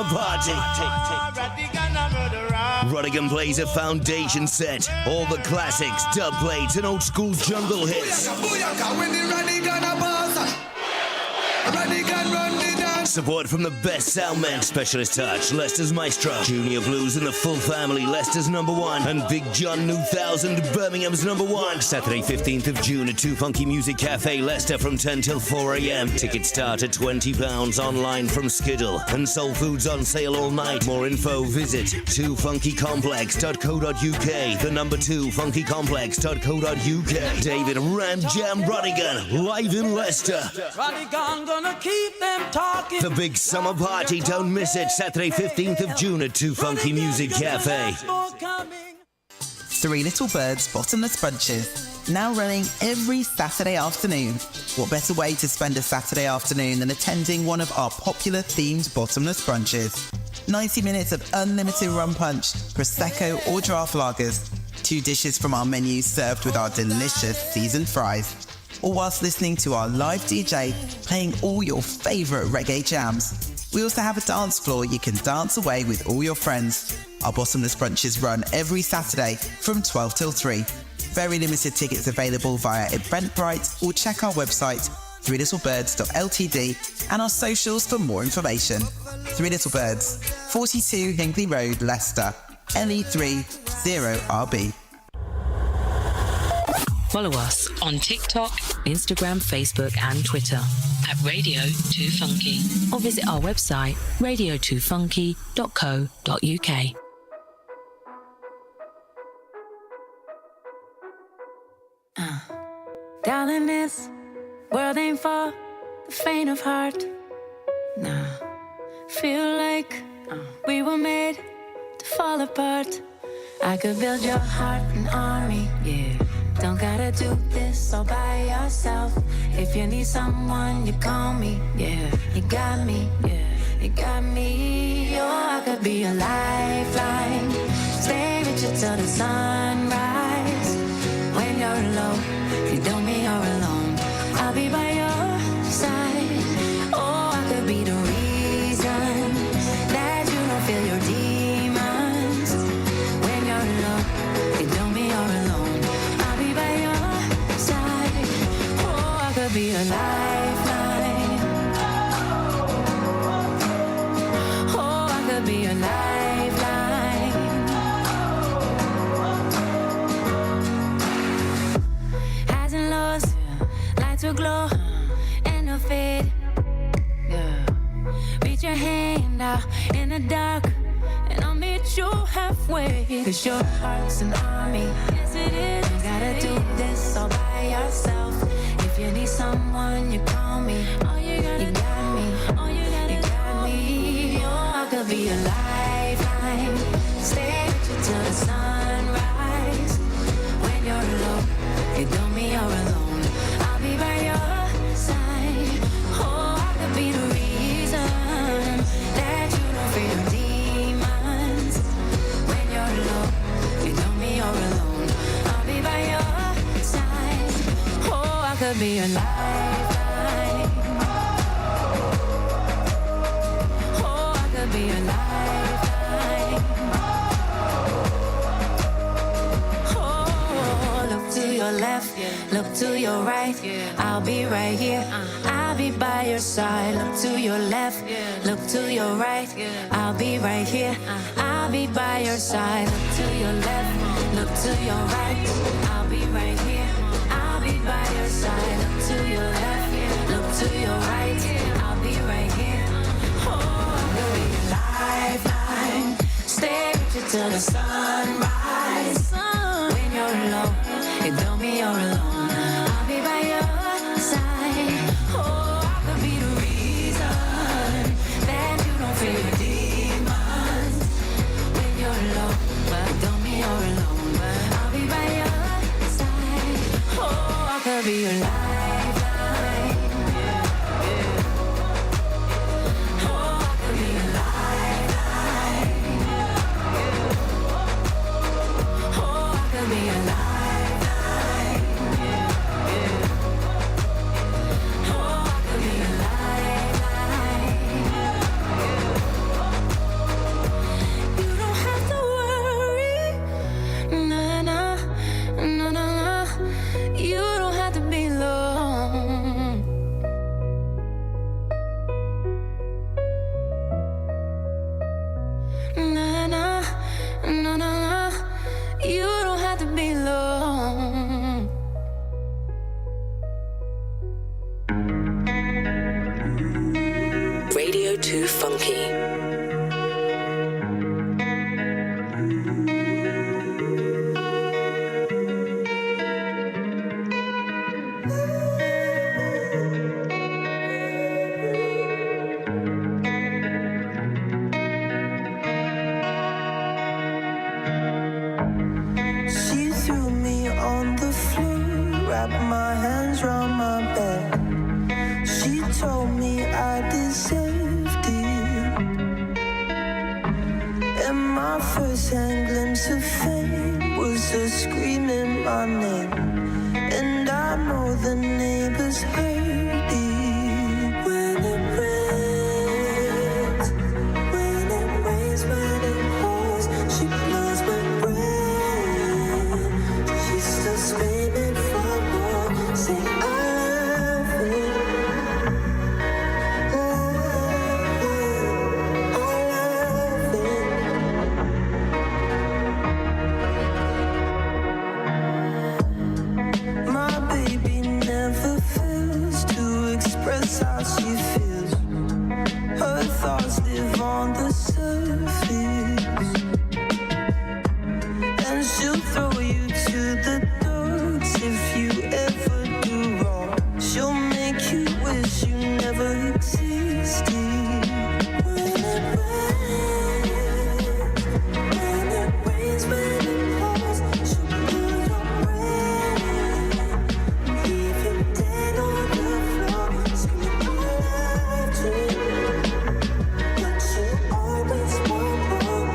Party. Rodigan plays a foundation set. All the classics, dub plates, and old school jungle hits. Support from the best soundmen, Specialist Touch, Leicester's Maestro, Junior Blues and the full family, Leicester's #1, and Big John New Thousand, Birmingham's #1. Saturday 15th of June at 2 Funky Music Cafe, Leicester from 10 till 4 a.m. Tickets start at £20 online from Skiddle, and Soul Food's on sale all night. More info, visit 2funkycomplex.co.uk, the number 2funkycomplex.co.uk. David Ram Jam Rodigan, live in Leicester. Rodigan gonna keep them talking. The big summer party, don't miss it. Saturday 15th of June at 2 Funky Music Cafe. Three Little Birds Bottomless Brunches, now running every Saturday afternoon. What better way to spend a Saturday afternoon than attending one of our popular themed bottomless brunches? 90 minutes of unlimited rum punch, Prosecco or draft lagers. 2 dishes from our menu served with our delicious seasoned fries. Or whilst listening to our live DJ playing all your favourite reggae jams. We also have a dance floor you can dance away with all your friends. Our bottomless brunches run every Saturday from 12 till 3. Very limited tickets available via Eventbrite, or check our website, threelittlebirds.ltd, and our socials for more information. Three Little Birds, 42 Hinkley Road, Leicester, LE3 0RB. Follow us on TikTok, Instagram, Facebook and Twitter at Radio2Funky, or visit our website radio2funky.co.uk. Darling, this world ain't for the faint of heart. Nah, feel like we were made to fall apart. I could build your heart an army, yeah. Don't gotta do this all by yourself. If you need someone, you call me, yeah. You got me, yeah. You got me, oh, I could be a lifeline. Stay with you till the sunrise. When you're alone, you don't mean you're alone. I'll be by your side. Oh, I could be the reason that you don't feel your demons. When you're alone, you don't mean you're alone. I'll be by your side. Oh, I could be a lifeline. Oh, I could be a lifeline. Highs and lows, lights will glow and they'll fade. Yeah. Reach your hand out in the dark and I'll meet you halfway. 'Cause your heart's an army. Yes, it is. You gotta do this all by yourself. If you need someone, you call me. Oh, you got me. Oh, you got me. Oh, I could be a lifeline. Stay with you till the sunrise. When you're alone, you don't mean you're alone. I'll be by your side. Oh, I could be the reason that you don't fear your demons. When you're alone, you don't mean you're alone. I'll be by your side. Oh, I could be a lifeline. Oh, I could be a lifeline. Oh, look to your left, look to your right. I'll be right here. I'll be by your side. Look to your left, look to your right. I'll be right here. I'll be by your side. Look to your left, look to your right. I'll be right here. I'll be by your side. Look to your left, look to your right. I'll be right here. Oh, I'll be a lifeline. Stay with you till the sunrise. When you're alone, it don't mean you're alone. I'll be by your side. Oh, I could be the reason that you don't feel your demons. When you're alone, but it don't mean you're alone. I'll be by your side. Oh, I could be a lifeline. Oh, I could be a lifeline. Oh, I could be a lifeline. wrapped my hands round my back. She told me I deserved it, and my first-hand glimpse of fame was her screaming my name. And I know the neighbors heard it. When it rains, when it rains, when it pours, she blows my brain. She's still screaming for more. Say I love it, love it, I love it. My baby never fails to express how she feels. Her thoughts live on the surface, and she'll throw you to the dogs if you ever do wrong. She'll make you wish you never existed. When it rains, when it pours, she'll blow your brain, leave you dead on the floor, screaming I loved you. But you always want more.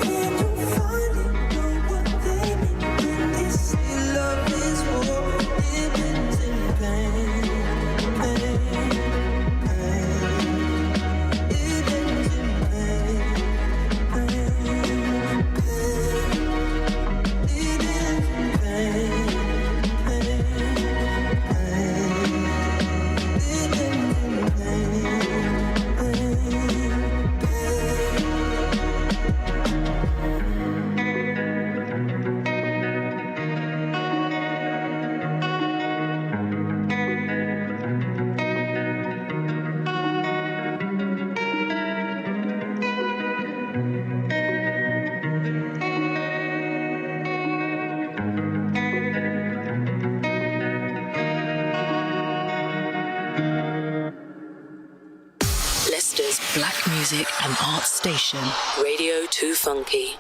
Then you finally know what they mean when they say love is war. It ends in pain, pain, pain. It ends in pain, pain, pain. It ends in pain, pain, pain. It ends in Leicester's Black Music and Arts Station, Radio2Funky.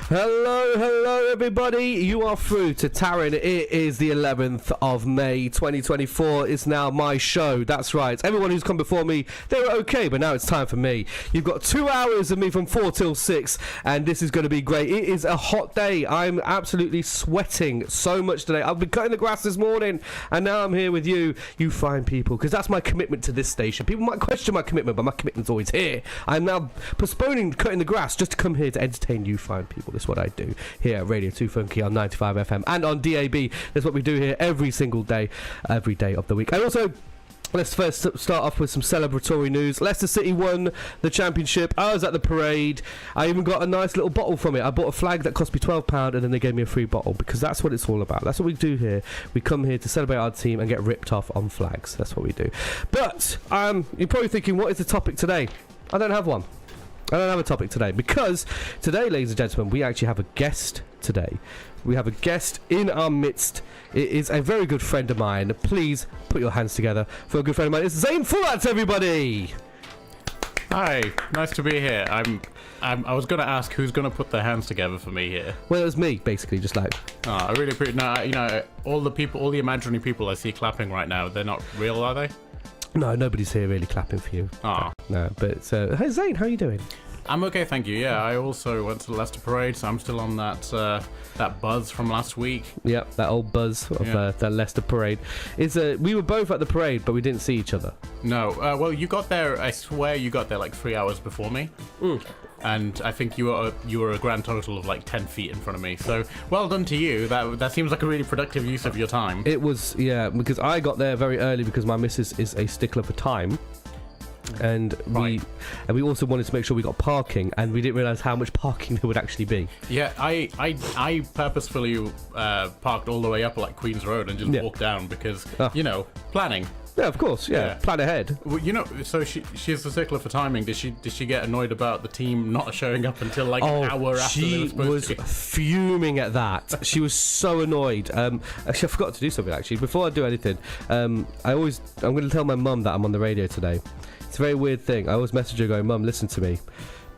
Hello everybody, you are through to Taryn. It is the 11th of May 2024. It's now my show, that's right. Everyone who's come before me, they were okay, but now it's time for me. You've got 2 hours of me from 4 till 6, and this is going to be great. It is a hot day. I'm absolutely sweating so much today. I've been cutting the grass this morning, and now I'm here with you fine people, because that's my commitment to this station. People might question my commitment, but my commitment's always here. I'm now postponing cutting the grass just to come here to entertain you fine people. That's what I do here at Radio 2 Funky on 95 FM and on DAB. That's what we do here every single day, every day of the week. And also, let's first start off with some celebratory news. Leicester City won the championship. I was at the parade. I even got a nice little bottle from it. I bought a flag that cost me £12 and then they gave me a free bottle, because that's what it's all about. That's what we do here. We come here to celebrate our team and get ripped off on flags. That's what we do. But you're probably thinking, what is the topic today? I don't have one. I don't have a topic today, because today, ladies and gentlemen, we actually have a guest today. We have a guest in our midst. It is a very good friend of mine. Please put your hands together for a good friend of mine. It's Zane Fullatz, everybody! Hi, nice to be here. I was going to ask who's going to put their hands together for me here. Well, it was me, basically, just like... Oh, I really appreciate... No, you know, all the imaginary people I see clapping right now, they're not real, are they? No, nobody's here really clapping for you. Oh. No, but... hey, Zane, how are you doing? I'm okay, thank you. Yeah, I also went to the Leicester Parade, so I'm still on that buzz from last week. Yep, that old buzz of that Leicester Parade. We were both at the parade, but we didn't see each other. No, well, you got there, I swear you got there like 3 hours before me. And I think you were a grand total of like 10 feet in front of me. So well done to you. That seems like a really productive use of your time. It was, yeah, because I got there very early because my missus is a stickler for time. And we also wanted to make sure we got parking, and we didn't realise how much parking there would actually be. Yeah, I purposefully parked all the way up like Queen's Road and just walked down because, you know, planning. Yeah, of course. Yeah, plan ahead. Well, you know, so she's a stickler for timing. Did she get annoyed about the team not showing up until like an hour after they were supposed to? She was fuming at that. She was so annoyed. Actually, I forgot to do something. Actually, before I do anything, I'm going to tell my mum that I'm on the radio today. It's a very weird thing. I always message her going, "Mum, listen to me.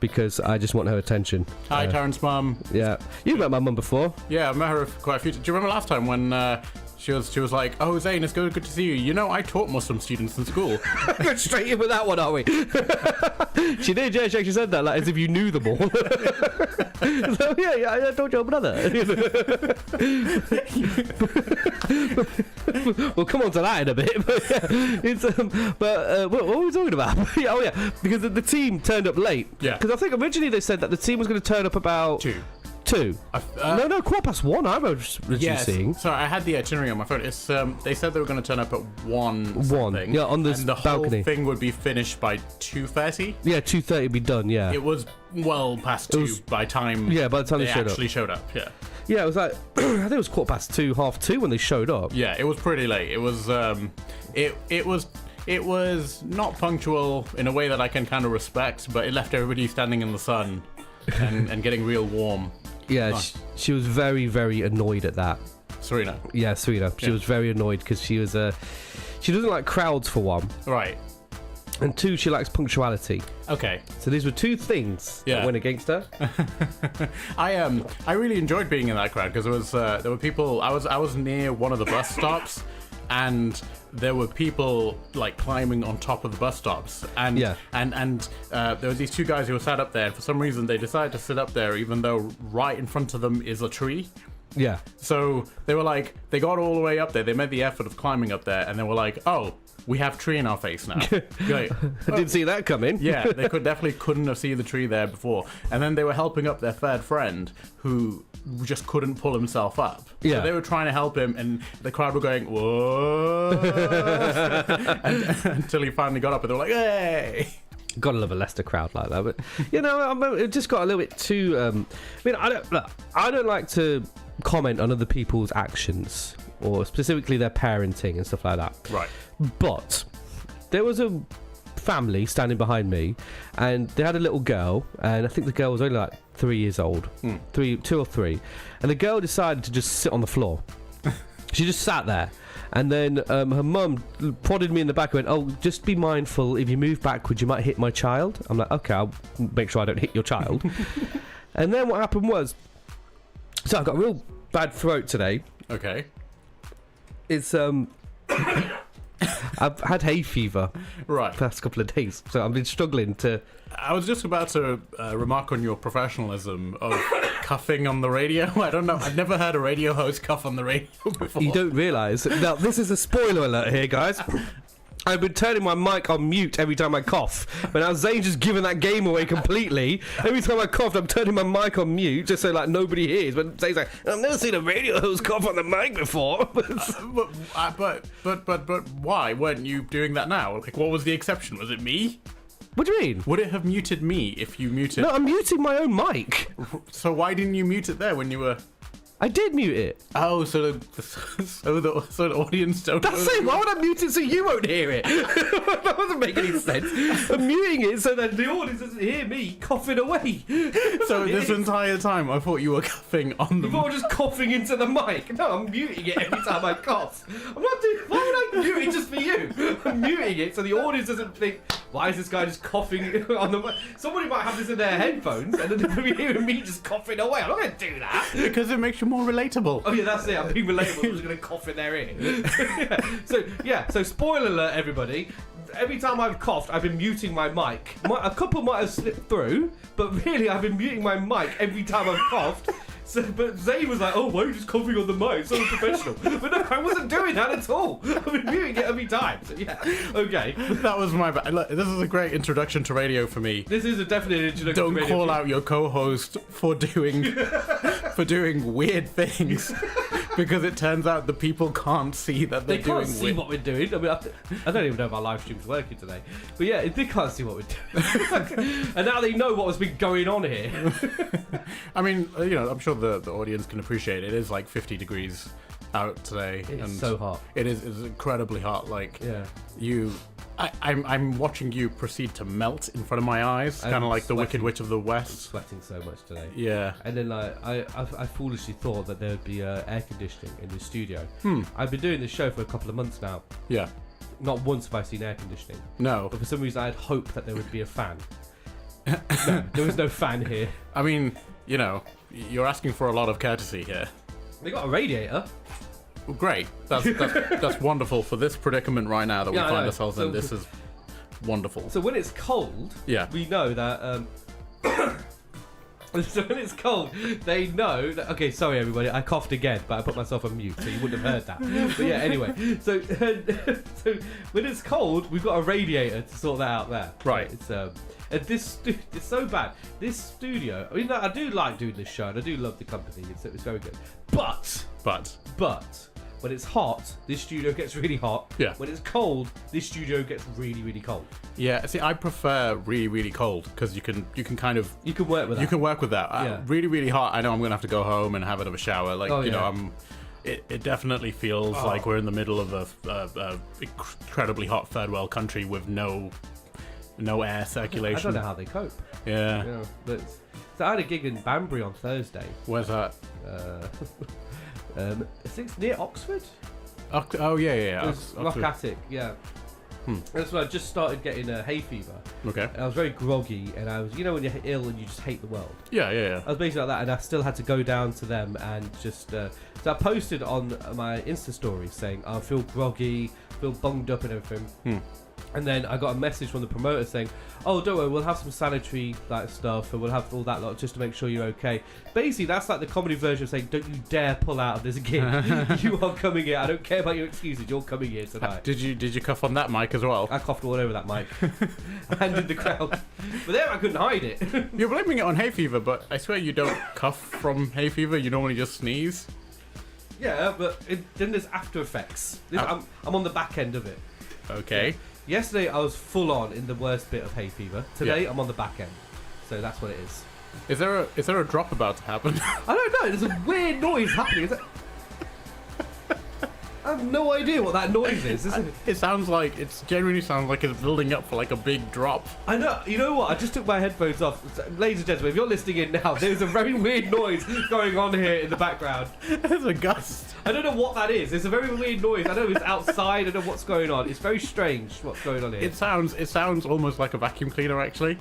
because I just want her attention. Hi, Taryn's mum. Yeah. You've met my mum before. Yeah, I've met her quite a few. Do you remember last time when she was like, "Oh, Zane, it's good to see you. You know, I taught Muslim students in school." Going straight in with that one, aren't we? She did, yeah. She actually said that, like as if you knew them all. So yeah, I told your brother. We'll come on to that in a bit. But yeah, it's what were we talking about? Oh yeah, because the team turned up late. Yeah. Because I think originally they said that the team was going to turn up about 2. No, 1:15. I was originally seeing. Sorry, I had the itinerary on my phone. It's they said they were going to turn up at 1 something. Yeah, on the and the balcony. whole thing would be finished by 2:30. Yeah, 2:30 would be done. Yeah. It was well past 2 by the time. Yeah, by the time they actually showed up. Yeah. Yeah, it was like I think it was 2:15, 2:30 when they showed up. Yeah, it was pretty late. It was it was not punctual in a way that I can kind of respect, but it left everybody standing in the sun and getting real warm. Yeah, she was very, very annoyed at that. Serena. Yeah, Serena. She was very annoyed because she was she doesn't like crowds for one, Right. and 2, she likes punctuality. Okay. So these were 2 things that went against her. I really enjoyed being in that crowd because there were people. I was near one of the bus stops, and there were people like climbing on top of the bus stops, and there were these 2 guys who were sat up there, and for some reason they decided to sit up there even though right in front of them is a tree. Yeah. So they were like, they got all the way up there, they made the effort of climbing up there, and they were like, oh, we have tree in our face now. Great. I didn't see that coming. Yeah, they couldn't have seen the tree there before. And then they were helping up their third friend who just couldn't pull himself up. Yeah. So they were trying to help him, and the crowd were going, whoa. Until he finally got up, and they were like, hey. Gotta love a Leicester crowd like that, but it just got a little bit too. I don't like to comment on other people's actions or specifically their parenting and stuff like that. Right. But there was a family standing behind me, and they had a little girl, and I think the girl was only like 3 years old, 2 or 3, and the girl decided to just sit on the floor. She just sat there. And then her mum prodded me in the back and went, oh, just be mindful, if you move backwards, you might hit my child. I'm like, okay, I'll make sure I don't hit your child. And then what happened was, so I've got a real bad throat today. Okay. It's, I've had hay fever right. the past couple of days, so I've been struggling to... I was just about to remark on your professionalism of cuffing on the radio. I don't know. I've never heard a radio host cuff on the radio before. You don't realise. Now, this is a spoiler alert here, guys. I've been turning my mic on mute every time I cough. But now Zane's just given that game away completely. Every time I cough, I'm turning my mic on mute just so like nobody hears. But Zane's like, I've never seen a radio host cough on the mic before. But why weren't you doing that now? Like, what was the exception? Was it me? What do you mean? Would it have muted me if you muted? No, I'm muting my own mic. So why didn't you mute it there when you were... I did mute it. Oh, so the audience don't... That's it. Why would I mute it so you won't hear it? That doesn't make any sense. I'm muting it so that the audience doesn't hear me coughing away. So this entire time I thought you were coughing on the... You thought I was just coughing into the mic. No, I'm muting it every time I cough. I'm not doing... Why would I mute it just for you? I'm muting it so the audience doesn't think, why is this guy just coughing on the mic? Somebody might have this in their headphones and then they'll be hearing me just coughing away. I'm not going to do that. Because it makes you more relatable. Oh yeah, that's it. I'm being relatable. I'm just going to cough in their ear. So spoiler alert, everybody. Every time I've coughed, I've been muting my mic. A couple might have slipped through, but really, I've been muting my mic every time I've coughed. So, but Zane was like, oh, why are you just coughing on the mic? So unprofessional. But no, I wasn't doing that at all. I've been muting it every time. So yeah, okay. That was my bad. Look, this is a great introduction to radio for me. This is a definite introduction Don't to radio. call out your co-host for doing weird things. Because it turns out the people can't see that they're doing weird. They can't see what we're doing. I mean, I don't even know if our live stream's working today. But yeah, they can't see what we're doing. And now they know what's been going on here. I mean, I'm sure the audience can appreciate it. It is like 50 degrees out today. It's so hot. It's incredibly hot. Like, yeah. I'm watching you proceed to melt in front of my eyes, kind of like the Wicked Witch of the West. I'm sweating so much today. Yeah. And then I foolishly thought that there would be air conditioning in the studio. I've been doing this show for a couple of months now. Yeah. Not once have I seen air conditioning. No. But for some reason I had hope that there would be a fan. No, there was no fan here. I mean, you know, you're asking for a lot of courtesy here. They got a radiator. Well, great. That's wonderful for this predicament right now that we Yeah, I find know. ourselves in. This is wonderful. So when it's cold, Yeah. we know that. So when it's cold, they know that. Okay, sorry everybody, I coughed again, but I put myself on mute, so you wouldn't have heard that. But yeah, anyway. So, so when it's cold, we've got a radiator to sort that out there. Right. It's and it's so bad. This studio. I mean, I do like doing this show, and I do love the company. It's very good. But when it's hot, this studio gets really hot. Yeah. When it's cold, this studio gets really, really cold. Yeah, see, I prefer really, really cold because you can kind of You can work with that. you can work with that. Yeah. Really, really hot. I know I'm gonna have to go home and have a bit of a shower. Like Oh, you know, yeah. It definitely feels like we're in the middle of a incredibly hot third world country with no air circulation. I don't know how they cope. Yeah. Yeah, but so I had a gig in Banbury on Thursday. Where's that? It's near Oxford. Oh yeah. It was Rock Oxford. Attic, yeah. That's when I just started getting a hay fever. Okay. And I was very groggy, and I was, you know, when you're ill and you just hate the world. Yeah. I was basically like that, and I still had to go down to them and just. So I posted on my Insta story saying I feel groggy, feel bunged up and everything. And then I got a message from the promoter saying, "Oh, don't worry, we'll have some sanitary like stuff, and we'll have all that lot just to make sure you're okay." Basically, that's like the comedy version of saying, "Don't you dare pull out of this gig. You are coming here. I don't care about your excuses. You're coming here tonight." Did you cough on that mic as well? I coughed all over that mic and in the crowd, but there I couldn't hide it. You're blaming it on hay fever, but I swear you don't cough from hay fever. You normally just sneeze. Yeah, but then there's after effects. I'm on the back end of it. Okay. Yesterday I was full on in the worst bit of hay fever. Today Yeah. I'm on the back end, so that's what it is. Is there a drop about to happen? I don't know. There's a weird noise happening. I have no idea what that noise is. It genuinely sounds like it's building up for like a big drop. I know. You know what? I just took my headphones off. Ladies and gentlemen, if you're listening in now, there's a very weird noise going on here in the background. There's a gust. I don't know what that is. There's a very weird noise. I know it's outside. I don't know what's going on. It's very strange what's going on here. It sounds almost like a vacuum cleaner actually.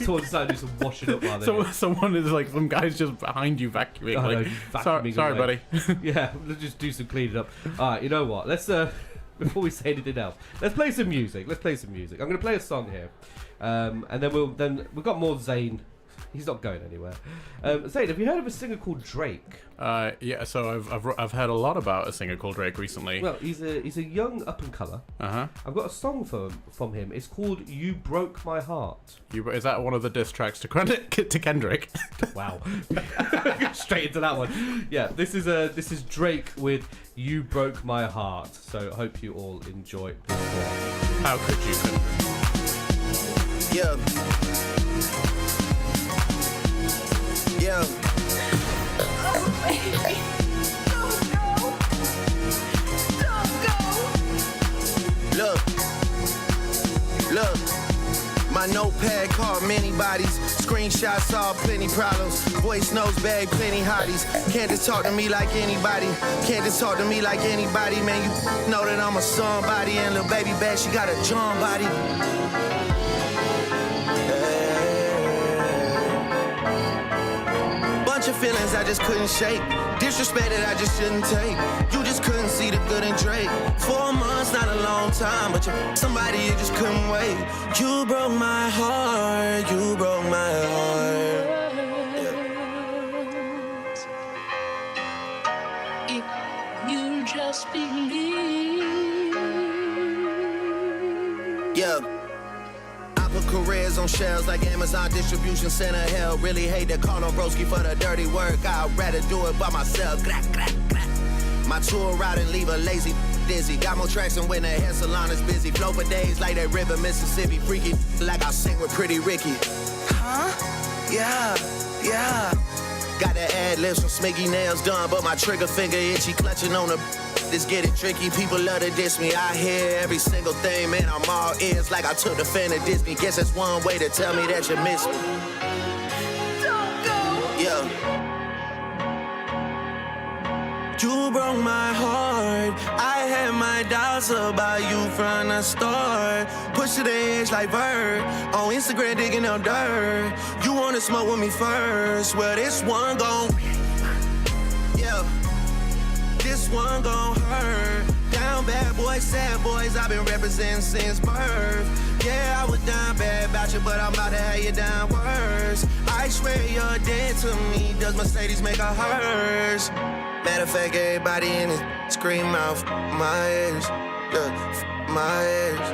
Someone decided to do some washing up while they're here. Someone is like some guy's just behind you vacuuming. I know, Like, vacuuming sorry, away. buddy. Yeah, let's just do some cleaning up. Alright, you know what? Let's before we say anything else, let's play some music. I'm gonna play a song here. And then we've got more Zayn. He's not going anywhere. Zayn, have you heard of a singer called Drake? Yeah. So I've heard a lot about a singer called Drake recently. Well, he's a young up and comer. I've got a song from him. It's called "You Broke My Heart." Is that one of the diss tracks to Kendrick? Wow. Straight into that one. Yeah, this is Drake with "You Broke My Heart." So I hope you all enjoy this one. How could you? Kendrick? Yeah. Yeah. Oh, baby. Don't go. Look. My notepad called many bodies. Screenshots saw plenty problems. Voice notes bag plenty hotties. Can't just talk to me like anybody. Can't just talk to me like anybody. Man, you know that I'm a somebody. And little baby bad, she got a John body. Bunch of feelings I just couldn't shake. Disrespect that I just shouldn't take. You just couldn't see the good in Drake. 4 months, not a long time, but you're somebody you just couldn't wait. You broke my heart. You broke my heart. If you just believe. Yeah. Put careers on shelves like Amazon distribution center. Hell, really hate to call on broski for the dirty work. I'd rather do it by myself. My tour route and leave a lazy dizzy. Got more tracks than when the hair salon is busy. Flow for days like that river Mississippi. Freaky like I sing with Pretty Ricky. Huh? Yeah. Got the ad-libs from Smiggy nails done, but my trigger finger itchy, clutching on the. It's getting tricky, people love to diss me. I hear every single thing, man, I'm all ears like I took the fan of Disney. Guess that's one way to tell me that you miss me. Don't go. Yeah. You broke my heart. I had my doubts about you from the start. Push to the edge like Bird. On Instagram digging up dirt. You wanna smoke with me first. Well, this one gon', yeah, this one gon' hurt. Down bad boys, sad boys, I've been representing since birth. Yeah, I was down bad about you, but I'm about to have you down worse. I swear you're dead to me. Does Mercedes make her hers? Matter of fact, everybody in it scream out my ears, yeah, my ears,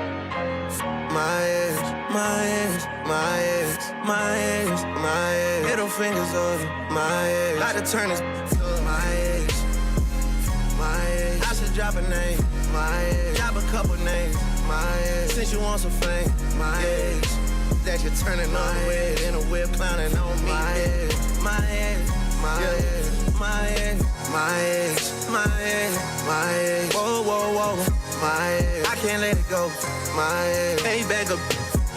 my ears, my ears, my ears, my ears, my ears. Middle fingers over my ears. Like to turn this to my ears, my ears. I should drop a name, my ears. Drop a couple names, my ears. Since you want some fame, my ears. That you're turning on with in a whip clowning on me, my ears, my ears, my ears. My ex, my ex, my ex, my ex. Whoa, whoa, whoa, my ex. I can't let it go, my ex. Hey, back up,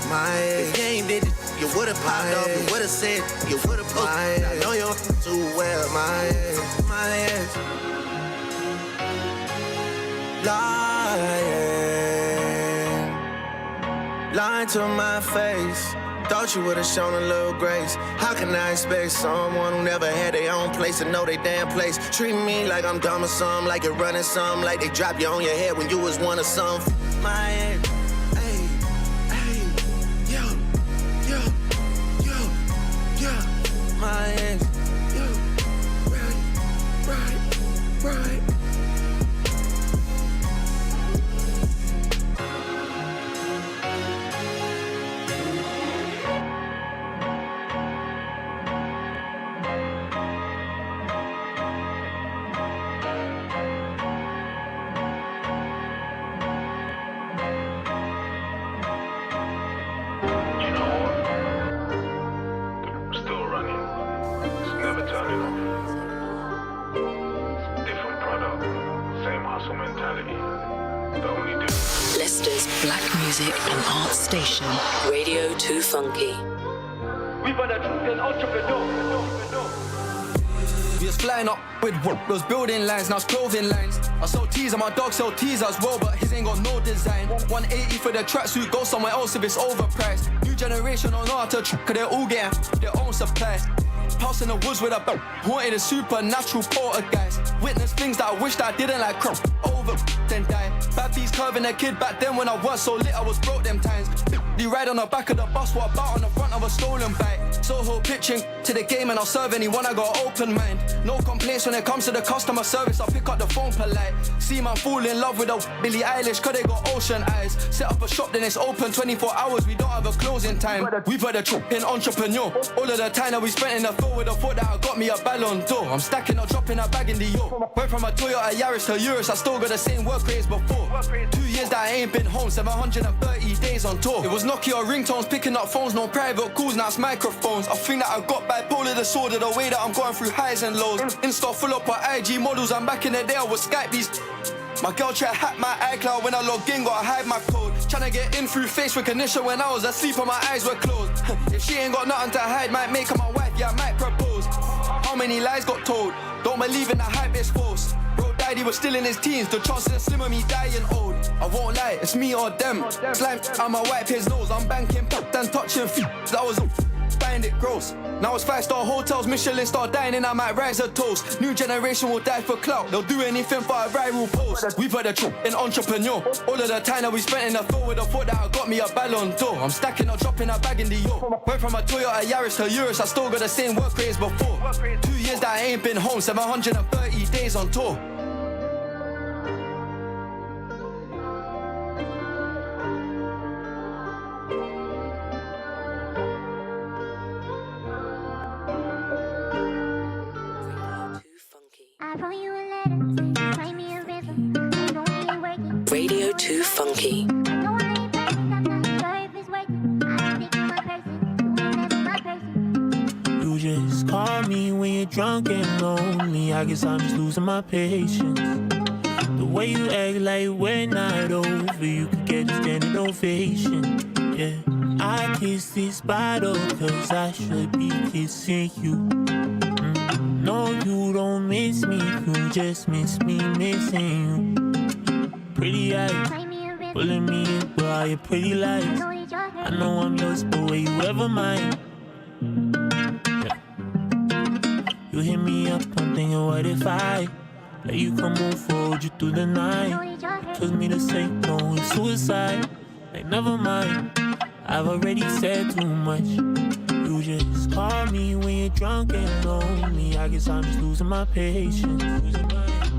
my ex. The game did it, you would've popped up, you would've said, you would've posted. I know you're too well, my ex, my ex. Lying to my face. Thought you would've shown a little grace. How can I expect someone who never had their own place to know their damn place? Treat me like I'm dumb or something, like you're running something, like they drop you on your head when you was one of some. My ex, hey, hey, yo, yo, yo, yo. My ex, yo, right. Leicester's black music and art station, Radio2Funky. We run a an entrepreneur. We was flying up with those building lines, now it's clothing lines. I sell teas and my dog sell teas as well, but his ain't got no design. 180 for the tracksuit, go somewhere else if it's overpriced. New generation don't know how to cause they're all getting their own supply. House in the woods with a wanted a supernatural poltergeist. Witness things that I wish that I didn't like crop over then die. Bad beats curving a kid back then when I was so lit I was broke them times. You ride on the back of the bus, what about on the front of a stolen bike? Soho pitching to the game and I'll serve anyone, I got open mind. No complaints when it comes to the customer service, I'll pick up the phone polite. See man fall in love with a Billie Eilish cause they got ocean eyes. Set up a shop then it's open 24 hours, we don't have a closing time. We've had a trip in entrepreneur. All of the time that we spent in the field with a thought that I got me a Ballon d'Or. I'm stacking up, dropping a bag in the yo. Went from a Toyota Yaris to Urus, I still got the same work rates before. 2 years that I ain't been home, 730 days on tour. It was Nokia ringtones, picking up phones, no private calls, now it's microphones. I think that I got bipolar disorder, the way that I'm going through highs and lows. Insta full up on IG models, and back in the day I would Skype these. My girl try to hack my iCloud when I log in, gotta hide my code. Tryna get in through face recognition when I was asleep and my eyes were closed. If she ain't got nothing to hide, might make her my wife, yeah, I might propose. How many lies got told? Don't believe in the hype, it's false. Bro died, he was still in his teens, the chances are slim of me dying old. I won't lie, it's me or them. Slime on my wipe his nose, I'm banking and touching feet. That was find it gross. Now it's 5-star hotels, Michelin star dining, I might rise a toast. New generation will die for clout, they'll do anything for a viral post. We've had a trip in entrepreneur. All of the time that we spent in the field with a thought that I got me a Ballon d'Or. I'm stacking up, dropping a bag in the yo. Went from a Toyota Yaris to Urus, I still got the same work rates before. 2 years that I ain't been home, 730 days on tour. Radio2Funky. You just call me when you're drunk and lonely. I guess I'm just losing my patience. The way you act like we're not over, you could get a standing ovation. Yeah, I kiss this bottle cause I should be kissing you. No, you don't miss me, you just miss me missing you. Pretty eyes, pulling me in with all your pretty lies. I know I'm yours, but were you ever mine? Yeah. You hit me up, I'm thinking, what if I let you come over, hold you through the night? Trust me to say no, it's suicide. Like, never mind, I've already said too much. You just call me when you're drunk and lonely. I guess I'm just losing my patience.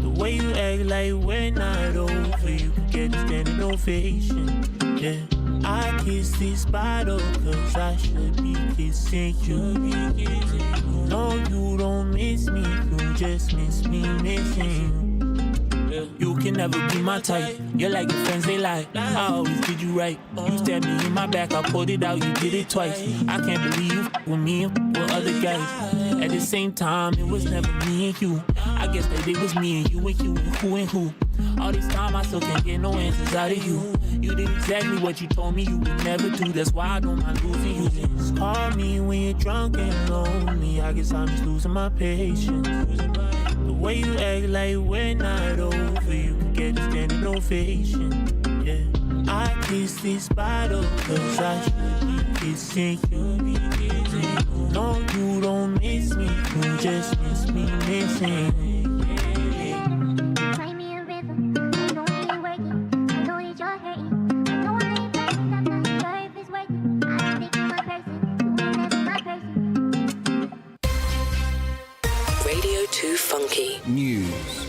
The way you act like we're not over, you could get a standing ovation. Yeah, I kiss this bottle cause I should be kissing you. No, you don't miss me, you just miss me missing you. You can never be my type. You're like your friends, they lie. I always did you right. You stabbed me in my back, I pulled it out, you did it twice. I can't believe you with me and with other guys. At the same time, it was never me and you. I guess that it was me and you and who and who. All this time I still can't get no answers out of you. You did exactly what you told me you would never do. That's why I don't mind losing you. Just call me when you're drunk and lonely. I guess I'm just losing my patience. The way you act like we're not over, you could get a standing ovation. Yeah, I kiss this bottle cause I should be kissing you. No, you don't miss me, you just miss me missing. Radio2Funky News.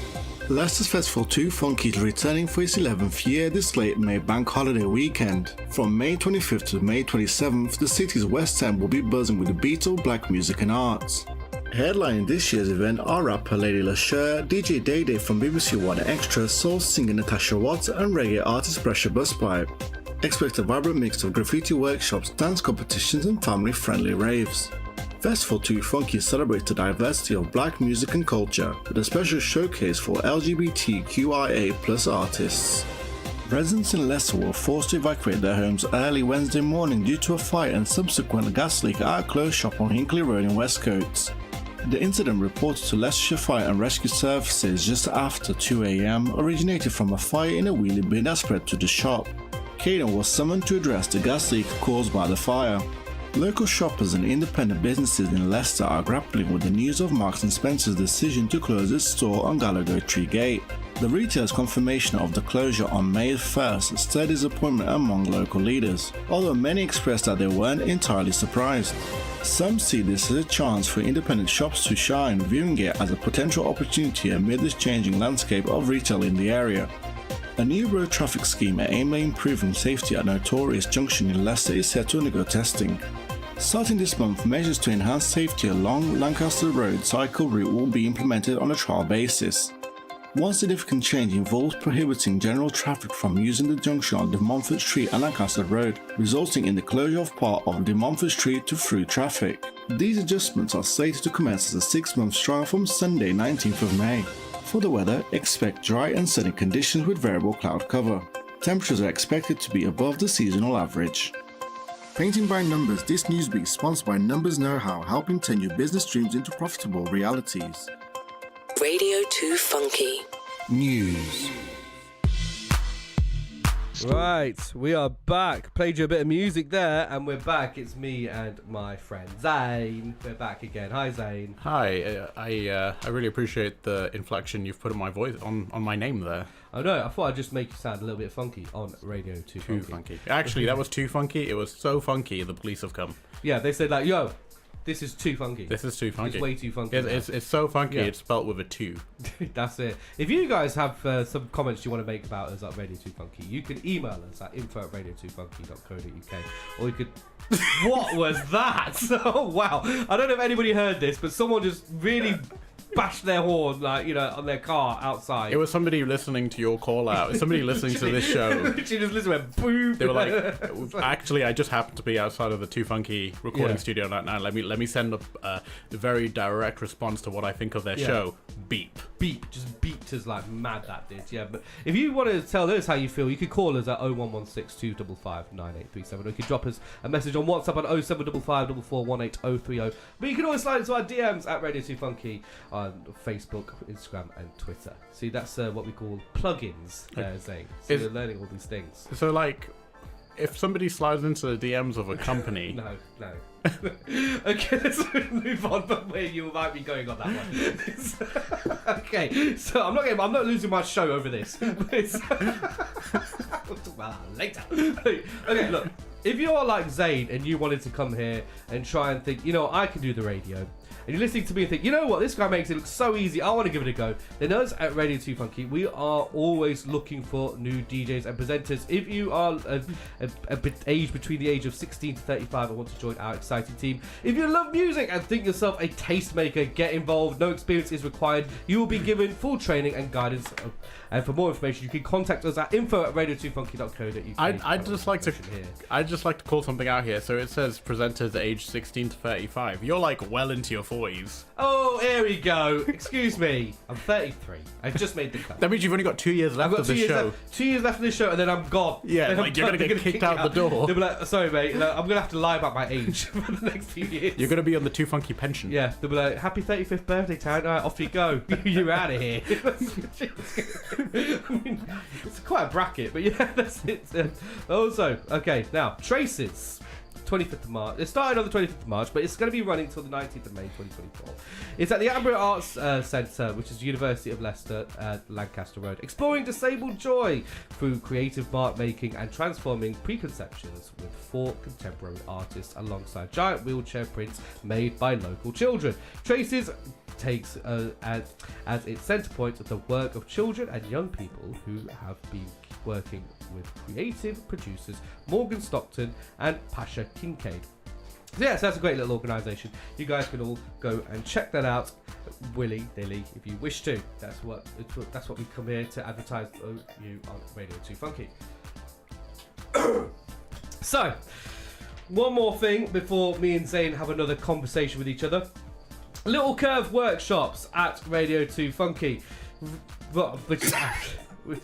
Leicester's Festival 2 Funky is returning for its 11th year this late May bank holiday weekend. From May 25th to May 27th, the city's West End will be buzzing with the beat of black music and arts. Headlining this year's event are rapper Lady LaSure, DJ Day Day from BBC One Extra, soul singer Natasha Watts and reggae artist Pressure Busspipe. Expect a vibrant mix of graffiti workshops, dance competitions and family-friendly raves. Festival 2 Funky celebrates the diversity of black music and culture with a special showcase for LGBTQIA+ artists. Residents in Leicester were forced to evacuate their homes early Wednesday morning due to a fire and subsequent gas leak at a clothes shop on Hinkley Road in Westcote. The incident, reported to Leicestershire Fire and Rescue Services just after 2 a.m, originated from a fire in a wheelie bin that spread to the shop. Caden was summoned to address the gas leak caused by the fire. Local shoppers and independent businesses in Leicester are grappling with the news of Marks & Spencer's decision to close its store on Gallagher Tree Gate. The retailer's confirmation of the closure on May 1st stirred disappointment among local leaders, although many expressed that they weren't entirely surprised. Some see this as a chance for independent shops to shine, viewing it as a potential opportunity amid this changing landscape of retail in the area. A new road traffic scheme aimed at improving safety at Notorious Junction in Leicester is set to undergo testing. Starting this month, measures to enhance safety along Lancaster Road cycle route will be implemented on a trial basis. One significant change involves prohibiting general traffic from using the junction on De Montfort Street and Lancaster Road, resulting in the closure of part of De Montfort Street to through traffic. These adjustments are slated to commence as a 6-month trial from Sunday 19th of May. For the weather, expect dry and sunny conditions with variable cloud cover. Temperatures are expected to be above the seasonal average. Painting by Numbers, this newsbeat is sponsored by Numbers Know How, helping turn your business dreams into profitable realities. Radio2Funky News. Right, we are back. Played you a bit of music there, and we're back. It's me and my friend Zane. We're back again. Hi, Zane. Hi. I really appreciate the inflection you've put on my voice on my name there. I know. I thought I'd just make you sound a little bit funky on Radio 2 Funky. Actually, that was too funky. It was so funky. The police have come. Yeah, they said like, "Yo, this is too funky. This is too funky. It's way too funky." It's so funky. Yeah. It's spelt with a 2. That's it. If you guys have some comments you want to make about us at Radio 2 Funky, you can email us at info@radio2funky.co.uk, or you could. What was that? Oh wow! I don't know if anybody heard this, but someone just really bashed their horn, like, you know, on their car outside. It was somebody listening to your call out. It's somebody listening to this show. She just listened and boom. They were like, actually, I just happened to be outside of the 2 Funky recording studio right now. Let me send up a very direct response to what I think of their show. Beep. Beep. Just beep meters like mad, that did. Yeah, but if you want to tell us how you feel, you could call us at 0116 255 9837, or you could drop us a message on WhatsApp on 0755 4418030. But you can always slide into our DMs at Radio2Funky on Facebook, Instagram, and Twitter. See, that's what we call plugins, Zane. So you're learning all these things. So, like, if somebody slides into the DMs of a company... No. Okay, let's move on from where you might be going on that one. Okay, so I'm not losing my show over this. We'll talk about that later. Okay, look, if you're like Zayn and you wanted to come here and try and think, I can do the radio, and you're listening to me and think, you know what, this guy makes it look so easy, I want to give it a go, then us at Radio2Funky, we are always looking for new DJs and presenters. If you are a bit aged between the age of 16 to 35 and want to join our exciting team, if you love music and think yourself a tastemaker, get involved. No experience is required. You will be given full training and guidance. And for more information, you can contact us at info@radio2funky.co.uk. I'd just like to call something out here. So it says presenters aged 16 to 35. You're like well into your 40s. Oh, here we go. Excuse me. I'm 33. I've just made the cut. That means you've only got 2 years left of this show. 2 years left of this show, and then I'm gone. Yeah, like you're going to get kicked out the door. They'll be like, sorry, mate. I'm going to have to lie about my age for the next few years. You're going to be on the 2Funky pension. Yeah, they'll be like, happy 35th birthday, Tarrant. All right, off you go. You're out of here. I mean, it's quite a bracket, but yeah, that's it. Also, okay, now, Traces. 25th of March. It started on the 25th of March, but it's going to be running until the 19th of May 2024. It's at the Amber Arts Centre, which is University of Leicester at Lancaster Road. Exploring disabled joy through creative mark making and transforming preconceptions with 4 contemporary artists alongside giant wheelchair prints made by local children. Traces takes as its centre point the work of children and young people who have been working with creative producers Morgan Stockton and Pasha Kincaid. So yes, that's a great little organisation. You guys can all go and check that out willy-nilly if you wish to. That's what we come here to advertise you on Radio2Funky. So, one more thing before me and Zayn have another conversation with each other. Little Curve workshops at Radio2Funky.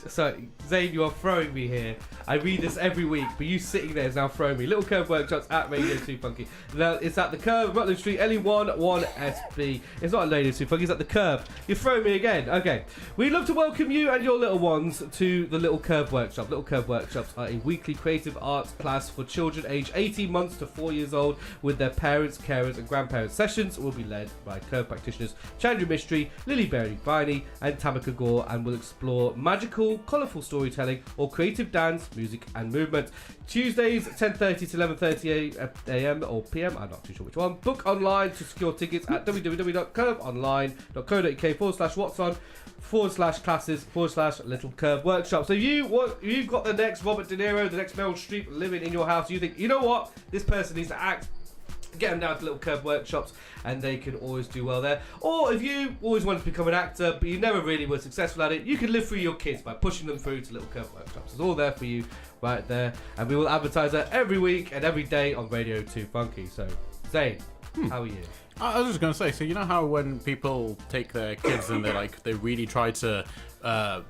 Sorry, Zayn, you are throwing me here. I read this every week, but you sitting there is now throwing me. Little Curve workshops at Radio2Funky. Now, it's at the Curve, Rutland Street, LE1 1SB. It's not at Radio2Funky, it's at the Curve. You're throwing me again. Okay. We'd love to welcome you and your little ones to the Little Curve Workshop. Little Curve Workshops are a weekly creative arts class for children aged 18 months to 4 years old with their parents, carers, and grandparents. Sessions will be led by Curve practitioners Chandra Mystery, Lily Berry Viney, and Tamika Gore, and will explore magical, colourful storytelling or creative dance, music and movement. Tuesdays 10:30 to 11:30 a.m. or p.m. I'm not too sure which one. Book online to secure tickets at www.curveonline.co.uk/watson/classes/Little Curve Workshop. So you've got the next Robert De Niro, the next Meryl Streep living in your house. You think, you know what, this person needs to act. Get them down to Little Curve Workshops and they can always do well there. Or if you always wanted to become an actor but you never really were successful at it, you can live through your kids by pushing them through to Little Curve Workshops. It's all there for you right there, and we will advertise that every week and every day on Radio2Funky. So, Zayn, how are you? I was just going to say, so you know how when people take their kids and they really try to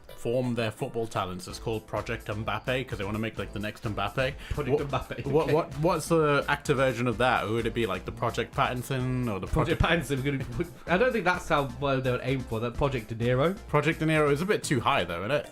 form their football talents, it's called Project Mbappe because they want to make like the next Mbappe. Mbappe. Okay. What's the actor version of that? Or would it be like the Project Pattinson or the Project Pattinson? I don't think that's how well they would aim for. That Project De Niro. Project De Niro is a bit too high though, isn't it?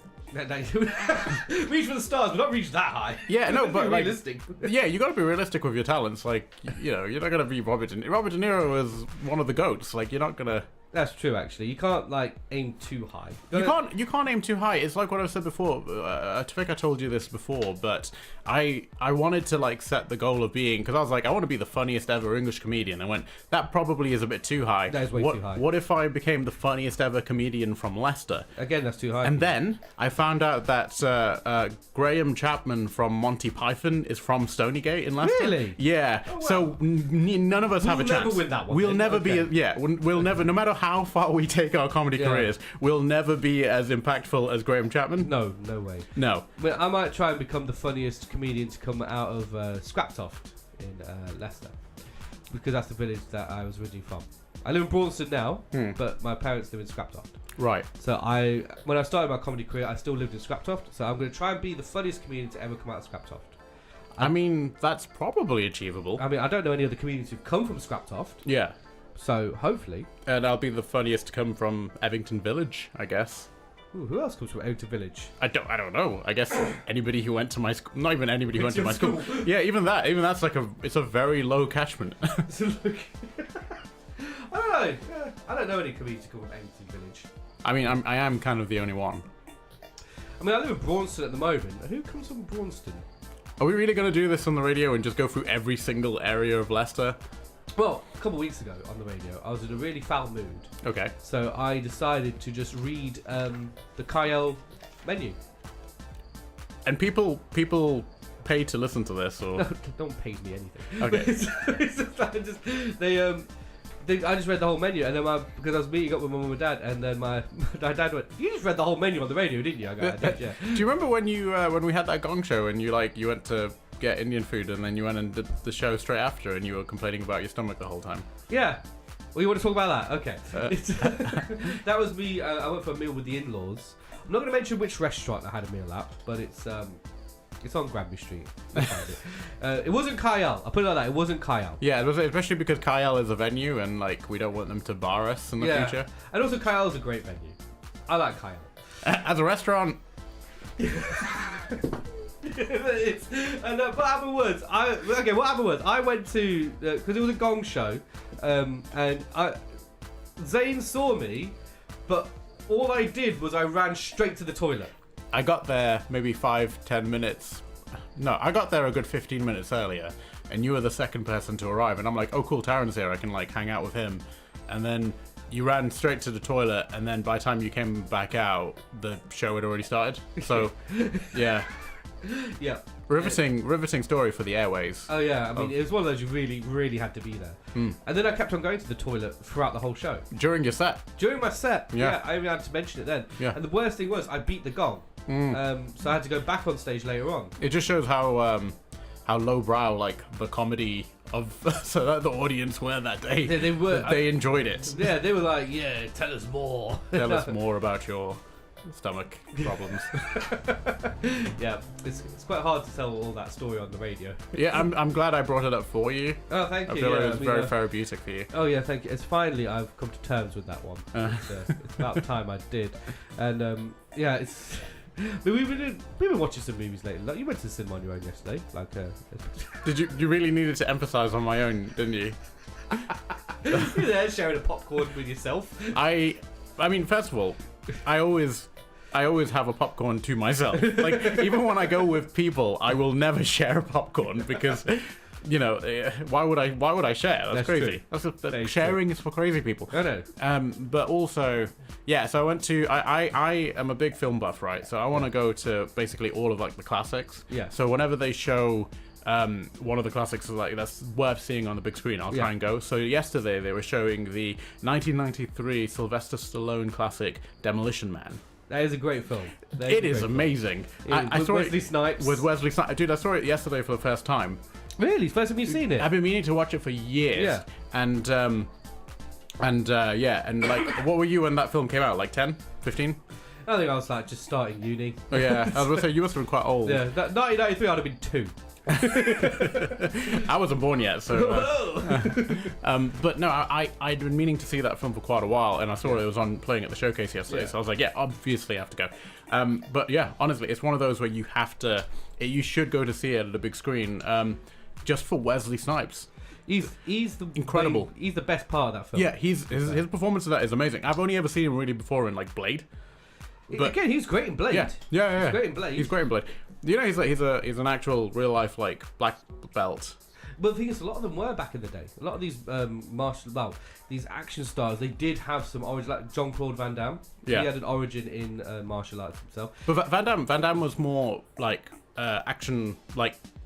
Reach for the stars, but not reach that high. Yeah, no, but like, realistic. Yeah, you got to be realistic with your talents. Like, you're not gonna be Robert De Niro. Robert De Niro was one of the goats. Like, you're not gonna. That's true, actually. You can't aim too high. You can't aim too high. It's like what I've said before. I think I told you this before, but I wanted to set the goal of being, because I was like, I want to be the funniest ever English comedian. I went, that probably is a bit too high. That is way too high. What if I became the funniest ever comedian from Leicester? Again, that's too high. And then I found out that Graham Chapman from Monty Python is from Stonygate in Leicester. Really? Yeah. Oh, wow. So none of us have a chance. We'll never win that one. We'll never be. We'll never. No matter how far we take our comedy careers, we'll never be as impactful as Graham Chapman. No way. No. But I might try and become the funniest comedian to come out of Scraptoft in Leicester, because that's the village that I was originally from. I live in Braunston now, but my parents live in Scraptoft. Right. So when I started my comedy career, I still lived in Scraptoft. So I'm going to try and be the funniest comedian to ever come out of Scraptoft. I mean, that's probably achievable. I mean, I don't know any other comedians who've come from Scraptoft. Yeah. So hopefully. And I'll be the funniest to come from Evington Village, I guess. Ooh, who else comes from Evington Village? I don't know. I guess anybody who went to my school. Not even anybody who went to my school. Yeah, even that's like it's a very low catchment. I don't know. I don't know any comedians who come from Evington Village. I mean, I am kind of the only one. I mean, I live in Braunston at the moment. Who comes from Braunston? Are we really going to do this on the radio and just go through every single area of Leicester? Well, a couple of weeks ago on the radio, I was in a really foul mood. Okay. So I decided to just read the Kyle menu. And people pay to listen to this, or no, don't pay me anything. Okay. I just read the whole menu, and then because I was meeting up with my mum and dad, and then my dad went, "You just read the whole menu on the radio, didn't you?" I go, "I did, yeah." Do you remember when when we had that gong show and you went to get Indian food and then you went and did the show straight after and you were complaining about your stomach the whole time? Yeah. Well, you want to talk about that? Okay. That was me. I went for a meal with the in-laws. I'm not going to mention which restaurant I had a meal at, but it's on Granby Street. It wasn't Kyle. I'll put it like that. It wasn't Kyle. Yeah, it was, especially because Kyle is a venue and we don't want them to bar us in the future. And also Kyle's a great venue. I like Kyle. As a restaurant. What happened was I went to because it was a gong show, and Zane saw me, but all I did was I ran straight to the toilet. I got there maybe 5-10 minutes. No, I got there a good 15 minutes earlier, and you were the second person to arrive. And I'm like, oh cool, Taron's here. I can hang out with him. And then you ran straight to the toilet, and then by the time you came back out, the show had already started. So, yeah. Yeah. Riveting story for the airways. Oh yeah, I mean it was one of those you really, really had to be there. And then I kept on going to the toilet throughout the whole show. During your set? During my set, yeah. I even had to mention it then. Yeah. And the worst thing was I beat the gong. So I had to go back on stage later on. It just shows how lowbrow the comedy of the audience were that day. Yeah, they were. They enjoyed it. Yeah, they were like, yeah, tell us more. Tell us more about your stomach problems. Yeah, it's quite hard to tell all that story on the radio. Yeah, I'm glad I brought it up for you. Oh, thank you. I feel like it was very therapeutic for you. Oh yeah, thank you. It's finally I've come to terms with that one. It's about time I did. And yeah, it's. We've been watching some movies lately. You went to the cinema on your own yesterday. Did you really needed to emphasise on my own, didn't you? You're there sharing a popcorn with yourself. I mean, first of all, I always have a popcorn to myself. Even when I go with people, I will never share a popcorn because, why would I share? That's crazy. True. Sharing is for crazy people. I know. But also, yeah. So I went to. I am a big film buff, right? So I want to go to basically all of the classics. Yeah. So whenever they show one of the classics that's worth seeing on the big screen, I'll try and go. So yesterday they were showing the 1993 Sylvester Stallone classic Demolition Man. That is a great film. It is amazing. I saw Wesley Snipes. With Wesley Snipes. Dude, I saw it yesterday for the first time. Really? First time you've seen it? I've been meaning to watch it for years. Yeah. And what were you when that film came out? 10? 15? I think I was just starting uni. Oh yeah, I was going to say, you must have been quite old. Yeah, 1993 I'd have been 2. I wasn't born yet, so. But no, I'd been meaning to see that film for quite a while, and I saw it was playing at the showcase yesterday, so I was like, yeah, obviously I have to go. But yeah, honestly, it's one of those where you should go to see it at a big screen, just for Wesley Snipes. He's incredible. He's the best part of that film. Yeah, his performance of that is amazing. I've only ever seen him really before in Blade. But again, he's great in Blade. Yeah. He's great in Blade. He's great in Blade. He's an actual real life black belt. But the thing is, a lot of them were back in the day. A lot of these these action stars, they did have some origin, like Jean-Claude Van Damme. Yeah. He had an origin in martial arts himself. But Van Damme was more action.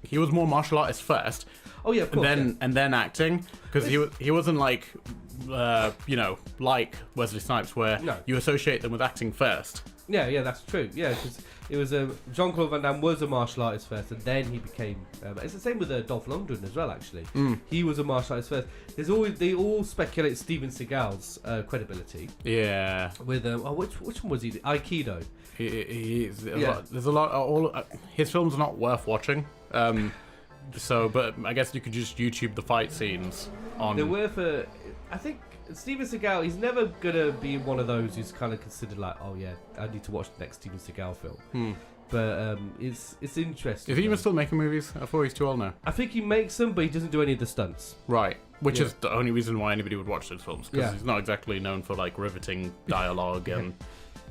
He was more martial artist first. Oh yeah, of course. And then acting, because he wasn't like Wesley Snipes, where you associate them with acting first. Yeah, that's true. Yeah, because it was Jean-Claude Van Damme was a martial artist first, and then he became. It's the same with Dolph Lundgren as well. Actually, he was a martial artist first. They all speculate Steven Seagal's credibility. Yeah. With which one was he? Aikido. There's a lot. His films are not worth watching. But I guess you could just YouTube the fight scenes on. They're worth I think Steven Seagal, he's never gonna be one of those who's kind of considered like, oh yeah, I need to watch the next Steven Seagal film. But it's interesting. Is he even still making movies? I thought he's too old now. I think he makes them, but he doesn't do any of the stunts. Right, which is the only reason why anybody would watch those films, because he's not exactly known for like riveting dialogue and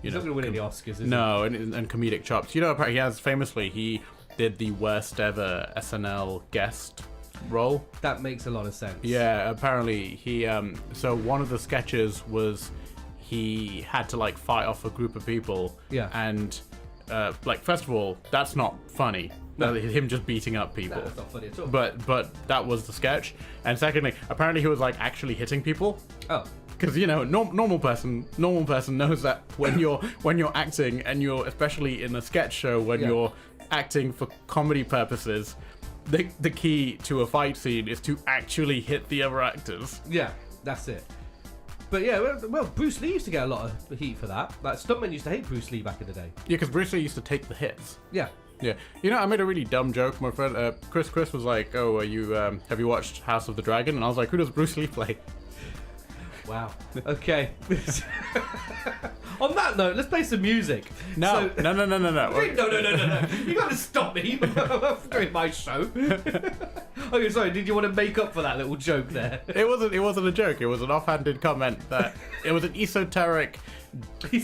he's not gonna win any Oscars, is no, and comedic chops. You know, he has famously he did the worst ever SNL guest role. That makes a lot of sense. Yeah, apparently he so one of the sketches was he had to like fight off a group of people. Yeah. And like, first of all, that's not funny. No. Him just beating up people. That's not funny at all. But that was the sketch. And secondly, apparently he was like actually hitting people. Oh. Because normal person knows that when you're acting, and you're especially in a sketch show when you're acting for comedy purposes, the key to a fight scene is to actually hit the other actors. Yeah, that's it. But yeah, well, Bruce Lee used to get a lot of heat for that. Like, stuntmen used to hate Bruce Lee back in the day. Yeah, because Bruce Lee used to take the hits. Yeah. Yeah. You know, I made a really dumb joke. My friend Chris was like, "Oh, have you watched House of the Dragon?" And I was like, "Who does Bruce Lee play?" Wow. Okay. On that note, let's play some music. No. No. You got to stop me. I'm doing my show. Okay, sorry. Did you want to make up for that little joke there? It wasn't a joke. It was an offhanded comment. That it was an esoteric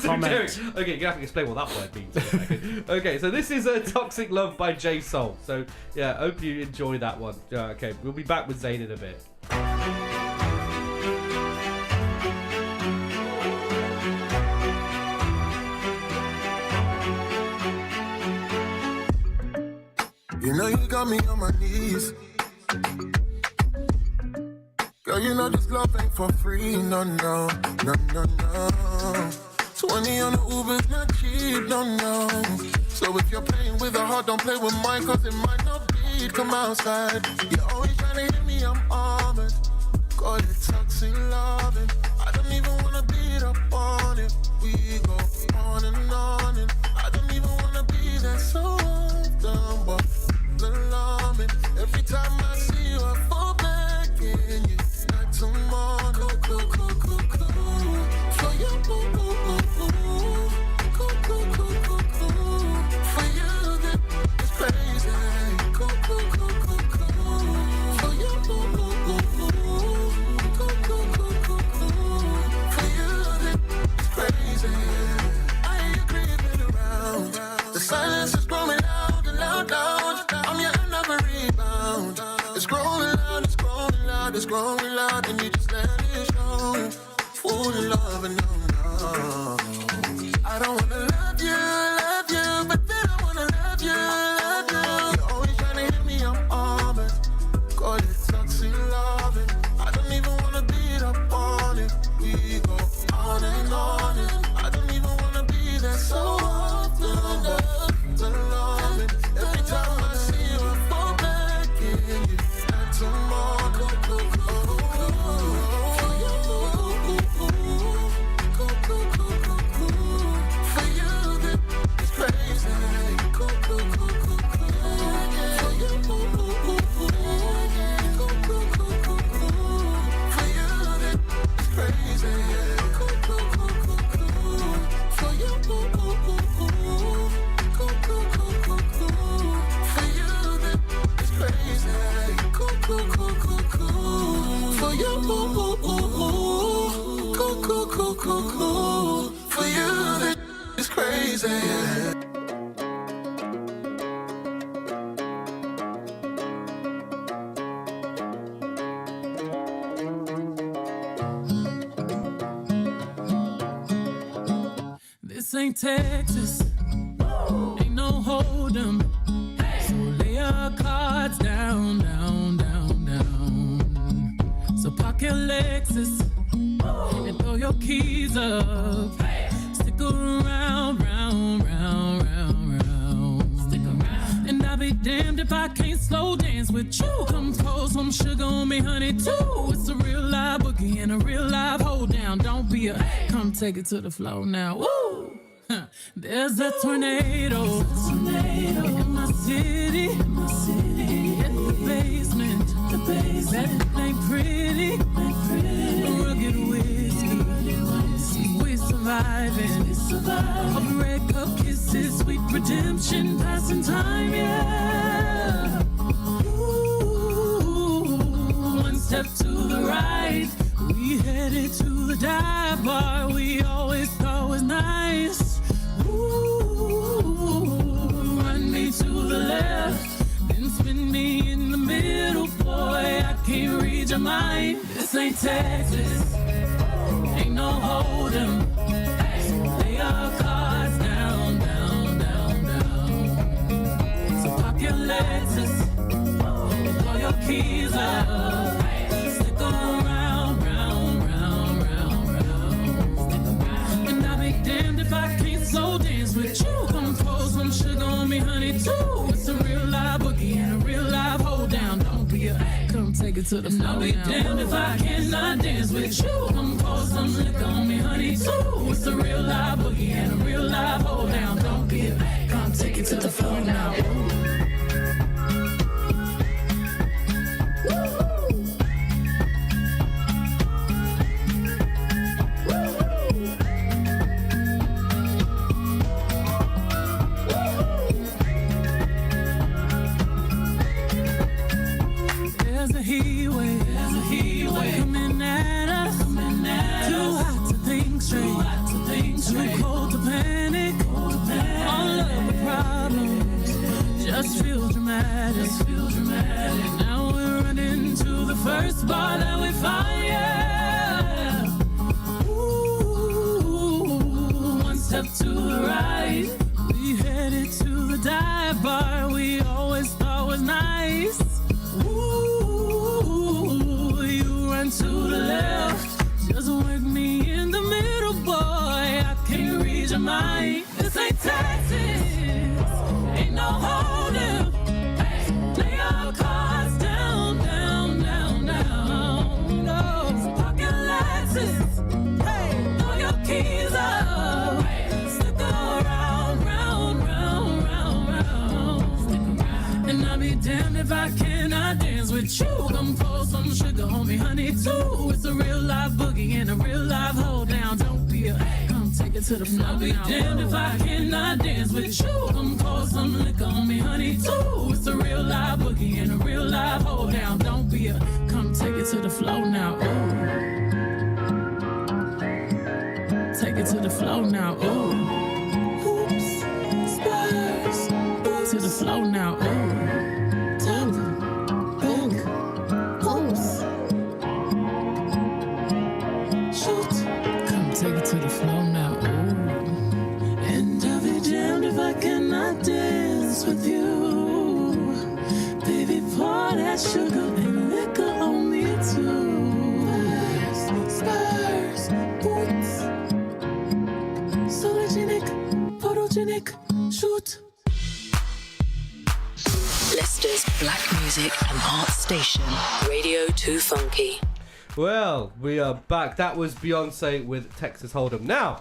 comment. Okay, you have to explain what that word means. In a second. Okay, so this is Toxic Love by J Soul. So yeah, hope you enjoy that one. Okay, we'll be back with Zayn in a bit. You know you got me on my knees. Girl, you know this love ain't for free. No. 20 on the Uber's not cheap, no. So if you're playing with a heart, don't play with mine, cause it might not be. Come outside. You're always trying to hit me, I'm armored. Call it toxic loving. I don't even wanna beat up on it. We go on and I don't even wanna be there so often, but alarming. Every time I see you, I fall back in you. Not tomorrow. Cool. For you, for you, that is crazy. Cool. For you, for you, that is crazy. I hear you creeping around. The silence is growing loud and loud. I'm your another rebound. It's growing loud, and you just let it show. Fool in love and no. I don't wanna love you, but then I wanna love you. You're always trying to hit me, I'm armored. Call it toxic loving. I don't even wanna beat up on it. We go on and I don't even wanna be there so often. But alarming. Every time I see you, I fall back in you. Not tomorrow. For you, that is crazy. For you, that is crazy. For you, that is crazy. This ain't Texas, ain't no hold'em. So lay your cards down. So park your Lexus and throw your keys up. Stick Stick around, round, round, round, round. Stick around. And I'll be damned if I can't slow dance with you. Come pour some sugar on me, honey, too. It's a real live boogie and a real live hold down. Don't be a come take it to the floor now. Woo! There's a tornado in my city, in the basement. That ain't pretty, rugged whiskey. We surviving. Of red cup kisses, sweet redemption, passing time, yeah. Ooh, one step to the right, we headed to the dive bar we always thought was nice. Ooh, run me to the left, then spin me in the middle, boy, I can't read your mind. This ain't Texas, ain't no hold'em. Lay our cards down, down, down, down. So pop your Lexus, throw your keys out, stick around, round, round, round, round. And I'll be damned if I can't slow dance with you. Come pour some sugar on me, honey, too. It's a real live boogie and a real live hold down. Don't be a come take it to the floor. I'll be damned if I cannot dance with you. Come pour some liquor on me, honey, too. It's a real live boogie and a real live hold down. Don't be a come take it to the floor now. There's a heat wave coming at us. Too hot to think straight, too cold to panic. All of the problems just feel dramatic. Now we're running to the first bar that we find, yeah. Ooh, one step to the right, we headed to the dive bar we always thought was nice. Ooh, you run to the left, just work me in the middle, boy, I can't read your mind. This ain't Texas, ain't no hold'em. Lay your cards down, down, down, down. No, so park your Lexus, hey, throw your keys up, stick around, round, round, round, round. And I'll be damned if I cannot dance with you. Come pour some sugar on me, honey, too. It's a real live boogie and a real live hold down. Don't be a come take it to the floor. I'll be damned if I cannot dance with you. Come pour some liquor on me, honey, too. It's a real live boogie and a real live hold down. Don't be a come take it to the floor now. Ooh. Take it to the floor now. Ooh. Hoops, spurs, to the floor now. Ooh. Take it to the floor now, ooh. And I'll be damned if I cannot dance with you. Baby, pour that sugar and liquor on me too. Spurs, boots, sologenic, photogenic, shoot. Leicester's black music and art station, Radio 2 Funky. Well, we are back. That was Beyonce with Texas Hold'em. Now,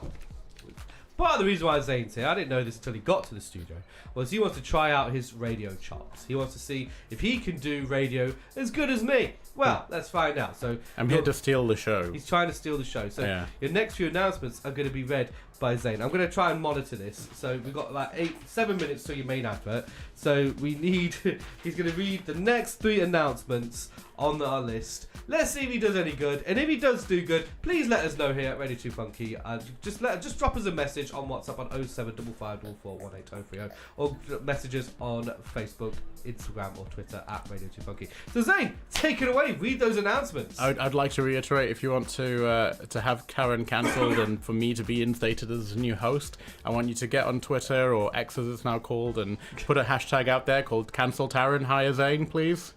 part of the reason why Zane's here, I didn't know this until he got to the studio, was he wants to try out his radio chops. He wants to see if he can do radio as good as me. Well, let's find out. So I'm here to steal the show. He's trying to steal the show. So your next few announcements are going to be read by Zane. I'm going to try and monitor this. So we've got like 7 minutes till your main advert. So we need... he's going to read the next 3 announcements on our list. Let's see if he does any good. And if he does do good, please let us know here at Radio2Funky. Just drop us a message on WhatsApp on 07554418030 or messages on Facebook, Instagram or Twitter at Radio2Funky. So Zane, take it away. Read those announcements. I'd like to reiterate, if you want to have Karen cancelled and for me to be instated as a new host, I want you to get on Twitter, or X as it's now called, and put a hashtag out there called Cancel Taryn. Hire Zane, please.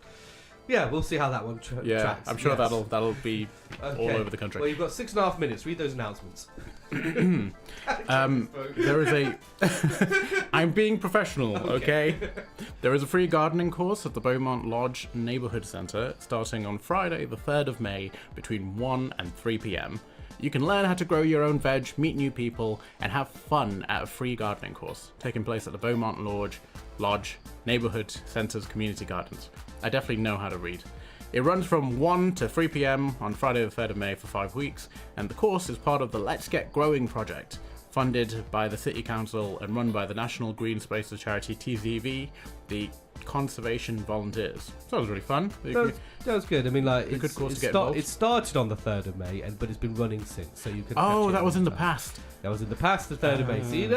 Yeah, we'll see how that one tracks. I'm sure yes. that'll be all over the country. Well, you've got 6.5 minutes. Read those announcements. There is a... I'm being professional, okay? There is a free gardening course at the Beaumont Lodge Neighbourhood Centre starting on Friday, the 3rd of May, between 1 and 3 p.m. You can learn how to grow your own veg, meet new people, and have fun at a free gardening course taking place at the Beaumont Lodge Neighbourhood Centre's Community Gardens. I definitely know how to read. It runs from 1 to 3 p.m. on Friday the 3rd of May for 5 weeks, and the course is part of the Let's Get Growing project, funded by the City Council and run by the National Green Spaces charity TZV, the Conservation Volunteers. So that was really fun. That was good. I mean, like, a good course to get involved. It started on the 3rd of May, but it's been running since, so you can. Oh, that was in the past. That was in the past, the 3rd of May. See, you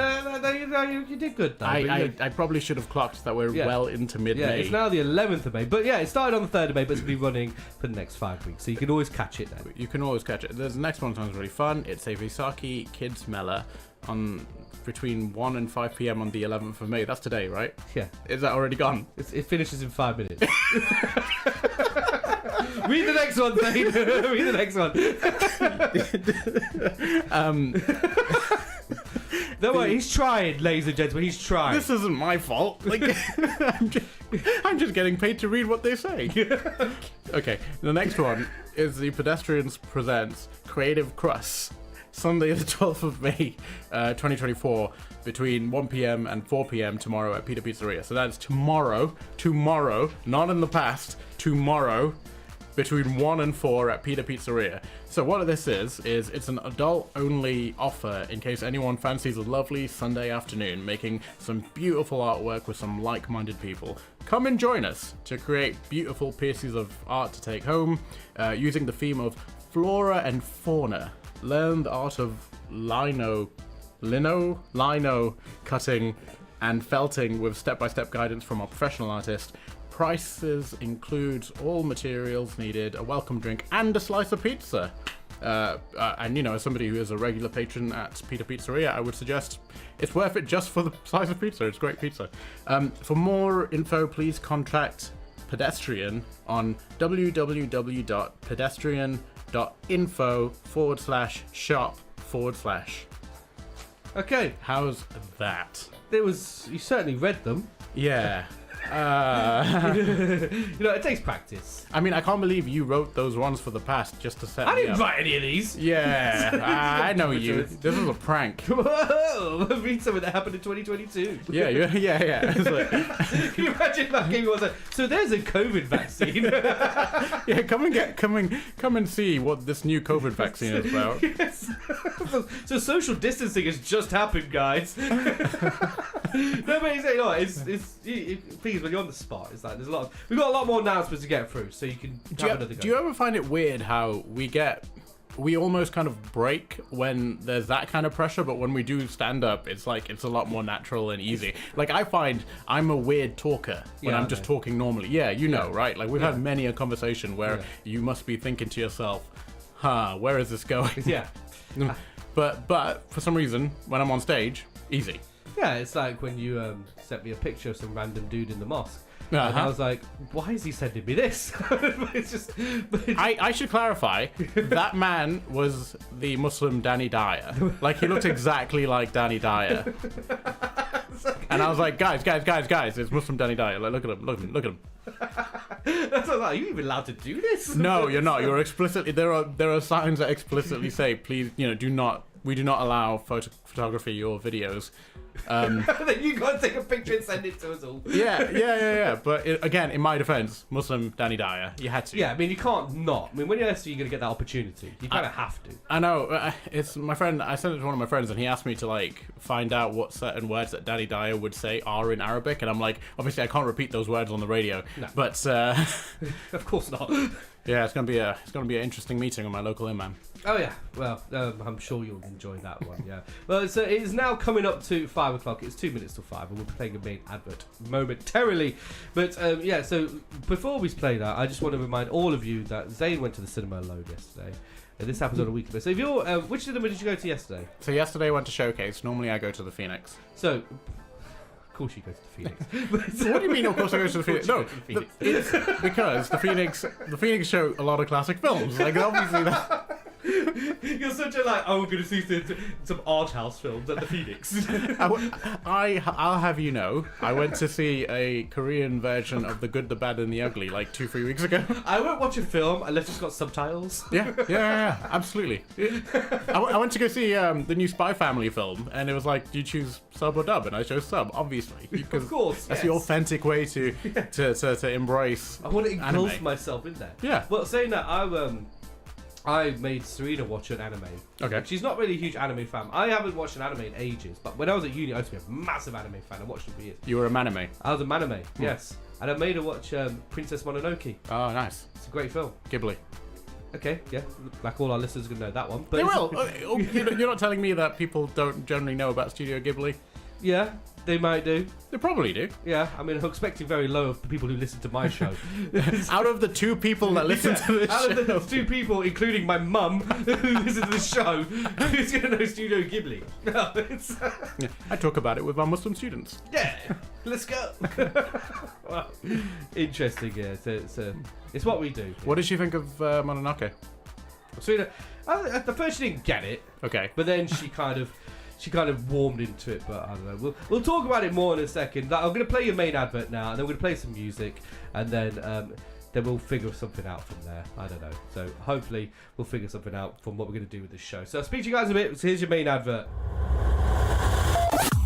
did good. Though, I probably should have clocked that we're well into mid-May. Yeah, it's now the 11th of May. But yeah, it started on the 3rd of May, but it's been running for the next 5 weeks. So you can always catch it then. You can always catch it. The next one sounds really fun. It's a Visaki Kids Mela on between 1 and 5 p.m. on the 11th of May. That's today, right? Yeah. Is that already gone? It finishes in 5 minutes. Read the next one, Zane. Read the next one. Don't worry, he's trying, ladies and gentlemen. He's trying. This isn't my fault. Like, I'm just getting paid to read what they say. Okay, the next one is the Pedestrians Presents Creative Crusts, Sunday the 12th of May, 2024, between 1 p.m. and 4 p.m. tomorrow at Peter Pizzeria. So that's tomorrow, not in the past, tomorrow, between 1 and 4 at Peter Pizzeria. So what this is it's an adult-only offer in case anyone fancies a lovely Sunday afternoon making some beautiful artwork with some like-minded people. Come and join us to create beautiful pieces of art to take home using the theme of flora and fauna. Learn the art of lino cutting and felting with step-by-step guidance from our professional artist. Prices include all materials needed, a welcome drink, and a slice of pizza. And you know, as somebody who is a regular patron at Peter Pizzeria, I would suggest it's worth it just for the slice of pizza. It's great pizza. For more info, please contact Pedestrian on www.pedestrian.info/shop/. Okay, how's that? You certainly read them. Yeah. You know, it takes practice. I mean, I can't believe you wrote those ones for the past just to set me up. I didn't write any of these. Yeah, I know you. This was a prank. Whoa! Read something that happened in 2022. Yeah. It's like... Can you imagine if that game was like, so there's a COVID vaccine. Yeah, come and see what this new COVID vaccine is about. Yes. So social distancing has just happened, guys. No, but please, when you're on the spot, it's like we've got a lot more announcements to get through, so you can have another go. Do you ever find it weird how we almost kind of break when there's that kind of pressure, but when we do stand up, it's like it's a lot more natural and easy. Like, I find I'm a weird talker when I'm just talking normally. Yeah, you know, right? Like, we've had many a conversation where you must be thinking to yourself, where is this going? Yeah. But for some reason, when I'm on stage, easy. Yeah, it's like when you sent me a picture of some random dude in the mosque. Uh-huh. And I was like, why is he sending me this? I should clarify, that man was the Muslim Danny Dyer. Like, he looked exactly like Danny Dyer. And I was like, guys, it's Muslim Danny Dyer. Like, look at him. That's like, are you even allowed to do this? No, you're not. You're explicitly, there are signs that explicitly say, please, we do not allow photography or videos. Then you gotta take a picture and send it to us all. Yeah. But again, in my defense, Muslim Danny Dyer, you had to. Yeah, I mean, you can't not. I mean, when you're SC, you're gonna get that opportunity. You kind of have to. I know. It's my friend. I sent it to one of my friends, and he asked me to find out what certain words that Danny Dyer would say are in Arabic, and I'm like, obviously, I can't repeat those words on the radio. No. But of course not. Yeah, it's gonna be an interesting meeting on my local imam. Oh yeah, well, I'm sure you'll enjoy that one. Yeah. Well, so it is now coming up to 5 o'clock. It's 2 minutes till 5, and we'll be playing a main advert momentarily. But yeah, so before we play that, I just want to remind all of you that Zane went to the cinema alone yesterday. And this happens on a weekly basis. So if you're, which cinema did you go to yesterday? So yesterday I went to Showcase. Normally I go to the Phoenix. So, course you go to the Phoenix. What do you mean? Of course I go to the Phoenix. No, it's because the Phoenix show a lot of classic films. Like obviously that. You're such a like. Oh, we're going to see some art house films at the Phoenix. I'll have you know, I went to see a Korean version of The Good, the Bad, and the Ugly like 2-3 weeks ago. I won't watch a film unless it's got subtitles. Yeah, absolutely. I went to go see the new Spy Family film, and it was like, do you choose sub or dub? And I chose sub, obviously, because of course, that's the authentic way to embrace. I want to engulf anime. myself in there. Yeah. Well, saying that, I made Serena watch an anime. Okay. She's not really a huge anime fan. I haven't watched an anime in ages, but when I was at uni, I used to be a massive anime fan. I watched them for years. You were a manime? I was a manime, yes. And I made her watch Princess Mononoke. Oh, nice. It's a great film. Ghibli. Okay, yeah. Like all our listeners are going to know that one. But They will. You're not telling me that people don't generally know about Studio Ghibli? Yeah, they might do. They probably do. Yeah, I mean, I'm expecting very low of the people who listen to my show. Out of the 2 people that listen to this show. Out of the 2 people, including my mum, who listen to this show, who's going to know Studio Ghibli? No, it's... Yeah, I talk about it with our Muslim students. Yeah, let's go. Well, interesting, yeah. It's what we do. What did she think of Mononoke? So, at the first she didn't get it. Okay. But then she kind of warmed into it, but I don't know. We'll talk about it more in a second. I'm going to play your main advert now, and then we're going to play some music, and then we'll figure something out from there. I don't know. So hopefully we'll figure something out from what we're going to do with this show. So I'll speak to you guys in a bit. So here's your main advert.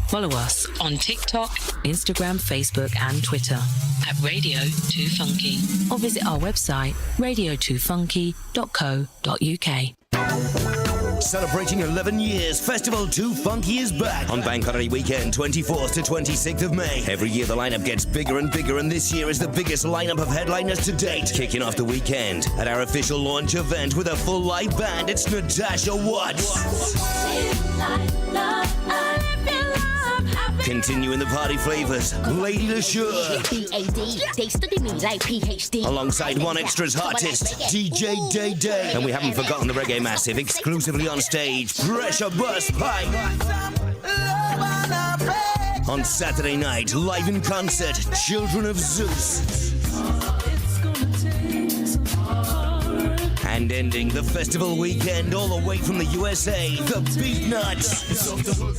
Follow us on TikTok, Instagram, Facebook and Twitter at Radio2Funky, or visit our website radio2funky.co.uk. Celebrating 11 years, Festival 2 Funky is back on Bank Holiday Weekend, 24th to 26th of May. Every year the lineup gets bigger and bigger, and this year is the biggest lineup of headliners to date. Kicking off the weekend at our official launch event with a full live band, it's Natasha Watts. Continuing the party flavors, Lady LaSure. They study me like PhD. Alongside One Extra's hottest, DJ Day Day. And we haven't forgotten the reggae massive, exclusively on stage, Pressure Bus Pipe. On Saturday night, live in concert, Children of Zeus. And ending the festival weekend all the way from the USA, the Beat Nuts.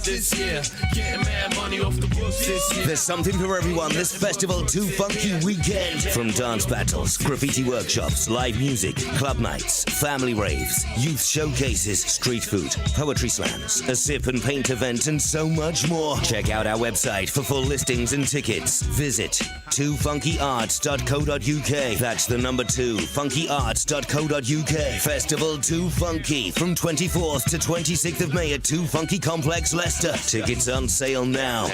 This year, getting mad money off the books this year. There's something for everyone this Festival 2 Funky weekend. From dance battles, graffiti workshops, live music, club nights, family raves, youth showcases, street food, poetry slams, a sip and paint event, and so much more. Check out our website for full listings and tickets. Visit 2funkyarts.co.uk. That's the number 2, funkyarts.co.uk. Festival 2 Funky from 24th to 26th of May at 2 Funky Complex, Leicester. Tickets on sale now.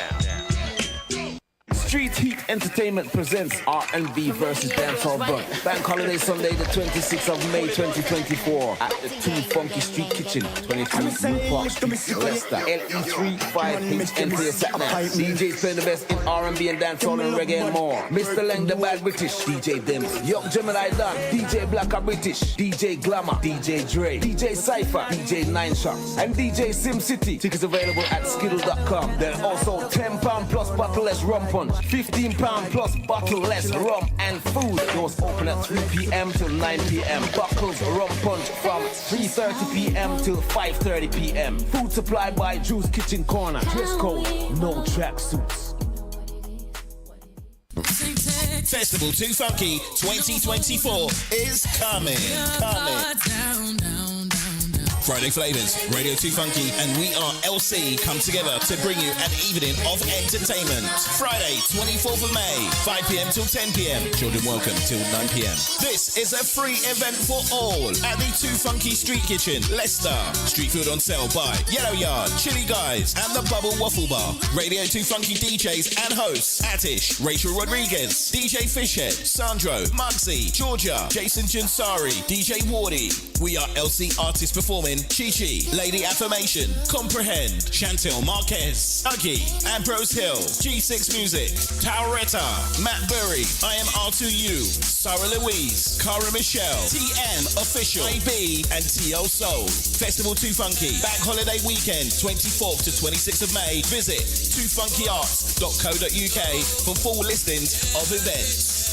Street Heat Entertainment presents R&B versus Dancehall Brunch. Bank Holiday Sunday, the 26th of May 2024 at the 2 Funky Street Kitchen, 23 New Park Street, Leicester. LE35HN for your sat nav. DJs playing the best in R&B and dancehall and reggae and more. Mr. Lang the Bad British, DJ Dims, Young Gemini Don, DJ Black are British, DJ Glamour, DJ Dre, DJ Cypher, DJ Nine Shots, and DJ Sim City. Tickets available at skiddle.com. There's also £10 plus bottle-less rum punch, £15 plus bottle-less rum and food. Doors open at 3 p.m. till 9 p.m. Bottles rum punch from 3:30 p.m. till 5:30 p.m. Food supplied by Drew's Kitchen Corner. Dress code, no tracksuits. Festival 2 Funky 2024 is coming. Friday Flavors, Radio 2 Funky, and We Are LC come together to bring you an evening of entertainment. Friday, 24th of May, 5 p.m. till 10 p.m. Children welcome till 9 p.m. This is a free event for all at the 2 Funky Street Kitchen, Leicester. Street food on sale by Yellow Yard, Chili Guys, and the Bubble Waffle Bar. Radio 2 Funky DJs and hosts, Atish, Rachel Rodriguez, DJ Fishhead, Sandro, Muggsy, Georgia, Jason Jansari, DJ Wardy, We are LC artists performing Chi Chi, Lady Affirmation, Comprehend, Chantel Marquez, Uggy, Ambrose Hill, G6 Music, Tauretta, Matt Burry, I Am R2U, Sarah Louise, Cara Michelle, TM Official, AB, and TL Soul. Festival 2 Funky, Bank Holiday Weekend, 24th to 26th of May. Visit 2funkyarts.co.uk for full listings of events.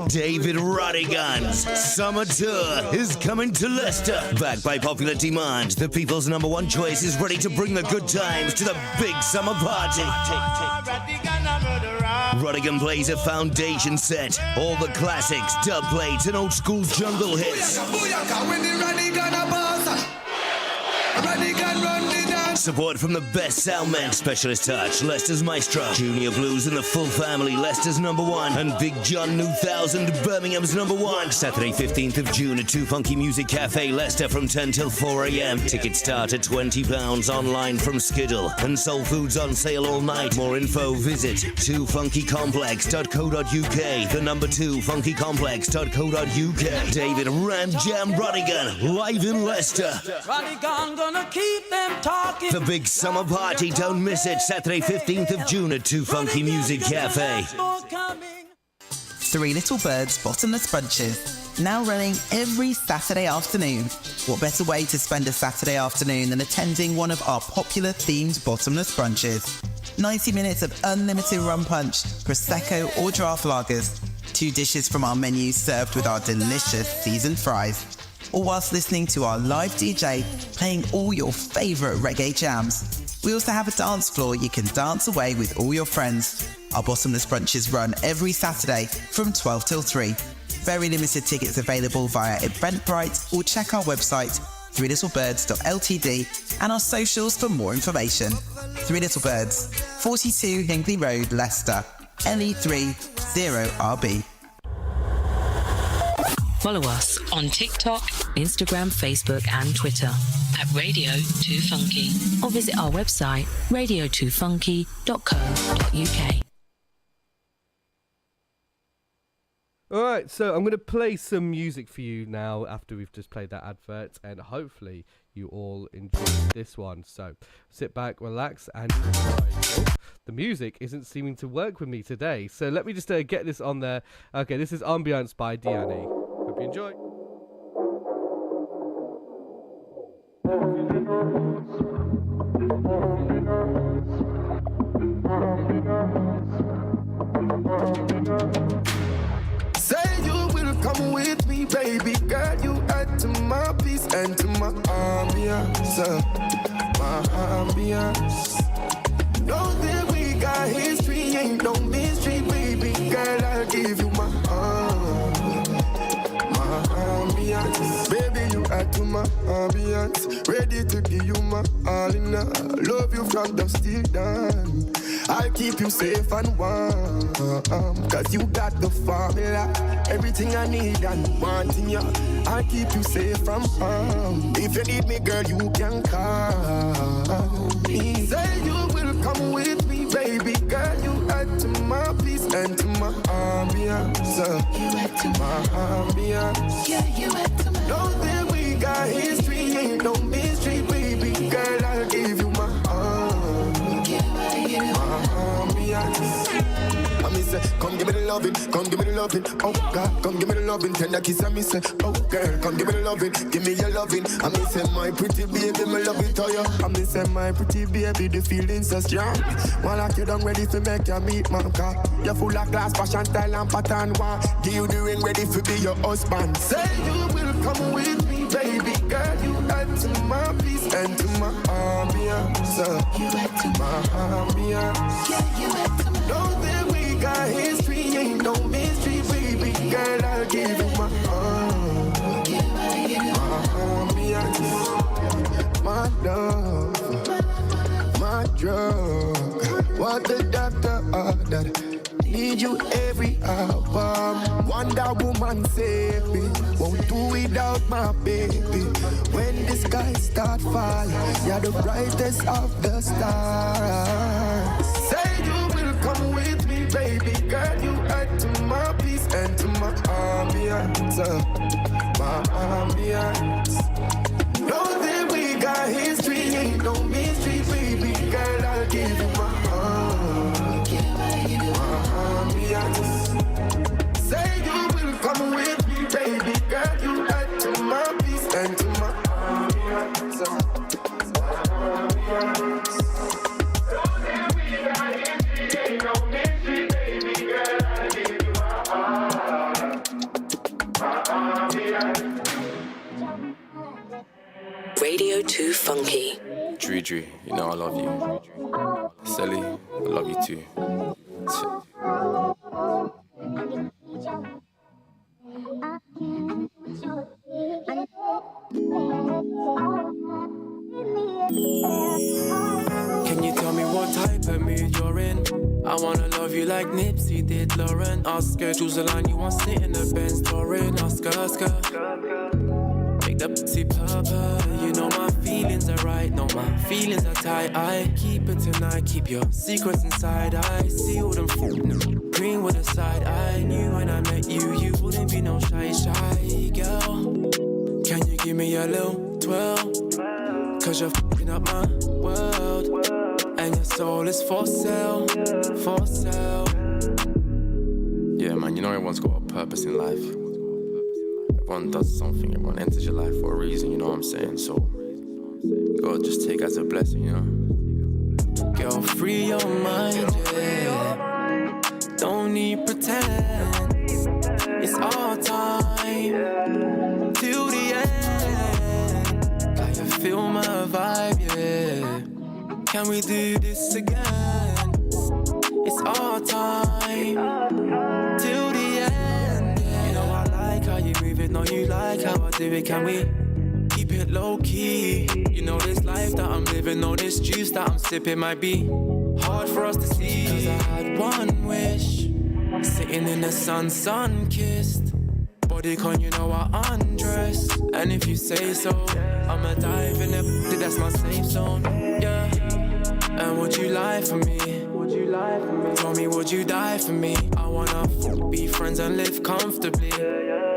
David Rodigan's Summer Tour is coming to Leicester. Backed by popular demand, the people's #1 choice is ready to bring the good times to the big summer party. Rodigan plays a foundation set, all the classics, dub plates, and old school jungle hits. Support from the best soundman, Specialist Touch, Leicester's Maestro, Junior Blues and the Full Family, Leicester's #1, and Big John New Thousand, Birmingham's #1. Saturday 15th of June at 2 Funky Music Cafe, Leicester from 10 till 4 a.m. Tickets start at £20 online from Skiddle, and Soul Food's on sale all night. More info, visit 2funkycomplex.co.uk, the number 2funkycomplex.co.uk. David Ram Jam Rodigan, live in Leicester. Rodigan gonna keep them talking. The big summer party, don't miss it. Saturday 15th of June at 2 Funky Music Cafe. Three Little Birds Bottomless Brunches, now running every Saturday afternoon. What better way to spend a Saturday afternoon than attending one of our popular themed bottomless brunches? 90 minutes of unlimited rum punch, Prosecco or draft lagers. 2 dishes from our menu served with our delicious seasoned fries. Or whilst listening to our live DJ playing all your favourite reggae jams. We also have a dance floor you can dance away with all your friends. Our bottomless brunches run every Saturday from 12 till 3. Very limited tickets available via Eventbrite, or check our website 3littlebirds.ltd and our socials for more information. 3 Little Birds, 42 Hinkley Road, Leicester, LE3 0RB. Follow us on TikTok, Instagram, Facebook and Twitter at Radio2Funky, or visit our website radio2funky.co.uk. Alright, so I'm going to play some music for you now after we've just played that advert, and hopefully you all enjoy this one. So sit back, relax and enjoy. Oh, the music isn't seeming to work with me today, so let me just get this on there. Okay, this is Ambiance by Diani. Hope you enjoy. Say you will come with me, baby girl. You add to my peace and to my ambiance. My ambiance. Know that we got history, ain't no mystery, baby girl. I'll give you my ambiance. Baby, you add to my ambiance. Ready to give you my all in all. Love you from dusk till dawn. I'll keep you safe and warm, cause you got the formula. Everything I need and want in you. I'll keep you safe from harm. If you need me, girl, you can call me. Say you will come with me, baby girl. You add to my peace and to my ambiance. You add to my ambiance. Yeah, you add to my. Know that we got history, ain't no mystery, baby girl. I'll give you my I me say, come give me the loving, come give me the loving. Oh God, come give me the loving. Tender kiss and me say, oh girl, come give me the loving, give me your loving. I me say, my pretty baby, me love it all you. I me say, my pretty baby, the feeling's so strong. One like you done ready to make you meet my car. You're full of class, fashion, style and pattern. One, give you the ring ready to be your husband. Say you will come with me, baby girl. You add to my peace and to my ambiance. You add to my ambiance. Yeah, you add to my. Know that we got history, ain't no mystery, baby girl. I'll give you my ambiance, my love, my drug. What the doctor ordered. Need you every hour. Wonder Woman save me. Won't do without my baby. When the skies start falling, you're the brightest of the stars. Say you will come with me, baby girl. You add to my peace and to my ambiance. ambience. Know that we got history, ain't no mystery, baby girl. I'll give you my ambience. Say you will come with me, baby girl. You add to my peace and to my ambience. Radio 2 Funky. Dre, you know I love you. Sally, I love you too. Can you tell me what type of mood you're in? I wanna love you like Nipsey did Lauren. Oscar, choose a line you want, sit in the Benz touring. Oscar. Make the pussy purple. You know my feelings are right, no my feelings are tight. I keep it tonight, keep your secrets inside. I seal them green with a side. I knew when I met you, you wouldn't be no shy girl. Can you give me a little 12? Cause you're fucking up my world. And your soul is for sale. Yeah, man, you know everyone's got a purpose in life. Everyone does something, everyone enters your life for a reason, you know what I'm saying? So, you gotta just take it as a blessing, you know? Girl, free your mind, yeah. Don't need pretend. It's all time till the end. Can you feel my vibe, yeah? Can we do this again? It's all time till the end, yeah. You know I like how you move it, know you like how I do it. Can we keep it low key? You know this life that I'm living, know this juice that I'm sipping might be hard for us to see. Cause I had one wish, sitting in the sun-kissed. Bodycon, you know I undress. And if you say so, I'ma dive in it, that's my safe zone, yeah. And would you lie for me? Tell me, would you die for me? I wanna be friends and live comfortably.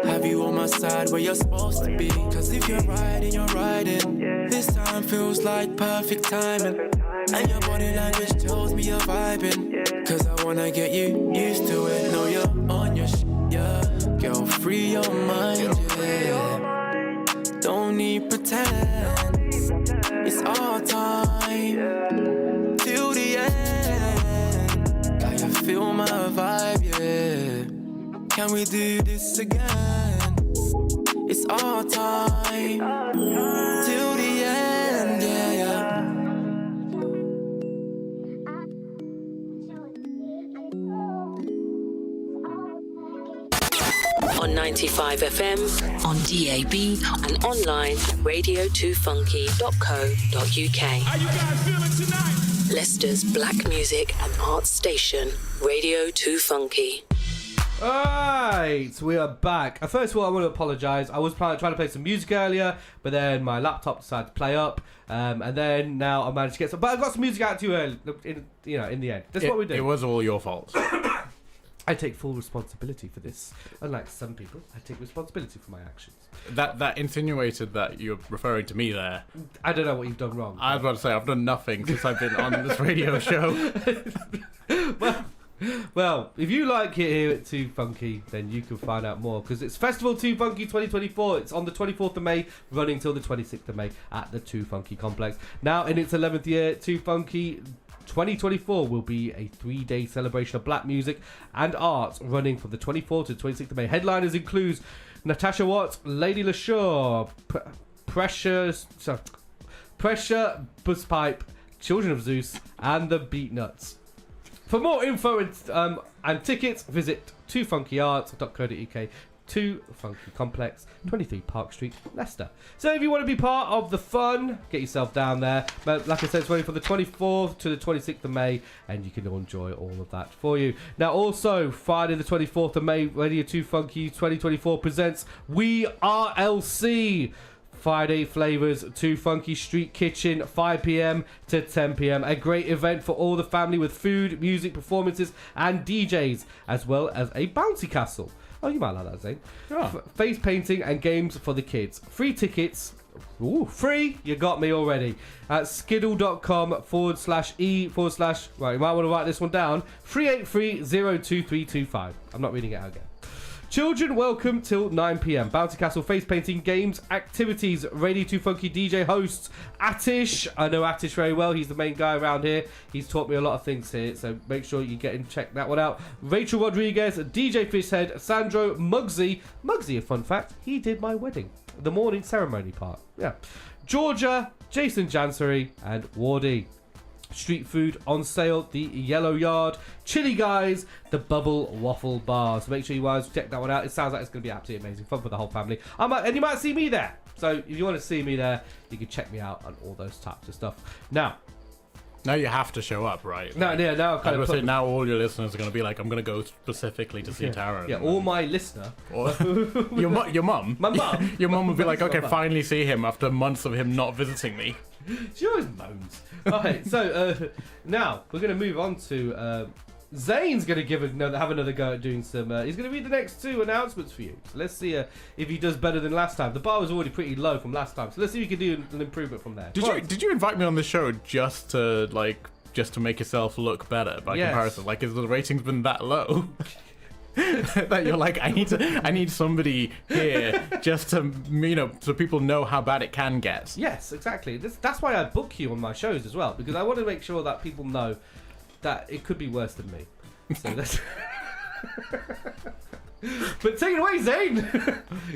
Have you on my side where you're supposed to be? Cause if you're riding, this time feels like perfect timing. And your body language tells me you're vibing. Cause I wanna get you used to it. Know you're on your yeah. Girl, free your mind, yeah. Don't need pretend. It's all time till the end. Can you feel my vibe, yeah? Can we do this again? It's all time till the end, yeah. On 95 FM, on DAB, and online at radio2funky.co.uk. How you guys feeling tonight? Leicester's black music and arts station, Radio 2 Funky. Alright, we are back. First of all, I want to apologise. I was trying to play some music earlier, but then my laptop decided to play up, and then now I managed to get some. But I got some music out too early, in the end. That's what we do. It was all your fault. I take full responsibility for this. Unlike some people, I take responsibility for my actions. That insinuated that you're referring to me there. I don't know what you've done wrong. I was about to say, I've done nothing since I've been on this radio show. Well, if you like it here at 2 Funky, then you can find out more, because it's Festival 2 Funky 2024. It's on the 24th of May, running till the 26th of May at the 2 Funky Complex. Now, in its 11th year, 2 Funky 2024 will be a 3-day celebration of black music and art, running from the 24th to the 26th of May. Headliners include Natasha Watts, Lady LaShaw, Pressure, Buzzpipe, Children of Zeus, and the Beatnuts. For more info and tickets, visit 2funkyarts.co.uk. 2 Funky Complex, 23 Park Street, Leicester. So if you want to be part of the fun, get yourself down there. But like I said, it's running from the 24th to the 26th of May, and you can enjoy all of that for you. Now also, Friday the 24th of May, Radio 2 Funky 2024 presents We Are LC. Friday Flavours, 2 Funky Street Kitchen, 5 p.m. to 10 p.m. A great event for all the family with food, music, performances and DJs, as well as a bouncy castle. Oh, you might like that, Zane. Face painting and games for the kids. Free tickets. Ooh, free. You got me already. At skiddle.com/e/ right, you might want to write this one down. 383-02325. I'm not reading it out again. Children welcome till 9 p.m. Bounty Castle face painting, games, activities. Radio2Funky DJ hosts Atish. I know Atish very well. He's the main guy around here. He's taught me a lot of things here, so make sure you get and check that one out. Rachel Rodriguez, DJ Fishhead, Sandro, Muggsy. Muggsy, a fun fact, he did my wedding. The morning ceremony part. Yeah. Georgia, Jason Jansery, and Wardy. Street food on sale, the Yellow Yard, Chili Guys, the Bubble Waffle Bar. So make sure you guys check that one out. It sounds like it's going to be absolutely amazing fun for the whole family. And you might see me there. So if you want to see me there, you can check me out on all those types of stuff. Now you have to show up, right? Now now all your listeners are going to be like, I'm going to go specifically to see Tara. Yeah, all my listener. Your mum. My mum. Your mum would be like, okay, finally see him after months of him not visiting me. She always moans. Alright, so now we're going to move on to Zane's going to have another go at doing some. He's going to read the next two announcements for you. So let's see if he does better than last time. The bar was already pretty low from last time, so let's see if we can do an improvement from there. Did you invite me on the show just to make yourself look better by comparison? Like, has the ratings been that low? That you're like, I need somebody here just to, so people know how bad it can get. Yes, exactly. That's why I book you on my shows as well, because I want to make sure that people know that it could be worse than me. So that's. But take it away, Zane.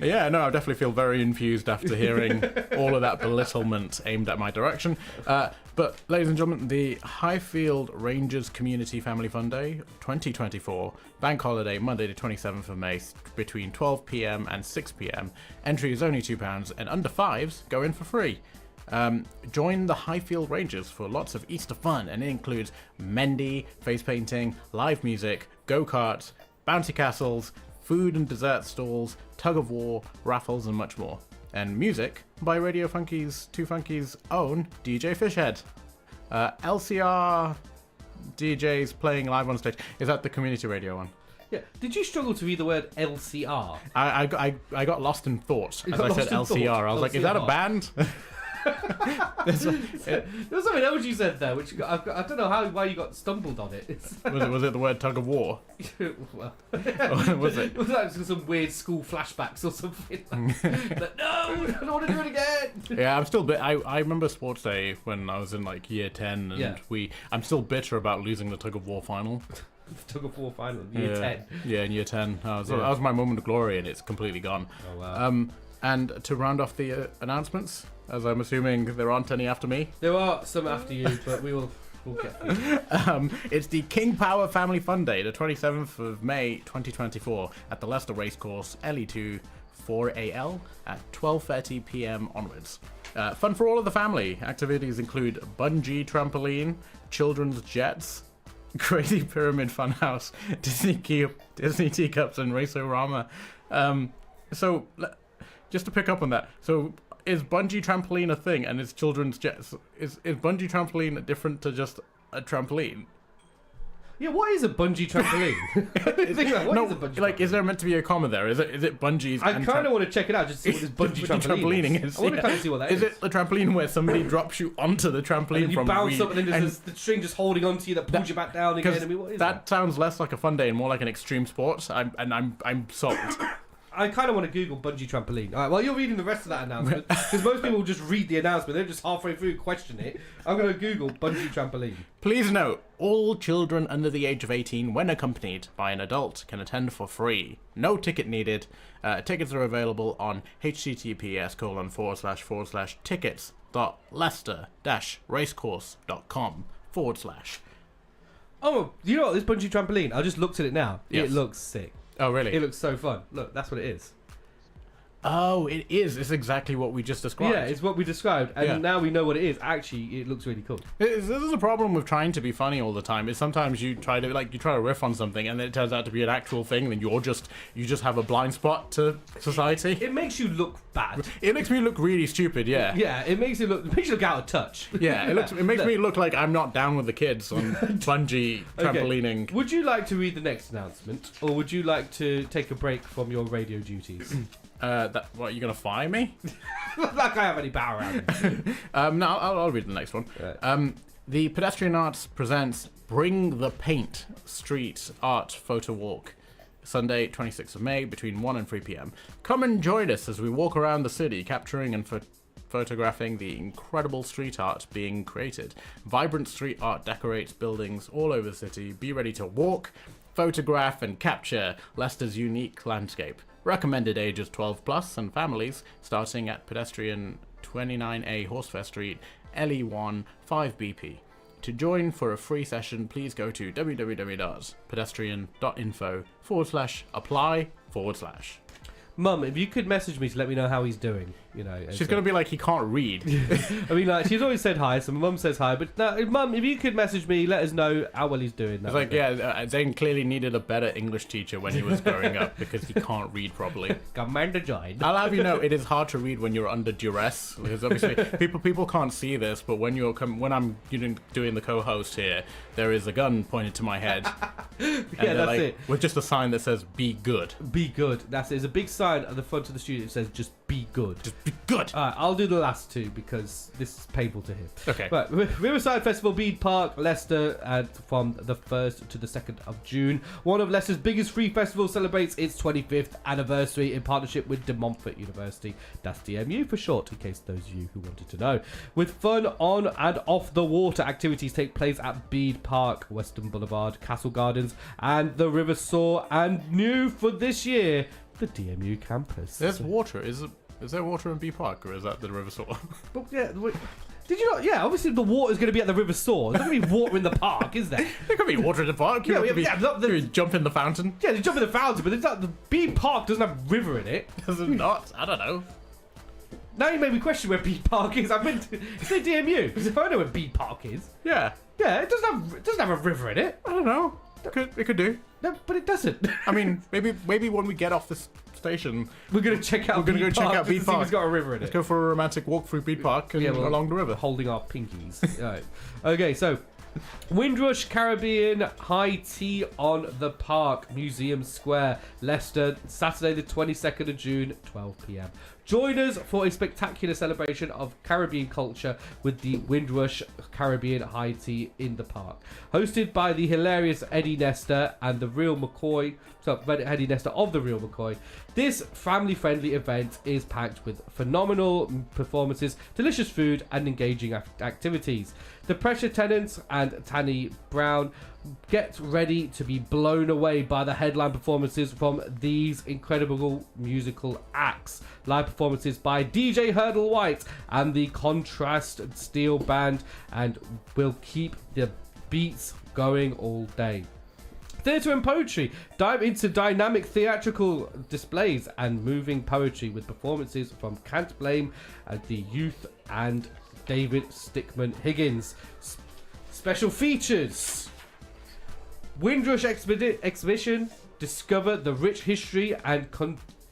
Yeah, no, I definitely feel very infused after hearing all of that belittlement aimed at my direction. But, ladies and gentlemen, the Highfield Rangers Community Family Fun Day 2024, Bank Holiday, Monday the 27th of May, between 12 p.m. and 6 p.m. Entry is only £2, and under 5s go in for free. Join the Highfield Rangers for lots of Easter fun, and it includes Mendy, face painting, live music, go-karts, bouncy castles, food and dessert stalls, tug-of-war, raffles, and much more. And music by Radio2Funky's own DJ Fishhead. LCR DJs playing live on stage. Is that the community radio one? Yeah. Did you struggle to read the word LCR? I got lost in thought as I said LCR. I was like, is that a band? There was something else you said there, which I don't know why you got stumbled on it. Was it the word tug of war? Well, was it? Was that some weird school flashbacks or something? Like, no, I don't want to do it again. Yeah, I'm still I remember sports day when I was in like year 10, and I'm still bitter about losing the tug of war final. The tug of war final in year 10. Yeah, in year 10. That was my moment of glory, and it's completely gone. Oh wow. And to round off the announcements, as I'm assuming there aren't any after me. There are some after you, but we'll get through. It's the King Power Family Fun Day, the 27th of May 2024, at the Leicester Racecourse, LE2 4AL, at 12:30 p.m. onwards. Fun for all of the family. Activities include bungee trampoline, children's jets, Crazy Pyramid Funhouse, Disney teacups, and Race-O-Rama. So, just to pick up on that, so is bungee trampoline a thing, and is children's jets? Is bungee trampoline different to just a trampoline? Yeah, what is a bungee trampoline? Is a bungee like, is there meant to be a comma there? Is it bungees? I kind of want to check it out just to see what this bungee trampolining is. I want to kind of see what that is. Is it the trampoline where somebody drops you onto the trampoline and you bounce up, and then there's the string just holding onto you that pulls you back down again? I mean, what is that? Sounds less like a fun day and more like an extreme sport. I'm sold. I kind of want to Google bungee trampoline. All right, while you're reading the rest of that announcement, because most people will just read the announcement, they're just halfway through question it. I'm going to Google bungee trampoline. Please note, all children under the age of 18, when accompanied by an adult, can attend for free. No ticket needed. Tickets are available on https://tickets.leicester-racecourse.com/. Oh, you know what? This bungee trampoline, I just looked at it now. Yes. It looks sick. Oh, really? It looks so fun. Look, that's what it is. Oh, it is. It's exactly what we just described. Yeah, it's what we described, and now we know what it is. Actually, it looks really cool. This is a problem with trying to be funny all the time. Is sometimes you try to riff on something, and then it turns out to be an actual thing, and then you just have a blind spot to society. It makes you look bad. It makes me look really stupid. Yeah. Yeah, it makes you look out of touch. Yeah, it makes me look like I'm not down with the kids on bungee trampolining. Okay. Would you like to read the next announcement, or would you like to take a break from your radio duties? What, you're gonna fire me? Like I have any power around me. No, I'll read the next one. Right. The Pedestrian Arts presents Bring the Paint Street Art Photo Walk, Sunday, 26th of May, between 1 and 3 p.m. Come and join us as we walk around the city, capturing and photographing the incredible street art being created. Vibrant street art decorates buildings all over the city. Be ready to walk, photograph, and capture Leicester's unique landscape. Recommended ages 12 plus and families, starting at pedestrian 29A Horsefair Street, LE1 5BP. To join for a free session, please go to www.pedestrian.info/apply/. Mum, if you could message me to let me know how he's doing, She's going to be like, he can't read. I mean, like, she's always said hi, so my mum says hi, but no, Mum, if you could message me, let us know how well he's doing. It's like, Zane clearly needed a better English teacher when he was growing up because he can't read properly. Command to join. I'll have you know, it is hard to read when you're under duress, because obviously people can't see this, but when I'm doing the co-host here, there is a gun pointed to my head. Yeah, that's it. With just a sign that says, be good. Be good. That's it. There's a big sign at the front of the studio that says, just be good. Just be good. I'll do the last two because this is painful to hear. Okay. Right, Riverside Festival, Bede Park, Leicester, and from the 1st to the 2nd of June. One of Leicester's biggest free festivals celebrates its 25th anniversary in partnership with De Montfort University. That's DMU for short, in case those of you who wanted to know. With fun on and off the water, activities take place at Bede Park, Western Boulevard, Castle Gardens, and the River Soar, and new for this year, the DMU campus. There's water. Is there water in Bede Park, or is that the River Soar? But yeah, did you not? Yeah, obviously the water's going to be at the River Soar. There's not going to be water in the park, is there? There could be water in the park. You jump in the fountain. Yeah, you jump in the fountain, but it's not, the Bede Park doesn't have a river in it. Does it not? I don't know. Now you made me question where Bede Park is. I've been to say DMU, because if I know where Bede Park is. Yeah. Yeah, it doesn't have a river in it. I don't know. It could do. No, but it doesn't. I mean, maybe when we get off this station, we're gonna check out. We're gonna go check out Bede Park. It's got a river in it. Let's go for a romantic walk through Bede Park and along the river, holding our pinkies. Right. Okay, so Windrush Caribbean High Tea on the Park, Museum Square, Leicester, Saturday the 22nd of June, 12 p.m. Join us for a spectacular celebration of Caribbean culture with the Windrush Caribbean High Tea in the Park. Hosted by the hilarious Eddie Nestor and the Real McCoy, Eddie Nestor of the Real McCoy. This family-friendly event is packed with phenomenal performances, delicious food, and engaging activities. The Pressure Tenants and Tanny Brown get ready to be blown away by the headline performances from these incredible musical acts. Live performances by DJ Hurdle White and the Contrast Steel Band, and will keep the beats going all day. Theatre and poetry. Dive into dynamic theatrical displays and moving poetry with performances from Can't Blame, the Youth, and David Stickman Higgins. Special features. Windrush exhibition. Discover the rich history and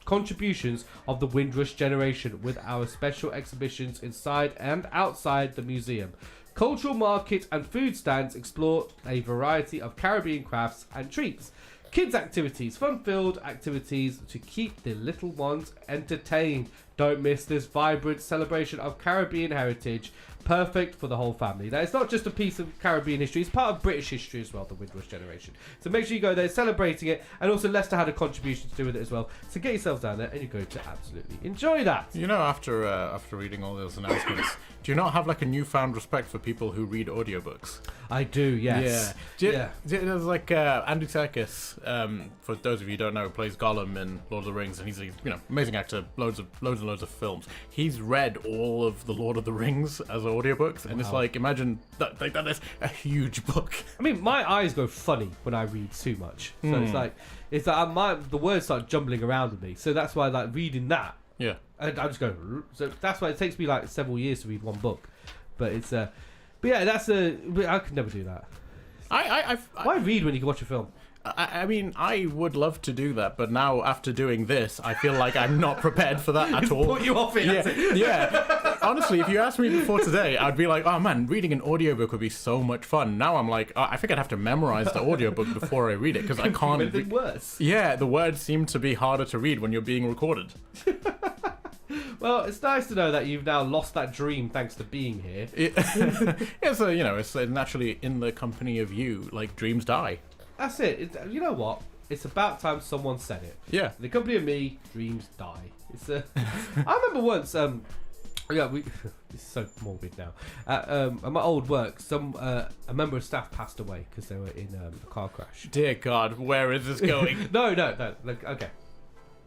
contributions of the Windrush generation with our special exhibitions inside and outside the museum. Cultural market and food stands explore a variety of Caribbean crafts and treats. Kids activities, fun-filled activities to keep the little ones entertained. Don't miss this vibrant celebration of Caribbean heritage, perfect for the whole family. Now, it's not just a piece of Caribbean history, it's part of British history as well, the Windrush generation. So make sure you go there, celebrating it, and also Leicester had a contribution to do with it as well. So get yourselves down there and you're going to absolutely enjoy that. You know, after reading all those announcements, do you not have like a newfound respect for people who read audiobooks? I do, yes. Yeah. There's like Andy Serkis, for those of you who don't know, plays Gollum in Lord of the Rings, and he's a amazing actor, loads of films. He's read all of the Lord of the Rings as audiobooks, and it's like, imagine that is a huge book. I mean, my eyes go funny when I read too much, so it's like the words start jumbling around with me. So that's why, like, reading that, Yeah. And I'm just going. So that's why it takes me like several years to read one book. But it's but yeah, but I could never do that. Why read when you can watch a film? I mean, I would love to do that, but now after doing this, I feel like I'm not prepared for that at all. Put you off it. Yeah. Honestly, if you asked me before today, I'd be like, oh man, reading an audiobook would be so much fun. Now I'm like, I think I'd have to memorize the audiobook before I read it, because I can't. Anything worse. Yeah, the words seem to be harder to read when you're being recorded. Well, it's nice to know that you've now lost that dream thanks to being here. Yeah, so, it's naturally in the company of you, like, dreams die. That's it. You know what? It's about time someone said it. Yeah. In the company of me, dreams die. It's I remember once. This is so morbid now. At my old work, a member of staff passed away because they were in a car crash. Dear God, where is this going? No. Look, okay.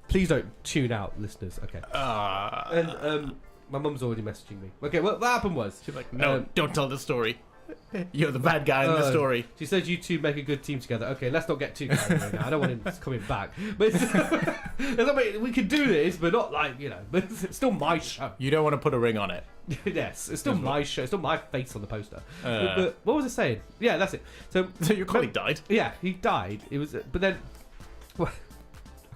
Please don't tune out, listeners. Okay. And my mum's already messaging me. Okay, what happened was... She's like, no, don't tell the story. You're the bad guy in the story. She said you two make a good team together. Okay, let's not get too carried away now. I don't want him coming back. But we can do this, but not like, but it's still my show. You don't want to put a ring on it. Yes, it's still my show. It's still my face on the poster. But what was I saying? Yeah, that's it. So your colleague died? Yeah, he died. It was, but then... Well, I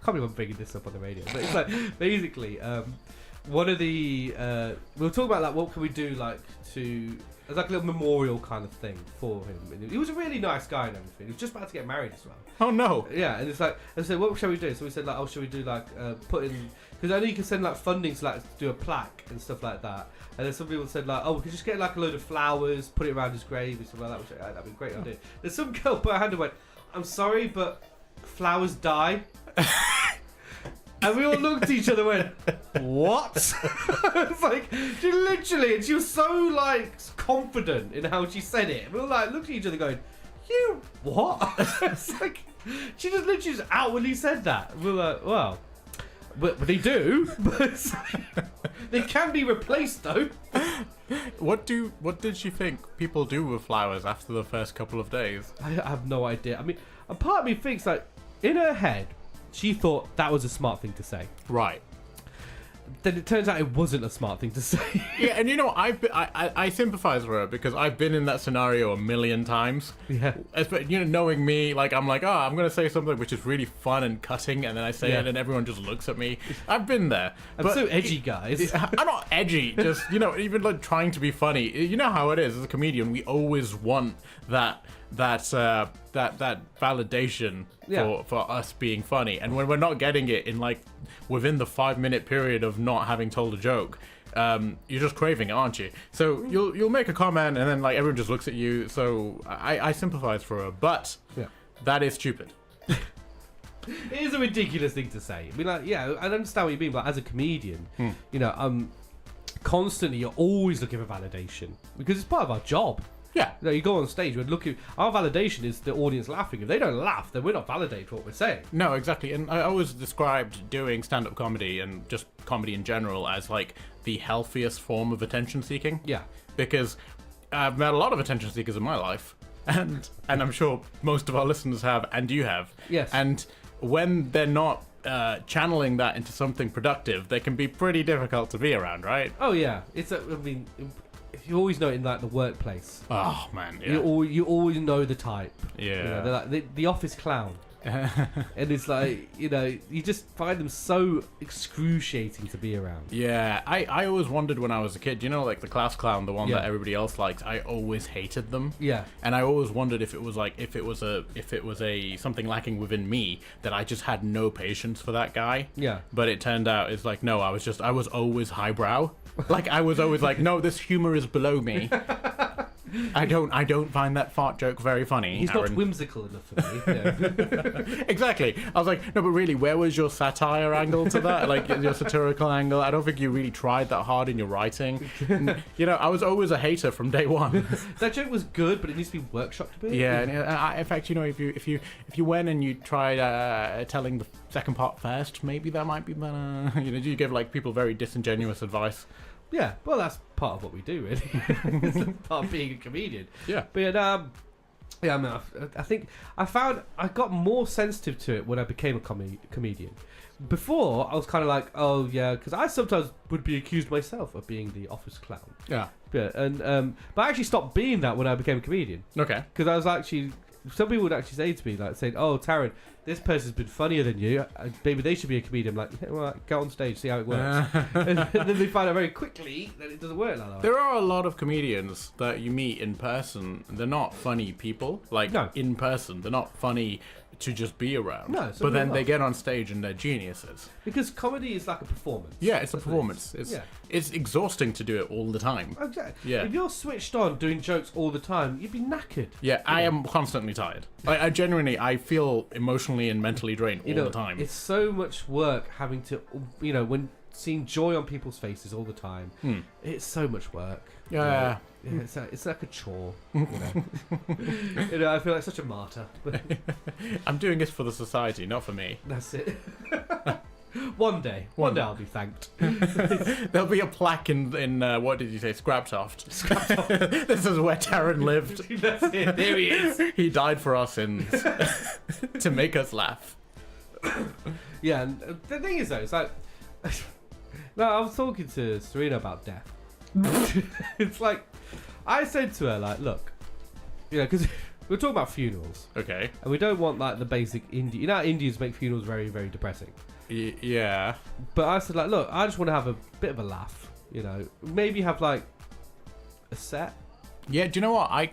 can't believe I'm bringing this up on the radio. But it's like, basically, one of the... we were talking about, like, what can we do, like, to... It's like a little memorial kind of thing for him. And he was a really nice guy and everything. He was just about to get married as well. Oh no! Yeah, and it's like, and so what shall we do? So we said like, shall we do like put in, because I know you can send like funding to like do a plaque and stuff like that. And then some people said like, we could just get like a load of flowers, put it around his grave and stuff like that. Which that'd be a great idea. Then some girl put her hand and went, "I'm sorry, but flowers die." And we all looked at each other and went, what? It's like, she literally, and she was so, like, confident in how she said it. We all, like, looked at each other going, you what? It's like, she just literally just outwardly said that. We were like, well, but they do. But they can be replaced, though. What did she think people do with flowers after the first couple of days? I have no idea. I mean, a part of me thinks, like, in her head, she thought that was a smart thing to say. Right. Then it turns out it wasn't a smart thing to say. Yeah, and I sympathize with her because I've been in that scenario a million times. Yeah. Knowing me, like I'm like, I'm gonna say something which is really fun and cutting, and then I say it, and everyone just looks at me. I've been there. I'm so edgy, guys. I'm not edgy. Just even like trying to be funny. You know how it is as a comedian. We always want that validation for us being funny, and when we're not getting it in like within the 5-minute period of not having told a joke, you're just craving it, aren't you? So you'll make a comment and then like everyone just looks at you. So I sympathize for her, but that is stupid. It is a ridiculous thing to say. I mean, like, yeah, I understand what you mean, but as a comedian, constantly you're always looking for validation because it's part of our job. Yeah. You go on stage, we're looking. Our validation is the audience laughing. If they don't laugh, then we're not validated for what we're saying. No, exactly. And I always described doing stand-up comedy and just comedy in general as like the healthiest form of attention seeking. Yeah. Because I've met a lot of attention seekers in my life, and I'm sure most of our listeners have, and you have. Yes. And when they're not channeling that into something productive, they can be pretty difficult to be around, right? Oh yeah. You always know it in like the workplace. Oh man, yeah. You always know the type. Yeah. They're like the office clown. And it's like, you just find them so excruciating to be around. Yeah, I always wondered when I was a kid, like the class clown, the one that everybody else likes, I always hated them. Yeah. And I always wondered if it was a something lacking within me that I just had no patience for that guy. Yeah. But it turned out it's like, no, I was always highbrow. Like I was always like, no, this humor is below me. I don't find that fart joke very funny. He's Aaron. not whimsical enough for me. Exactly. I was like, no, but really, where was your satire angle to that? Like your satirical angle? I don't think you really tried that hard in your writing. And, I was always a hater from day one. That joke was good, but it needs to be workshopped a bit. Yeah. And, in fact, if you went and you tried telling the second part first, maybe that might be better. You give like people very disingenuous advice. Yeah, well, that's part of what we do, really. It's part of being a comedian. Yeah. But, I mean, I think I got more sensitive to it when I became a comedian. before I was kind of like, oh yeah, because I sometimes would be accused myself of being the office clown. Yeah. Yeah, and but I actually stopped being that when I became a comedian. Okay. Because I was actually, some people would actually say to me, like, saying, "Oh, Taryn, this person's been funnier than you. Maybe they should be a comedian." I'm like, yeah, well, go on stage, see how it works. And then they find out very quickly that it doesn't work like that. There are a lot of comedians that you meet in person. They're not funny people. Like, in person, they're not funny to just be around. No, but then they get on stage and they're geniuses. Because comedy is like a performance. Yeah, it's a performance. It's exhausting to do it all the time. Exactly. Yeah. If you're switched on doing jokes all the time, you'd be knackered. Yeah, I am constantly tired. I genuinely, I feel emotionally and mentally drained all the time. It's so much work having to, when seeing joy on people's faces all the time. It's so much work. Yeah. It's like a chore. I feel like such a martyr. I'm doing this for the society, not for me. That's it. One day I'll be thanked. There'll be a plaque in what did you say, Scraptoft. This is where Taryn lived. That's it. There he is. He died for our sins to make us laugh. Yeah, and the thing is though, it's like, no, I was talking to Serena about death. It's like, I said to her, like, look, because we're talking about funerals. Okay. And we don't want, like, the basic Indian. You know how Indians make funerals very, very depressing? Yeah. But I said, like, look, I just want to have a bit of a laugh, Maybe have, like, a set. Yeah, do you know what? I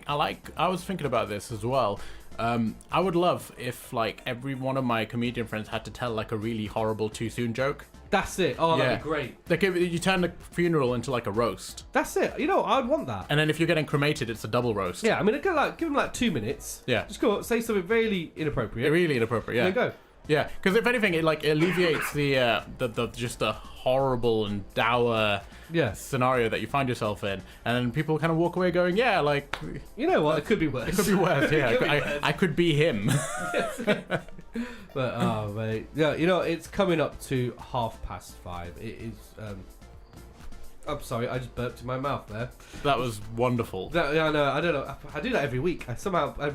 was thinking about this as well. I would love if, like, every one of my comedian friends had to tell, like, a really horrible too soon joke. That's it. Oh, that'd be great. Like, you turn the funeral into, like, a roast. That's it. I'd want that. And then if you're getting cremated, it's a double roast. Yeah, I mean, give them, like, 2 minutes. Yeah. Just go say something really inappropriate. Really inappropriate, yeah. And then go. Yeah, because if anything, it, like, alleviates the just the horrible and dour scenario that you find yourself in, and then people kind of walk away going, yeah, like, you know what, it could be worse. It could be worse. Yeah, I could be him. But oh mate, yeah, it's coming up to 5:30. It is. I'm sorry, I just burped in my mouth there. That was wonderful. Yeah, I know. I don't know. I do that every week. I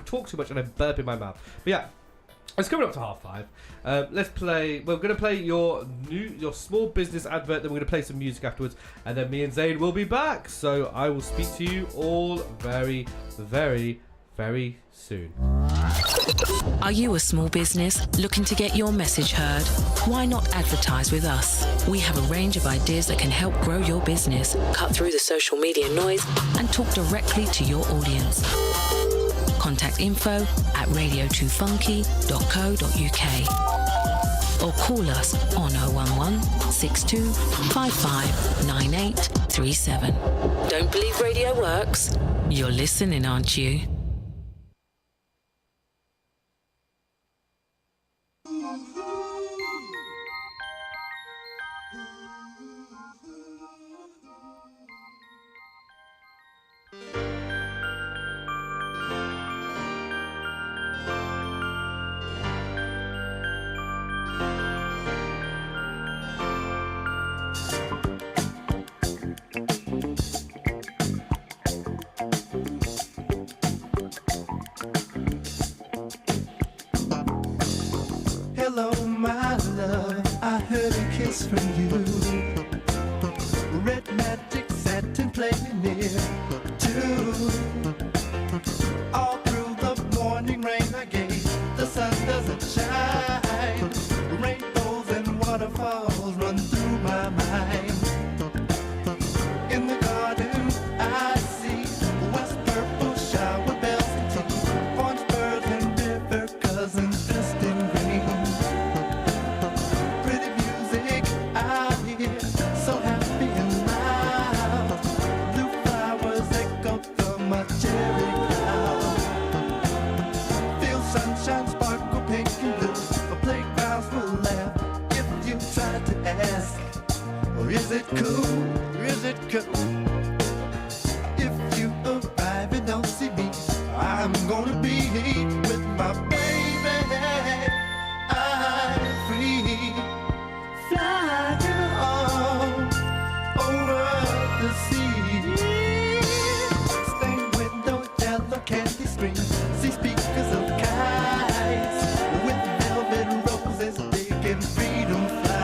talk too much and I burp in my mouth. But yeah. It's coming up to 5:30. Let's play. We're going to play your small business advert. Then we're going to play some music afterwards, and then me and Zayn will be back. So I will speak to you all very, very, very soon. Are you a small business looking to get your message heard? Why not advertise with us? We have a range of ideas that can help grow your business, cut through the social media noise, and talk directly to your audience. Contact info@radio2funky.co.uk or call us on 011 62 55 9837. Don't believe radio works? You're listening, aren't you? Hello, my love. I heard a kiss from you. Red magic satin playing near too. All through the morning rain I gave. The sun doesn't shine. Rainbows and waterfalls run through my mind. In the garden I see west purple shower bells and tea. Orange birds and river cousins dressed in green. Pretty music I hear, so happy and loud. Blue flowers echo from my cherry cloud. Feel sunshine sparkle pink and blue. A playgrounds will laugh if you try to ask. Or is it cool? Is it cool? If you arrive and don't see me, I'm gonna be with my baby. I'm free, flying on over the sea. Stained window, yellow candy screen. See speakers of kites with velvet roses, they can freedom fly.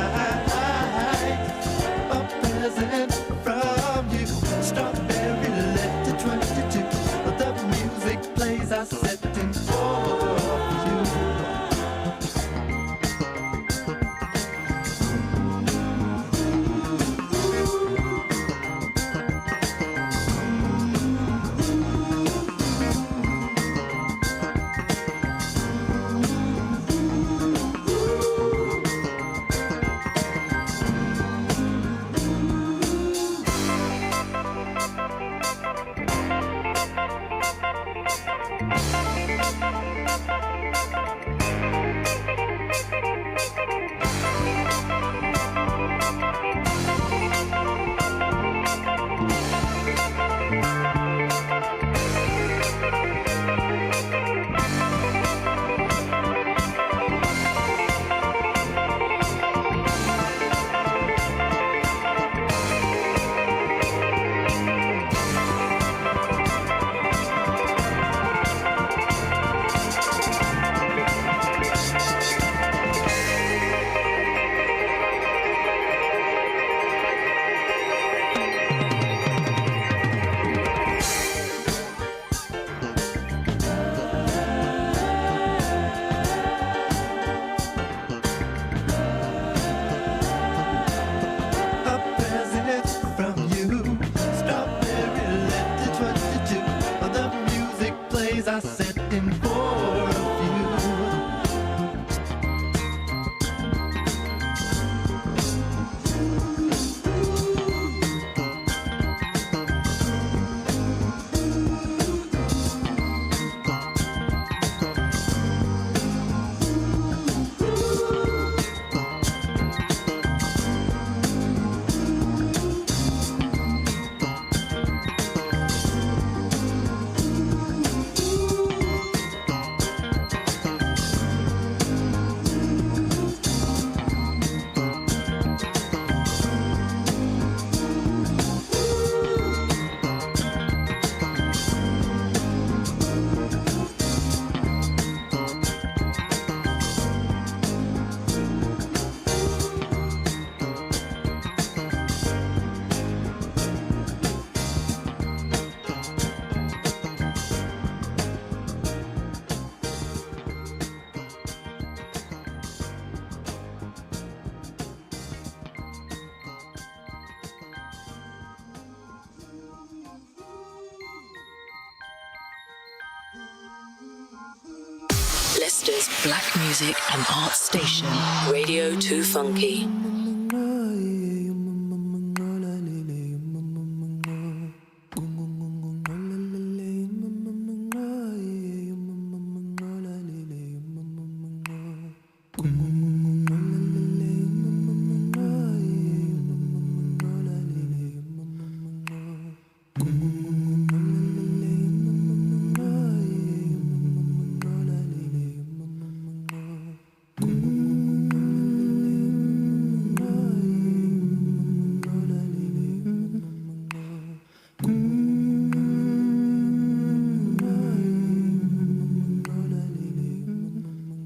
Leicester's black music and art station, Radio 2 Funky.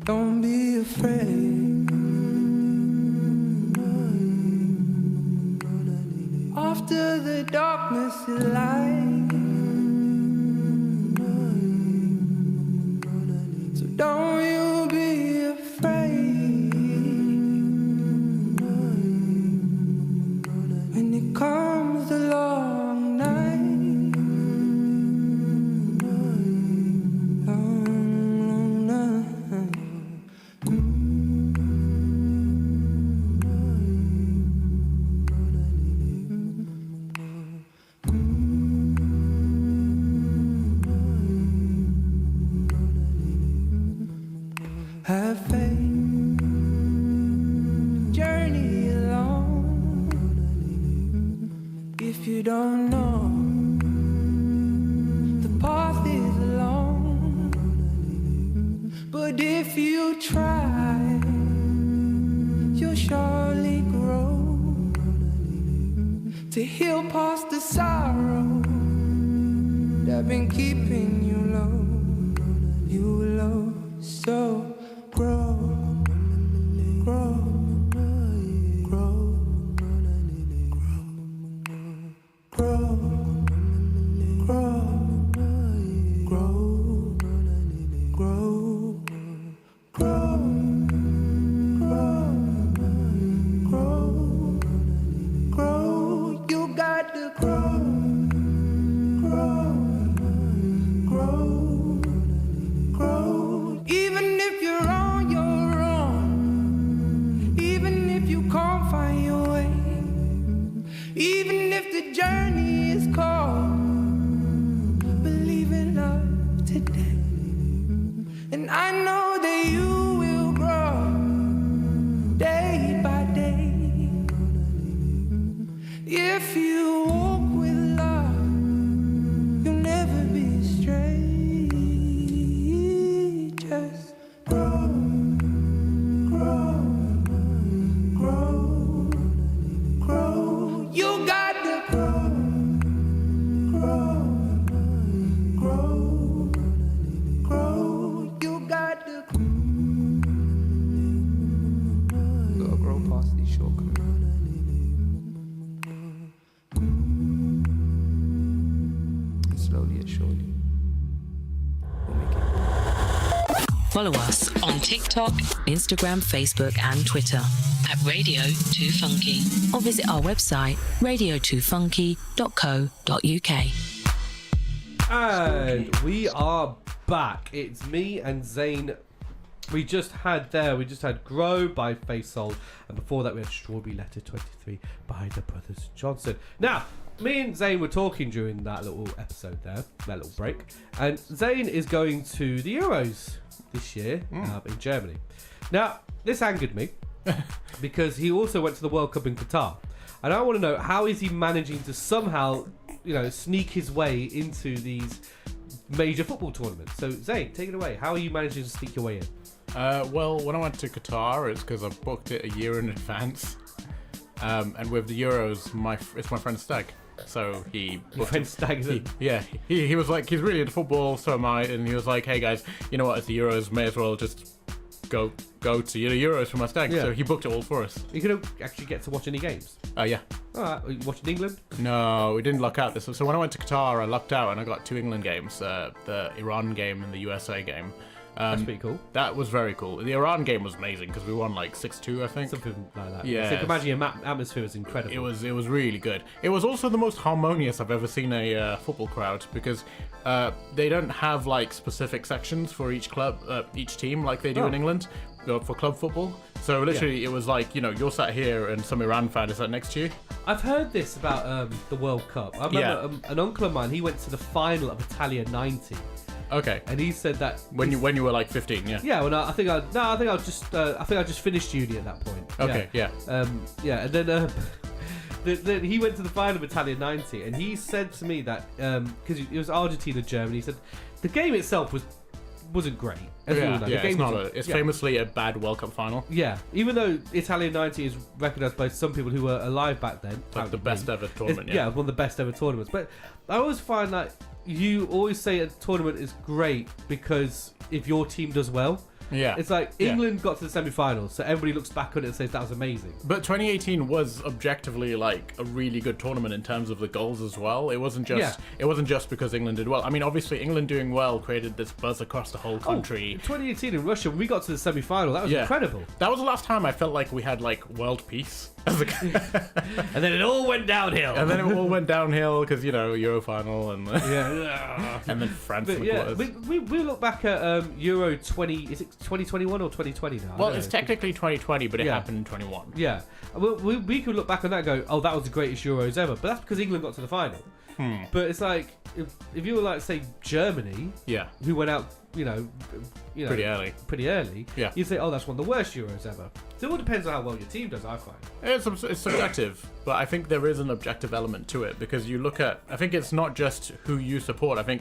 Don't be afraid. After the darkness is light. So don't you be afraid. When it comes the long night. Long night. Have faith, journey along. If you don't know, the path is long. But if you try, you'll surely grow to heal past the sorrow that been keeping you low. You low, so grow, grow, grow, grow, grow, grow, grow, grow, grow, grow. You got to grow, grow, grow, grow. Even if you're on your own, even if you can't find your way, even if the journey is cold, believe in love today. And I know that you will grow day by day. If you walk with love, you'll never be straight. Just grow, grow, grow, grow. You got to grow, grow, grow, grow. You got to Gotta grow past these shortcomings. Slowly and surely. We'll make it. Follow us on TikTok, Instagram, Facebook, and Twitter at Radio 2 Funky, or visit our website radio2funky.co.uk. And we are back. It's me and Zane. We just had Grow by Face Soul, and before that we had Strawberry Letter 23 by the Brothers Johnson. Now, me and Zane were talking during that little episode there, that little break, and Zane is going to the Euros this year in Germany. Now, this angered me because he also went to the World Cup in Qatar, and I want to know, how is he managing to somehow, sneak his way into these major football tournaments? So, Zane, take it away. How are you managing to sneak your way in? Well, when I went to Qatar, it's because I booked it a year in advance. And with the Euros, it's my friend Stag. So he... Your friend Stag, is it? He was like, he's really into football, so am I. And he was like, hey guys, you know what, it's the Euros, may as well just go to the Euros for my Stag. Yeah. So he booked it all for us. You could actually get to watch any games? Yeah. Alright, are you watching England? No, we didn't luck out this. So when I went to Qatar, I lucked out and I got two England games, the Iran game and the USA game. That's pretty cool. That was very cool. The Iran game was amazing because we won like 6-2, I think. Something like that. Yeah. So imagine your atmosphere was incredible. It was really good. It was also the most harmonious I've ever seen a football crowd because they don't have like specific sections for each club, each team like they do in England for club football. So literally it was like, you're sat here and some Iran fan is sat next to you. I've heard this about the World Cup. I remember an uncle of mine, he went to the final of Italia 90. Okay. And he said that when you were like 15, yeah. Yeah, well, I think I just finished uni at that point. Okay, yeah. And then he went to the final of Italia 90, and he said to me that because it was Argentina Germany, he said the game itself wasn't great. It's famously a bad World Cup final. Yeah, even though Italia 90 is recognised by some people who were alive back then. Like the best ever tournament. Yeah, one of the best ever tournaments. But I always find that you always say a tournament is great because if your team does well. Yeah. It's like England got to the semi-finals, so everybody looks back on it and says that was amazing. But 2018 was objectively like a really good tournament in terms of the goals as well. It wasn't just because England did well. I mean, obviously England doing well created this buzz across the whole country. 2018 in Russia, when we got to the semi-final, that was incredible. That was the last time I felt like we had like world peace. And then it all went downhill. Because Euro final and and then France in the quarters. We look back at Euro 20. Is it 2021 or 2020 now? Well, it's technically 2020, but it happened in 21. Yeah, we could look back on that and go, oh, that was the greatest Euros ever. But that's because England got to the final. But it's like if you were like say Germany, who went out, pretty early. Yeah, you'd say, oh, that's one of the worst Euros ever. So it all depends on how well your team does, I find. It's subjective, but I think there is an objective element to it because you look at. I think it's not just who you support. I think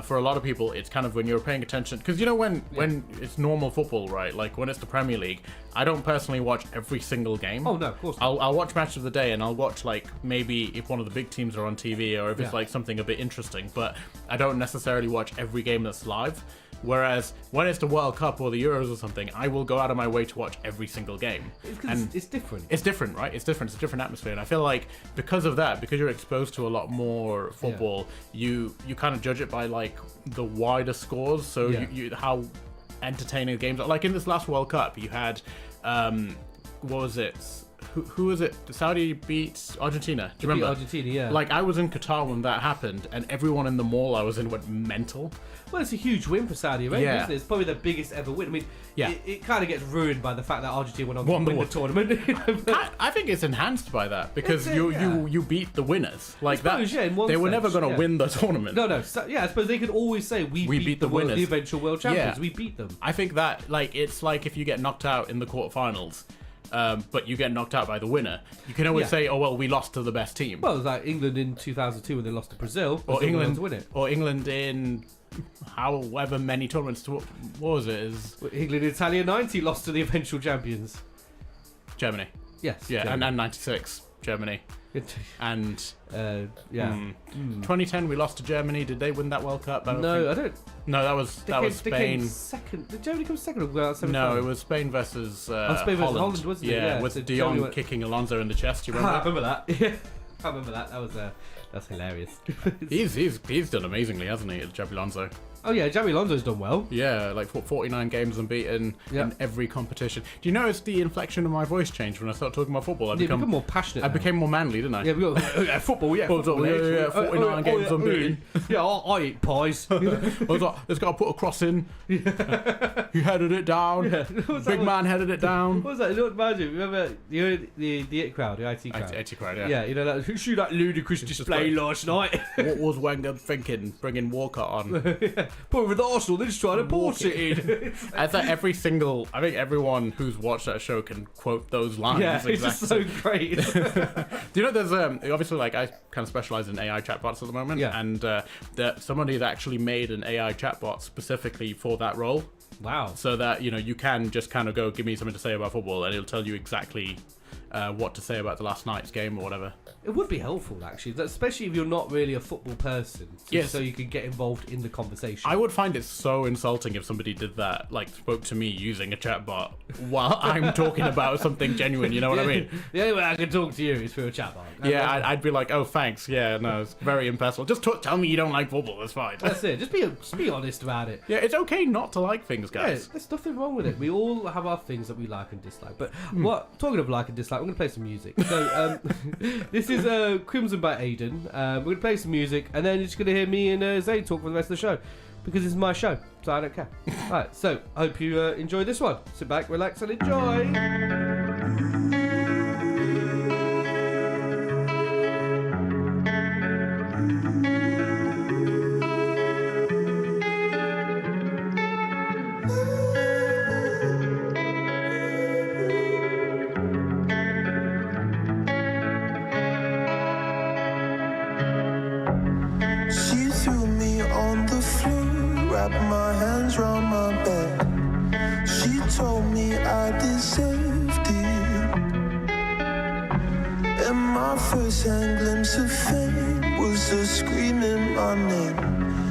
for a lot of people, it's kind of when you're paying attention because when it's normal football, right? Like when it's the Premier League, I don't personally watch every single game. Oh no, of course not. I'll watch match of the day and I'll watch like maybe if one of the big teams are on TV or if it's like something a bit interesting, but I don't necessarily watch every game that's live. Whereas when it's the World Cup or the Euros or something, I will go out of my way to watch every single game. It's different. It's different, right? It's different. It's a different atmosphere. And I feel like because of that, because you're exposed to a lot more football, you kind of judge it by like the wider scores. So you how entertaining the games are. Like in this last World Cup, you had, what was it? Who was it? Saudi beat Argentina. Do you remember? Argentina, yeah. Like I was in Qatar when that happened, and everyone in the mall I was in went mental. Well, it's a huge win for Saudi Arabia, isn't it? It's probably the biggest ever win. I mean, it kind of gets ruined by the fact that Argentina went on to win the tournament. I think it's enhanced by that because you beat the winners. Like suppose, that, they were never going to win the tournament. No. So, I suppose they could always say we beat the winners, the eventual world champions. We beat them. I think that it's like if you get knocked out in the quarterfinals. But you get knocked out by the winner. You can always say, "Oh well, we lost to the best team." Well, it was like England in 2002 when they lost to Brazil, or England to win it, or England in however many tournaments. What was it? England in Italia 90 lost to the eventual champions, Germany. Yes, yeah, Germany. and 96 Germany. And 2010 we lost to Germany. Did they win that World Cup? I don't. No, that was Spain. They came second. Did Germany come second? No, it was Spain versus Holland, wasn't it? Yeah, with so De Jong kicking Alonso in the chest. Do you remember? I remember that. Yeah, I remember that. That's hilarious. he's done amazingly, hasn't he, Xabi Alonso? Oh yeah, Xabi Alonso's done well. Yeah, like 49 games unbeaten in every competition. Do you notice the inflection of my voice changed when I started talking about football? I become more passionate. I became more manly, didn't I? Yeah, we got football. Yeah, 49 games unbeaten. Yeah, I eat pies. I was like, let's go put a cross in. He headed it down. Yeah. Big man headed it down. What was that? Remember the IT crowd, the IT crowd? IT crowd, yeah. Yeah, you know that. Shoot that ludicrous display last night. What was Wenger thinking? Bringing Walker on. But with Arsenal, they're just trying to port it in. I think everyone who's watched that show can quote those lines. Yeah, it's just so great. Do you know there's obviously like I kind of specialize in AI chatbots at the moment, and somebody that actually made an AI chatbot specifically for that role. Wow. So that you can just kind of go, give me something to say about football, and it'll tell you exactly what to say about the last night's game or whatever. It would be helpful, actually, especially if you're not really a football person. Yes. So you can get involved in the conversation. I would find it so insulting if somebody did that, like spoke to me using a chatbot while I'm talking about something genuine, you know what I mean? The only way I can talk to you is through a chatbot. Yeah, I'd be like, oh, thanks. Yeah, no, it's very impersonal. Just tell me you don't like football, that's fine. That's it. Just be honest about it. Yeah, it's okay not to like things, guys. Yeah, there's nothing wrong with it. We all have our things that we like and dislike. But talking of like and dislike, I'm going to play some music. So this is Crimson by Aiden. We're going to play some music, and then you're just going to hear me and Zayn talk for the rest of the show. Because this is my show, so I don't care. Alright, so I hope you enjoy this one. Sit back, relax, and enjoy. She threw me on the floor, wrapped my hands round my back. She told me I deserved it. And my first-hand glimpse of fame was her screaming my name.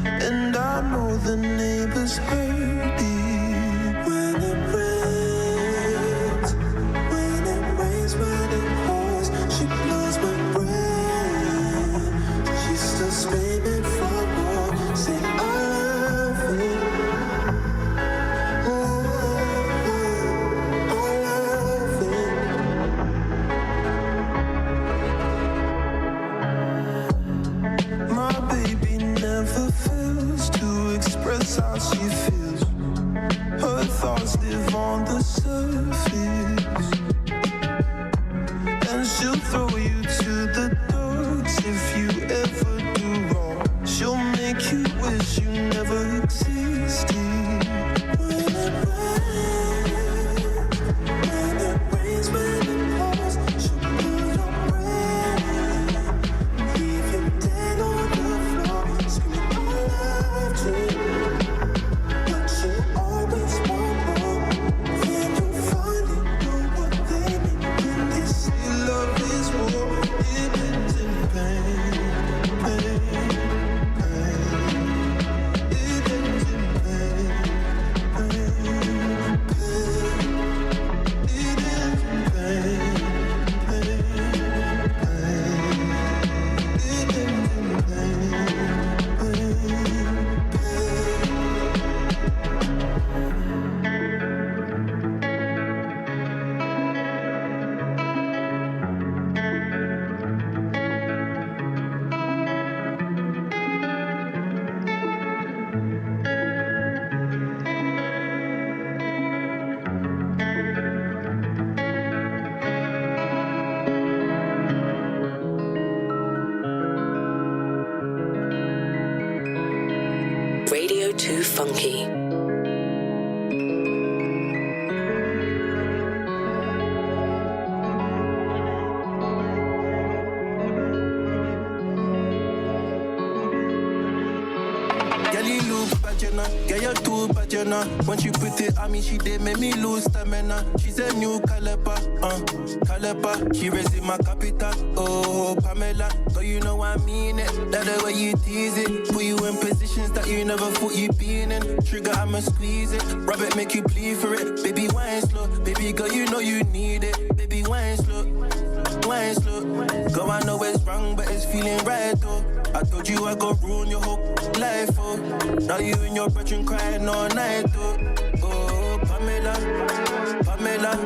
And I know the neighbors heard it. When it rains, when it rains, when it pours, she blows my brain. She's still screaming for more. Say I love it. My baby never fails to express how she feels. Her thoughts live on the surface, and she'll throw you to the dogs if you ever do wrong. She'll make you wish you never existed. When it rains, when it pours, she'll pull your brain, leave you dead on the floor, screaming I loved you. But you always want more. Then you finally know what they mean when they say love is war. It ends in pain, pain, pain. It ends in pain, pain, pain. It ends in pain, pain, pain. It ends in pain, pain, pain. Radio2Funky. Girl, you look bad, you know. Girl, you're too bad, you know. When she put it on me, she did make me lose stamina. She's a new caliber, caliber. She raising my capital, oh, Pamela. So you know I mean it. That the way you tease it. Put you in positions that you never thought you'd be in. Trigger, I'ma squeeze it. Rub it, make you bleed for it. Baby, wine slow. Baby girl, you know you need it. Baby, wine slow. Wine slow. Girl, I know it's wrong, but it's feeling right though. I told you I go ruin your whole life, oh. Now you and your brethren crying all night, oh. Oh, Pamela, Pamela,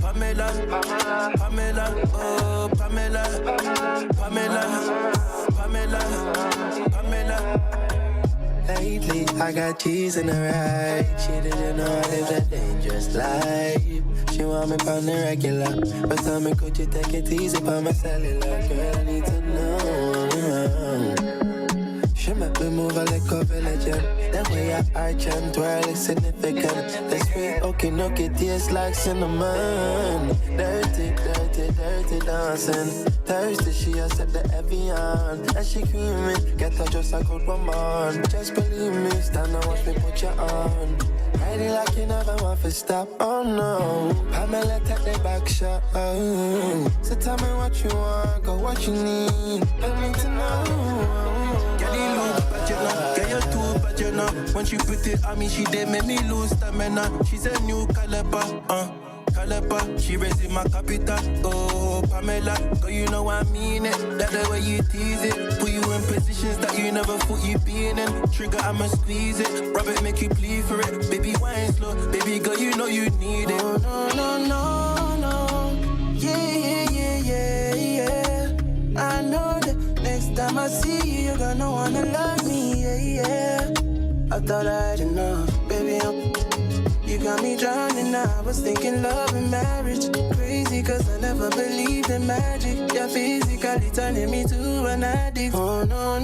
Pamela, Pamela, oh, Pamela, Pamela, Pamela, Pamela. Lately, I got cheese in her eye. She didn't know I lived a dangerous life. She want me on the regular, but tell me could you take it easy by my cellular? Girl, I need to know. She make me move like a village. That way I arch and twirl is significant. The sweet okey-dokey tastes like cinnamon. Dirty, dirty, dirty dancing. Thirsty, she accept the Evian. And she creaming, get her just a good woman. Just believe me, stand and watch me put you on. Ride it like you never want to stop, oh no. Pamela take the back shot, oh. So tell me what you want, go what you need. I need to know. Get it loose, but you know. Get your too, but you know. When she put it on me, she did make me lose stamina. She's a new caliber, caliber. She raising my capital, oh Pamela. Girl, you know I mean it. That the way you tease it. Put you in positions that you never thought you'd be in. Trigger, I'ma squeeze it. Rub it, make you plead for it. Baby, wine slow. Baby girl, you know you need it. Oh, no. Yeah. I know that next time I see you, you're gonna wanna love me, yeah. I thought I had enough, baby, you got me drowning now. I was thinking love and marriage. Crazy cause I never believed in magic. You're physically turning me to an addict. Oh no.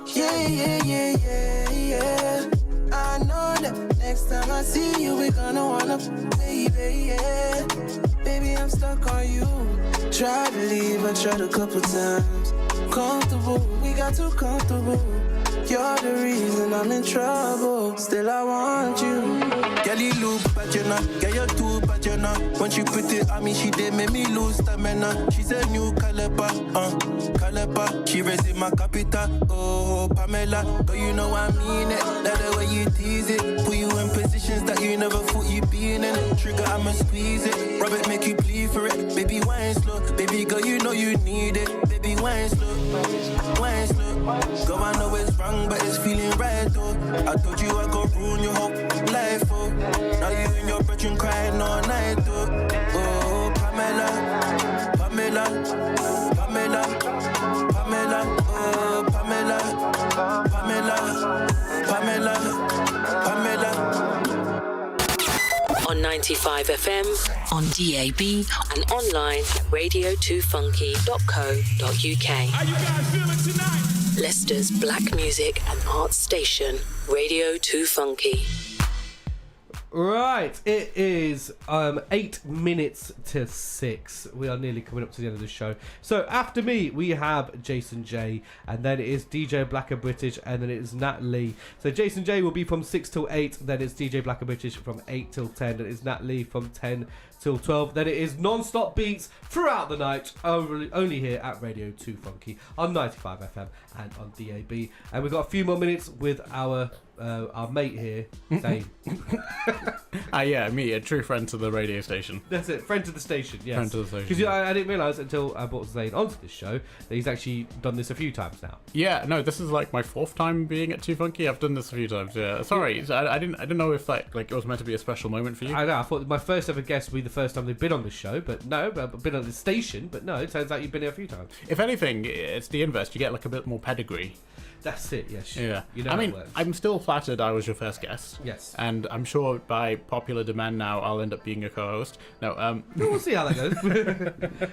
Yeah. I know that next time I see you, we're gonna wanna, baby, yeah. Baby, I'm stuck on you. Tried to leave, I tried a couple times. Comfortable, we got too comfortable. You're the reason I'm in trouble. Still I want you. Girlie look, but you know. Get your too, but you know. When she put it on me, she did make me lose stamina. She's a new caliber, caliber. She raising my capital, oh Pamela. Girl, you know I mean it. That the way you tease it. Put you in positions that you never thought you'd be in. Trigger, I'ma squeeze it. Rub it, make you plead for it. Baby, wine slow. Baby girl, you know you need it. Baby, wine slow. Wine slow. Girl, I know it's wrong, but it's feeling right though. I told you I could ruin your whole life, oh. Now you in your bedroom crying all night, though. Oh, Pamela, oh, Pamela. On 95 FM, on DAB, and online at radio2funky.co.uk. How you guys feeling tonight? Leicester's black music and arts station, Radio 2 Funky. Right, it is 8 minutes to 6. We are nearly coming up to the end of the show. So after me, we have Jason J, and then it is DJ Black and British, and then it is Nat Lee. So Jason J will be from 6 till 8, then it's DJ Black and British from 8 till 10, and it's Nat Lee from 10 till 12. Then it is non-stop beats throughout the night, only here at Radio 2 Funky on 95 FM and on DAB. And we've got a few more minutes with our mate here, Dane. Yeah, me, a true friend to the radio station. That's it, friend to the station, yes. Friend to the station. Because I didn't realise until I brought Zane onto this show that he's actually done this a few times now. Yeah, no, this is like my 4th time being at 2 Funky. I've done this a few times, yeah. Sorry, I didn't know if that it was meant to be a special moment for you. I know, I thought my first ever guest would be the first time they've been on this show, but no, I've been on the station, but no, it turns out you've been here a few times. If anything, it's the inverse. You get like a bit more pedigree. That's it, yes. Yeah. You know I mean, how it works. I'm still flattered I was your first guest. Yes. And I'm sure by popular demand now I'll end up being a co-host. No, we'll see how that goes.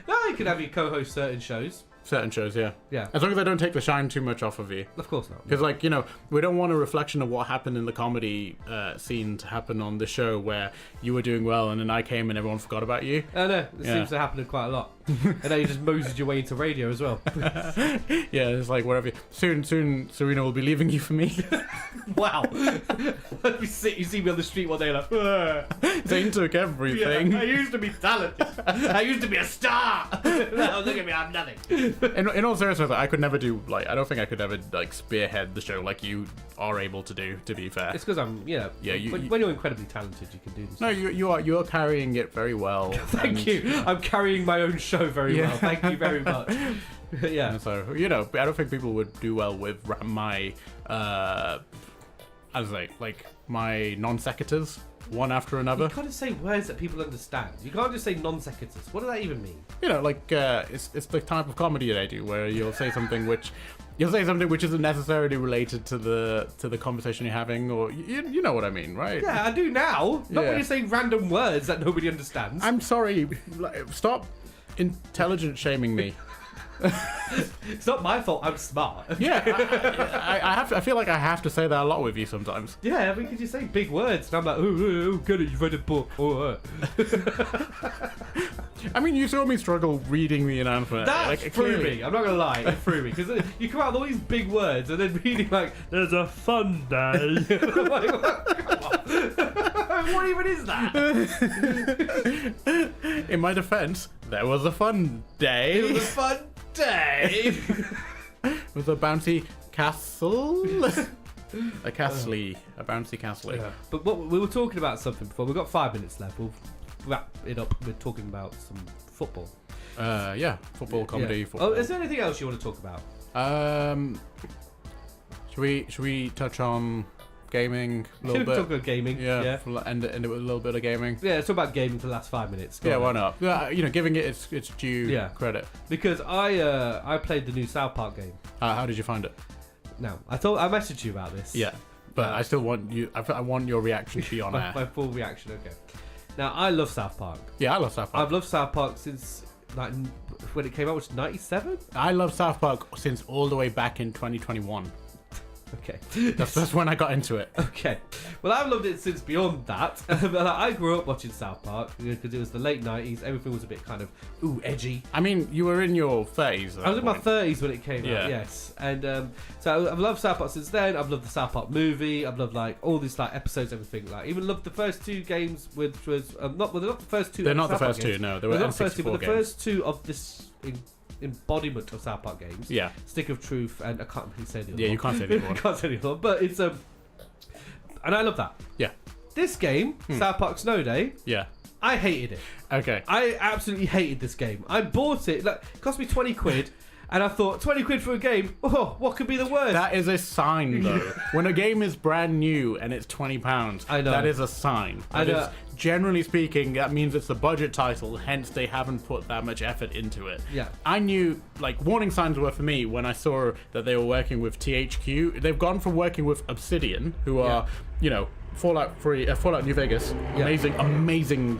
No, you can have your co-host certain shows. Certain shows, yeah. Yeah. As long as I don't take the shine too much off of you. Of course not. Because, we don't want a reflection of what happened in the comedy scene to happen on the show where you were doing well and then I came and everyone forgot about you. I know. It seems to happen quite a lot. And then you just moseyed your way into radio as well. Yeah, it's like wherever. Soon, Serena will be leaving you for me. Wow. You see me on the street one day like, Zane took everything. Yeah, I used to be talented. I used to be a star. Now look at me, I'm nothing. In all seriousness, I could never do I don't think I could ever spearhead the show like you are able to do. To be fair, it's because I'm when you're incredibly talented, you can do this. No, you are carrying it very well. Thank you. I'm carrying my own show very well. Thank you very much. Yeah. So I don't think people would do well with my my non sequiturs. One after another. You gotta say words that people understand. You can't just say non sequiturs. What does that even mean? It's the type of comedy that I do where you'll say something which isn't necessarily related to the conversation you're having, or you know what I mean, right? Yeah, I do now. Not when you're saying random words that nobody understands. I'm sorry. Stop intelligent shaming me. It's not my fault. I'm smart. Yeah, I feel like I have to say that a lot with you sometimes. Yeah, because you say big words, and I'm like, oh, get it, you've read a book. Oh, I mean, you saw me struggle reading the announcement. That threw me. I'm not gonna lie, it threw me because you come out with all these big words and then reading like, "There's a fun day." I'm like, what even is that? In my defense, there was a fun day. It was a fun day. With a bouncy castle. A bouncy castle. Yeah. But we were talking about something before. We've got 5 minutes left. We'll wrap it up with talking about some football. Football, comedy, football. Oh, is there anything else you want to talk about? Should we touch on gaming a little bit? Talk about gaming. Yeah. End it with a little bit of gaming. Yeah, talk about gaming for the last 5 minutes. Go on. Why not? Giving it its due credit. Because I played the new South Park game. How did you find it? No, I messaged you about this. Yeah, but I still want you. I want your reaction to be on air. My full reaction. Okay. Now I love South Park. Yeah, I love South Park. I've loved South Park since when it came out, which was 97. I love South Park since all the way back in 2021. Okay. That's when I got into it. Okay. Well, I've loved it since beyond that. I grew up watching South Park because it was the late 90s. Everything was a bit kind of, edgy. I mean, you were in your 30s. I was in my 30s when it came out, yes. And so I've loved South Park since then. I've loved the South Park movie. I've loved all these episodes, everything. Even loved the first two games, which was they're not the first two. They're not the South Park first two. games. No, they were not the first two, N64 but the games. first two of this embodiment of South Park games. Yeah. Stick of Truth, and I can't really say the other Yeah, one. you can't say the other one. I can't say the other one, but it's and I love that. Yeah. This game, South Park Snow Day. Yeah. I hated it. Okay. I absolutely hated this game. I bought it. It cost me 20 quid. And I thought, 20 quid for a game? Oh, what could be the worst? That is a sign, though. When a game is brand new and it's £20, I know. that is a sign. That is, generally speaking, that means it's a budget title, hence they haven't put that much effort into it. Yeah. I knew, warning signs were for me when I saw that they were working with THQ. They've gone from working with Obsidian, who are, Fallout New Vegas, amazing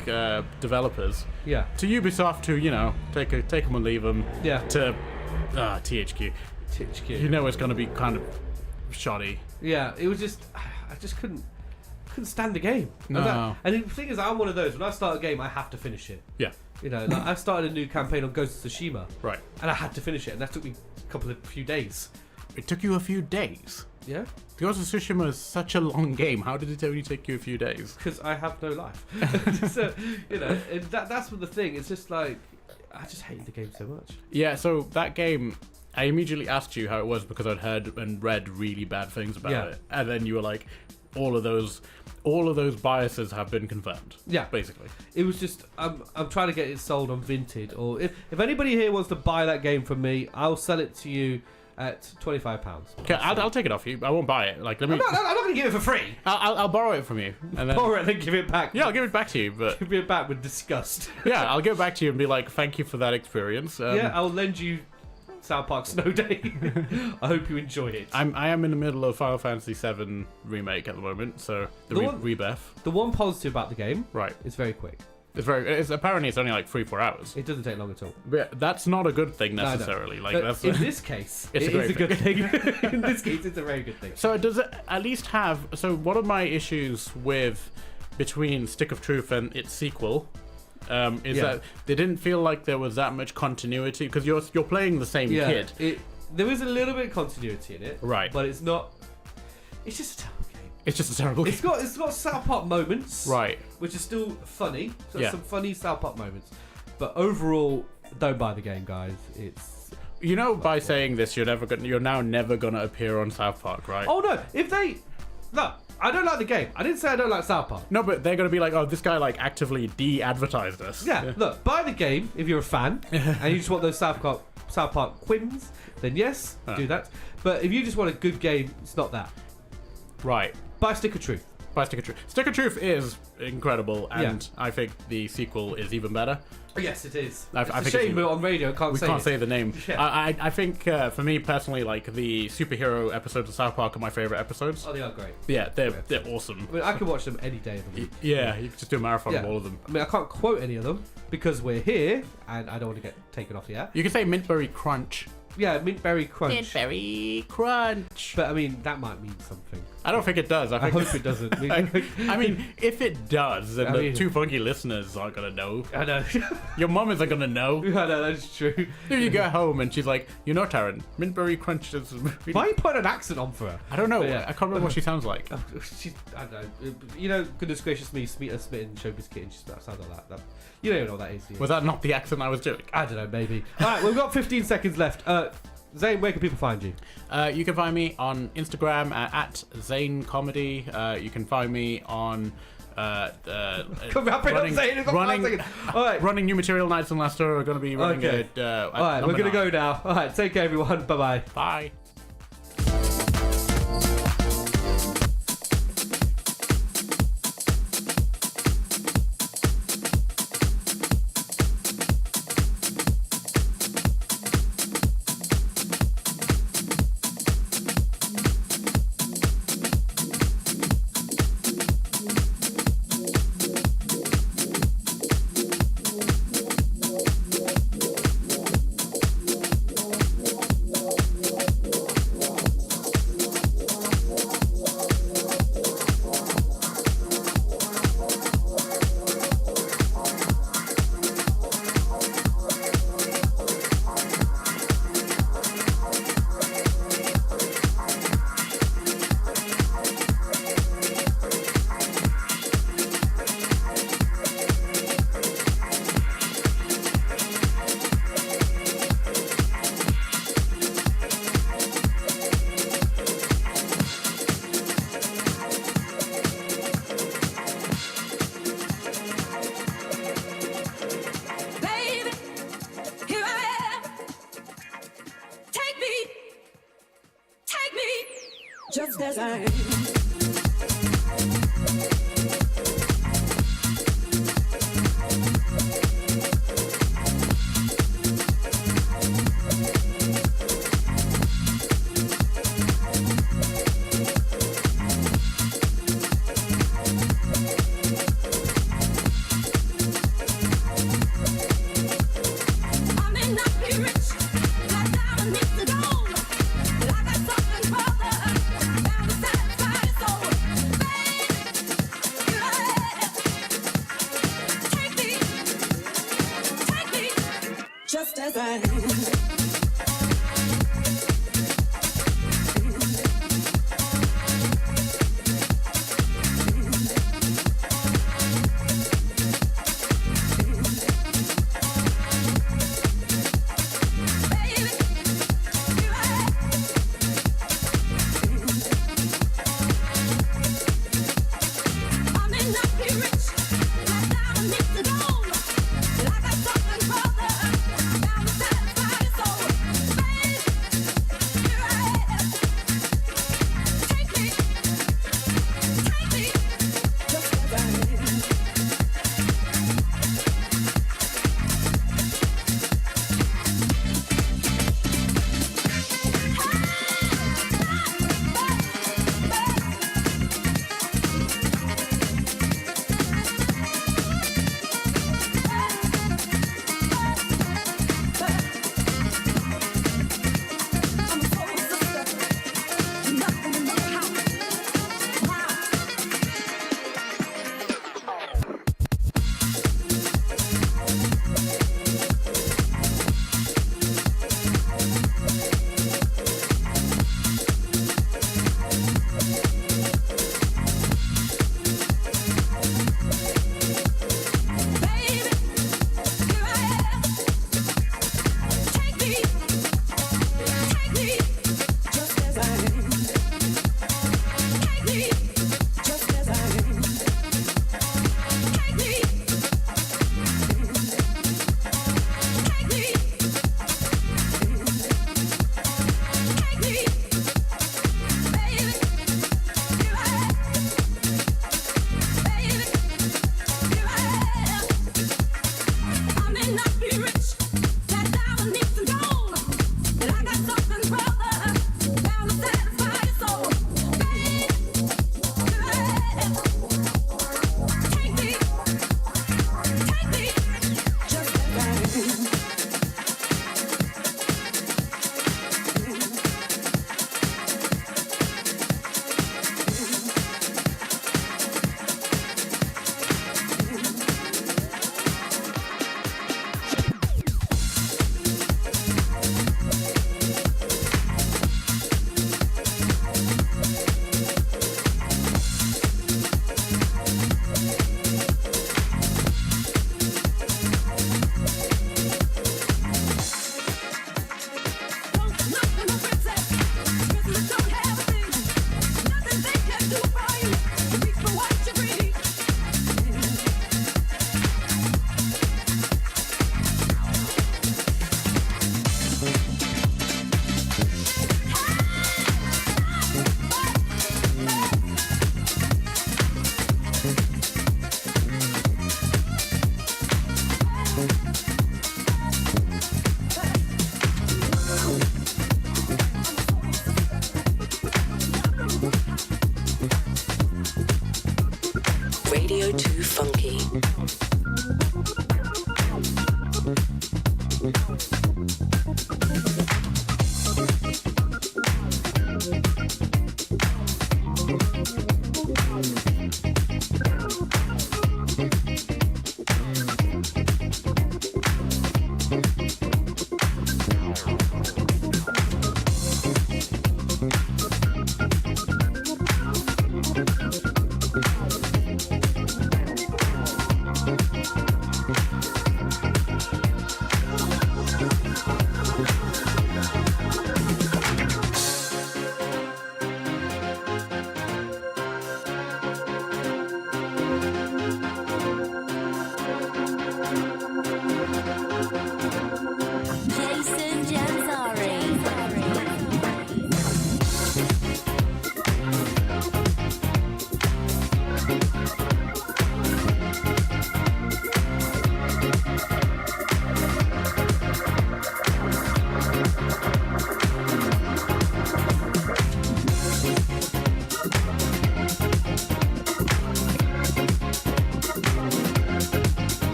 developers. Yeah. To Ubisoft, to take them and leave them. Yeah. To THQ. You know it's going to be kind of shoddy. Yeah, it was just I just couldn't stand the game. No. And the thing is, I'm one of those. When I start a game, I have to finish it. Yeah. I started a new campaign on Ghost of Tsushima. Right. And I had to finish it, and that took me a few days. It took you a few days. Yeah. Ghost of Tsushima is such a long game. How did it only take you a few days? Because I have no life. So, that's what the thing. It's just I just hated the game so much. Yeah, so that game, I immediately asked you how it was because I'd heard and read really bad things about it. And then you were like, all of those biases have been confirmed. Yeah. Basically. It was just, I'm trying to get it sold on Vinted. Or if anybody here wants to buy that game from me, I'll sell it to you at £25. Okay, I'll take it off you. I won't buy it. I'm not going to give it for free. I'll borrow it from you. And then, borrow it and then give it back. Yeah, I'll give it back to you. But give it back with disgust. Yeah, I'll give it back to you and be like, thank you for that experience. I'll lend you South Park Snow Day. I hope you enjoy it. I am in the middle of Final Fantasy VII Remake at the moment, so rebirth. The one positive about the game, right? It's very quick. Apparently it's only 3-4 hours. It doesn't take long at all. But that's not a good thing necessarily. No. That's in this case, it's a good thing. In this case, it's a very good thing. So does it at least have? So one of my issues between Stick of Truth and its sequel is that they didn't feel like there was that much continuity because you're playing the same kid. There is a little bit of continuity in it, right? But it's not. It's just a terrible game. It's just a terrible game. It's got South Park moments, right? Which is still funny. So some funny South Park moments, but overall, don't buy the game, guys. It's by saying this, you're now never gonna appear on South Park, right? Oh no! I don't like the game. I didn't say I don't like South Park. No, but they're going to be like, oh, this guy actively de-advertised us. Yeah, look, buy the game if you're a fan and you just want those South Park quims, then yes, do that. But if you just want a good game, it's not that. Right. Buy Stick of Truth. Stick of Truth is incredible, and I think the sequel is even better. Yes, it is. I it's think a shame we're on radio. We can't say the name. Yeah. I think for me personally, the superhero episodes of South Park are my favorite episodes. Oh, they are great. Yeah, they're awesome. I mean, I could watch them any day of the week. Yeah, you can just do a marathon of all of them. I mean, I can't quote any of them because we're here, and I don't want to get taken off the air. You can say Mintberry Crunch. Yeah, Mintberry Crunch. Mintberry Crunch. But I mean, that might mean something. I don't think it does. I hope it doesn't. I mean, if it does, then the two funky listeners aren't gonna know. I know. Your mum isn't gonna know. I know, that's true. If you get home and she's like, you know, Taryn, Mintberry Crunch is... Why are you putting an accent on for her? I don't know. I can't remember what she sounds like. I don't know. You know, goodness gracious me, Smitten, Showbiz Kitten, she sounds like that. You don't even know what that is. Was that not the accent I was doing? I don't know, maybe. Alright, we've got 15 seconds left. Zane, where can people find you? You can find me on Instagram at Zane Comedy. You can find me on running new material nights in Leicester. We're going to be running it. Alright, we're going to go now. Alright, take care, everyone. Bye-bye. Bye. Just as I am. You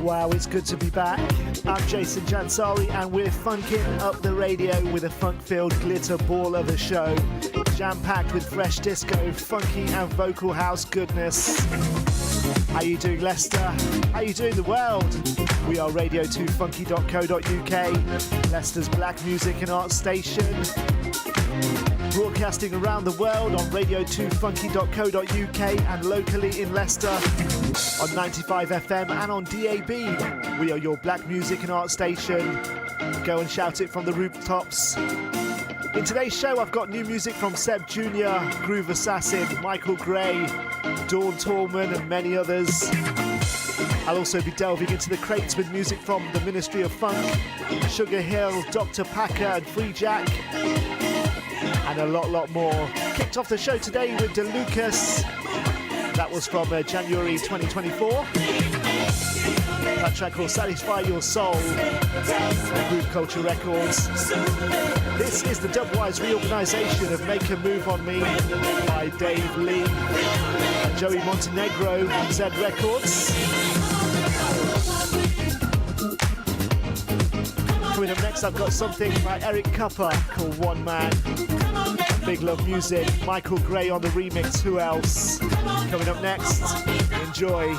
Wow, it's good to be back. I'm Jason Jansari and we're funking up the radio with a funk-filled glitter ball of a show. Jam-packed with fresh disco, funky and vocal house goodness. How you doing, Leicester? How you doing, the world? We are radio2funky.co.uk, Leicester's black music and art station. Broadcasting around the world on radio2funky.co.uk and locally in Leicester on 95 FM and on DAB. We are your black music and art station. Go and shout it from the rooftops. In today's show, I've got new music from Seb Jr., Groove Assassin, Michael Gray, Dawn Tallman and many others. I'll also be delving into the crates with music from the Ministry of Funk, Sugar Hill, Dr. Packer and Free Jack, and a lot more. Kicked off the show today with DeLucas. That was from January 2024. That track called Satisfy Your Soul, Groove Culture Records. This is the dubwise reorganisation of Make a Move on Me by Dave Lee and Joey Montenegro on Z Records. Coming up next, I've got something by Eric Cupper called One Man. Big Love Music, Michael Gray on the remix, who else? Coming up next, enjoy.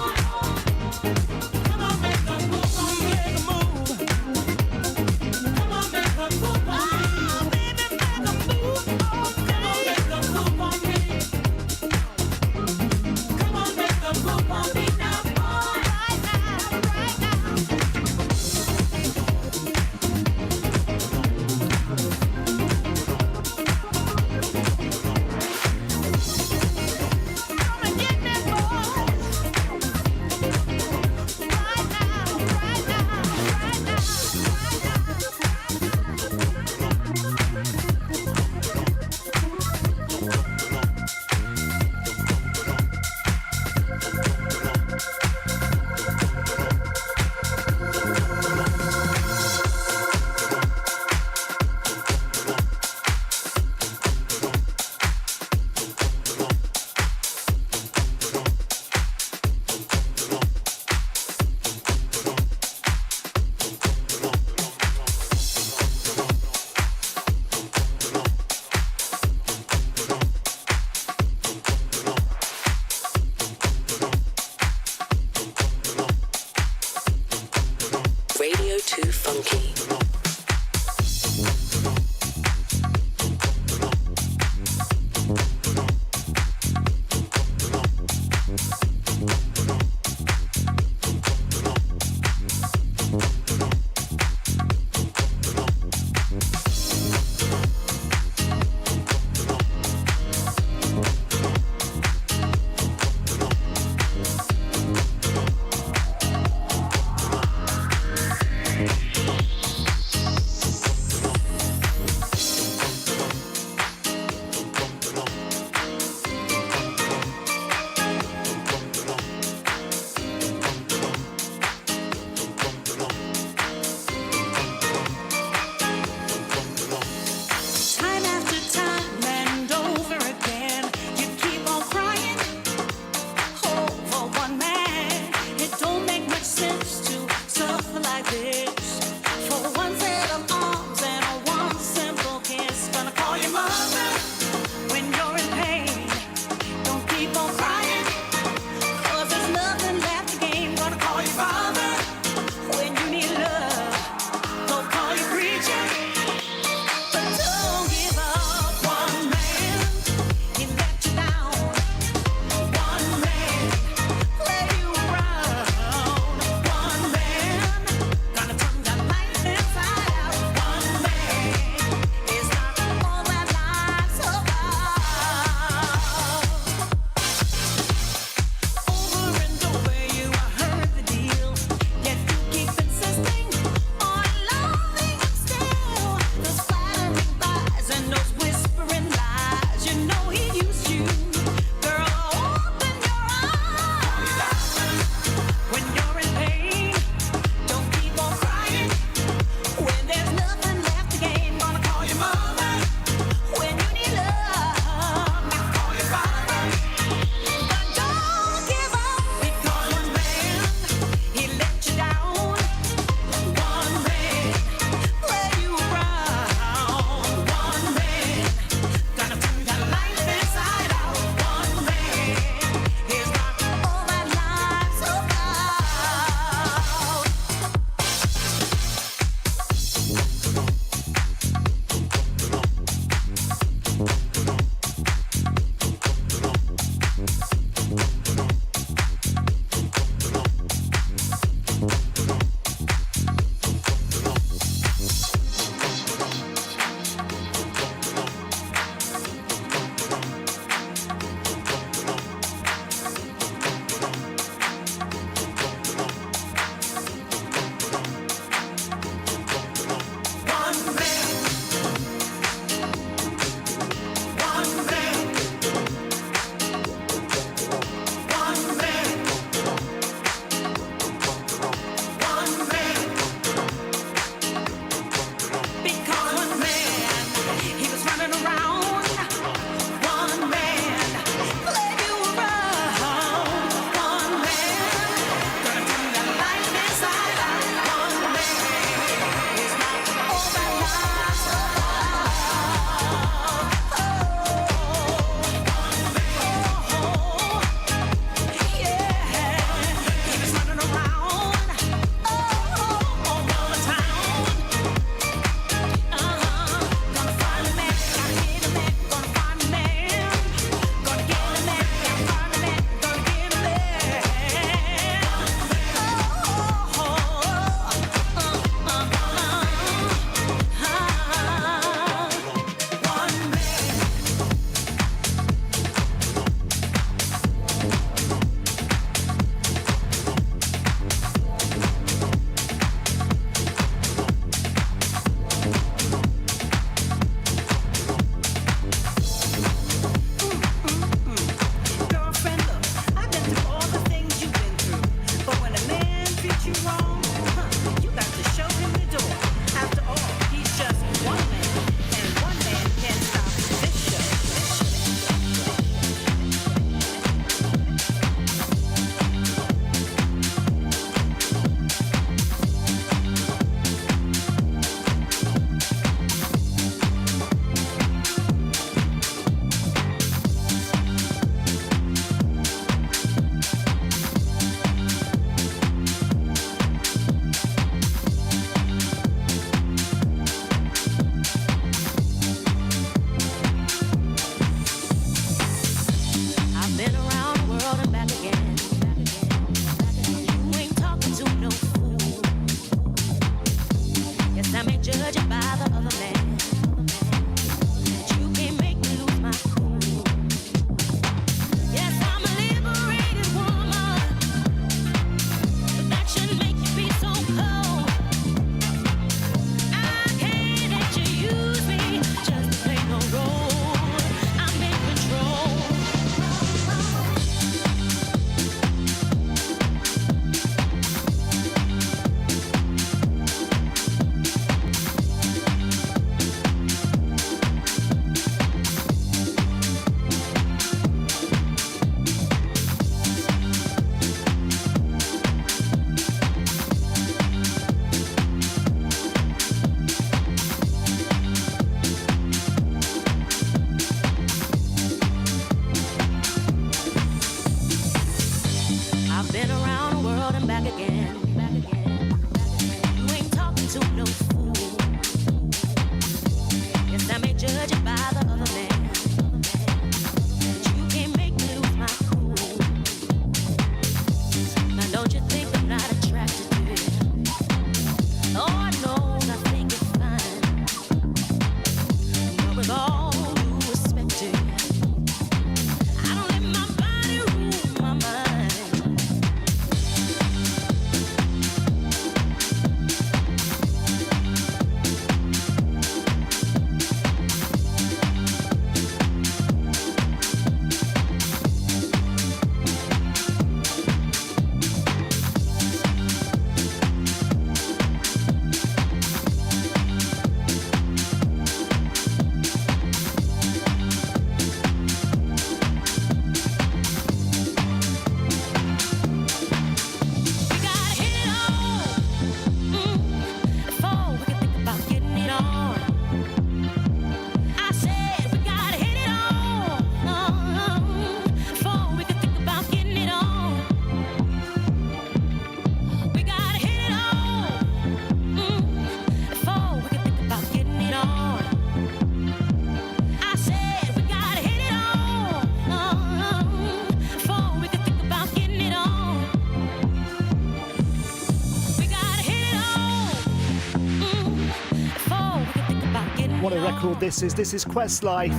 record this is. This is Questlife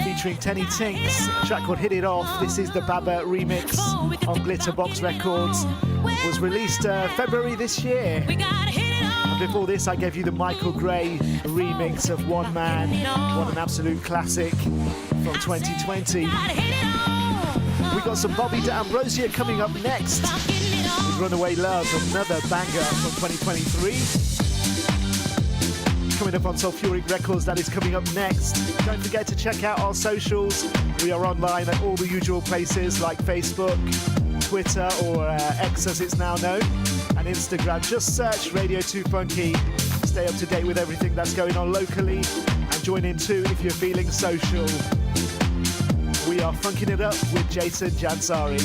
featuring Tenny Tinks. A track called Hit It Off. This is the Baba remix on Glitterbox Records. Was released February this year. And before this, I gave you the Michael Gray remix of One Man. What an absolute classic from 2020. We got some Bobby D'Ambrosia coming up next with Runaway Love, another banger from 2023. Coming up on Sulfuric Records, that is coming up next. Don't forget to check out our socials. We are online at all the usual places like Facebook, Twitter, or X as it's now known, and Instagram. Just search Radio2Funky. Stay up to date with everything that's going on locally, and join in too if you're feeling social. We are funking it up with Jason Jansari.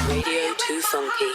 Radio2Funky.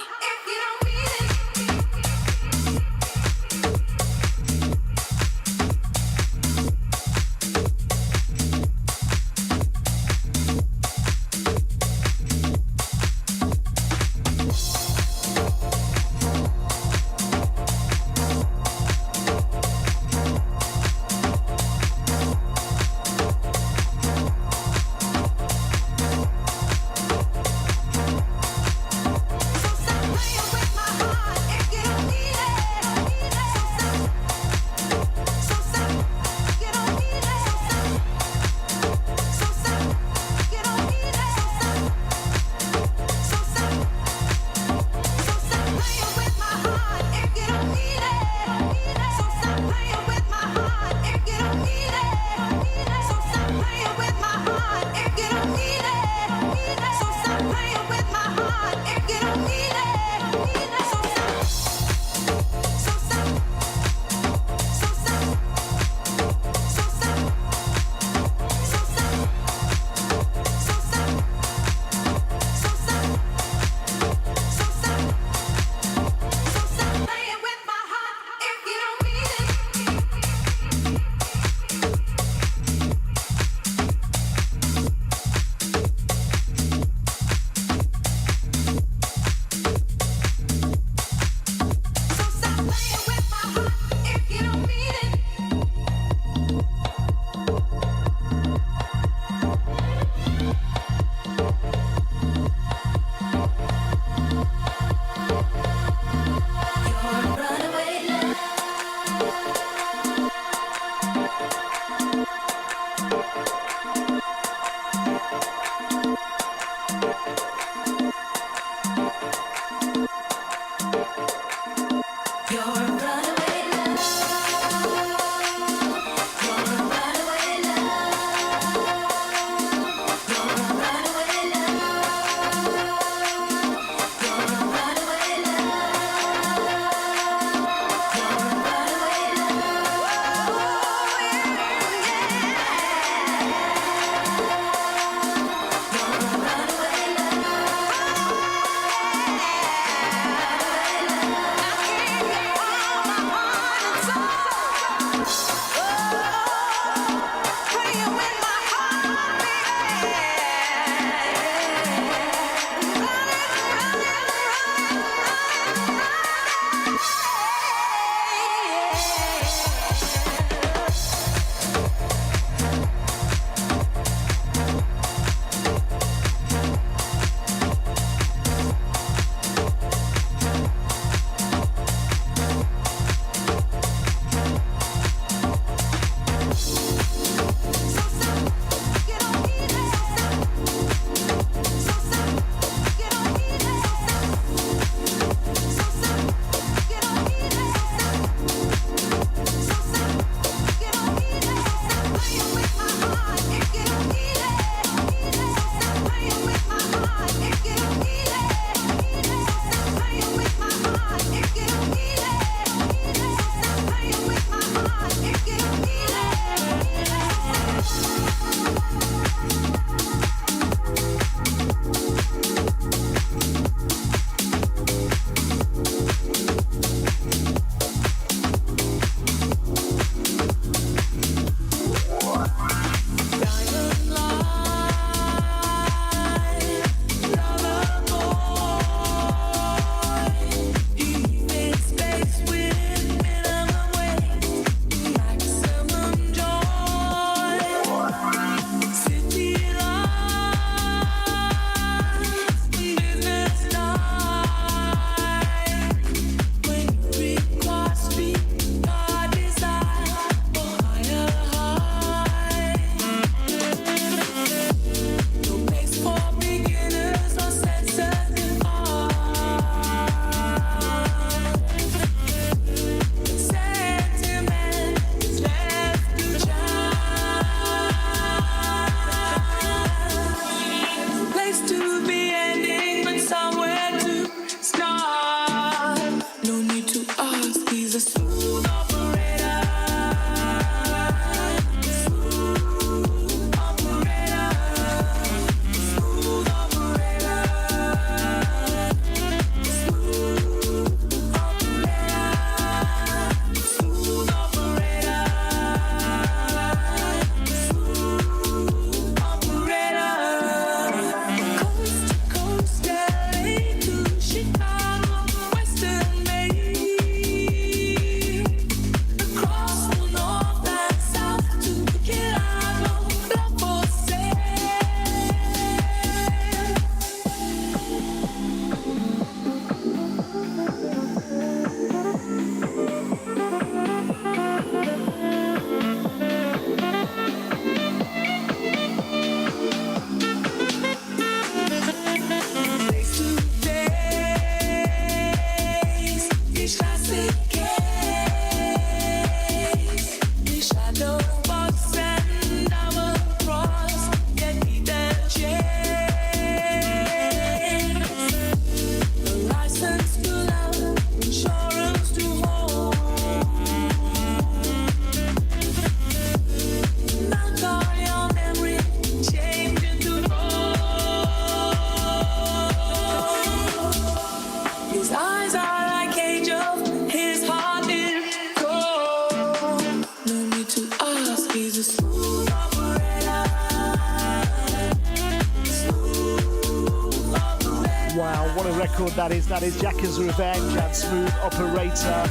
record that is Jacka's Revenge and Smooth Operator,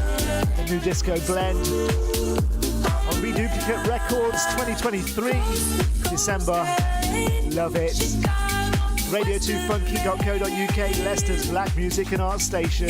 the new disco blend. On Reduplicate Records 2023, December. Love it. Radio2Funky.co.uk, Leicester's black music and art station.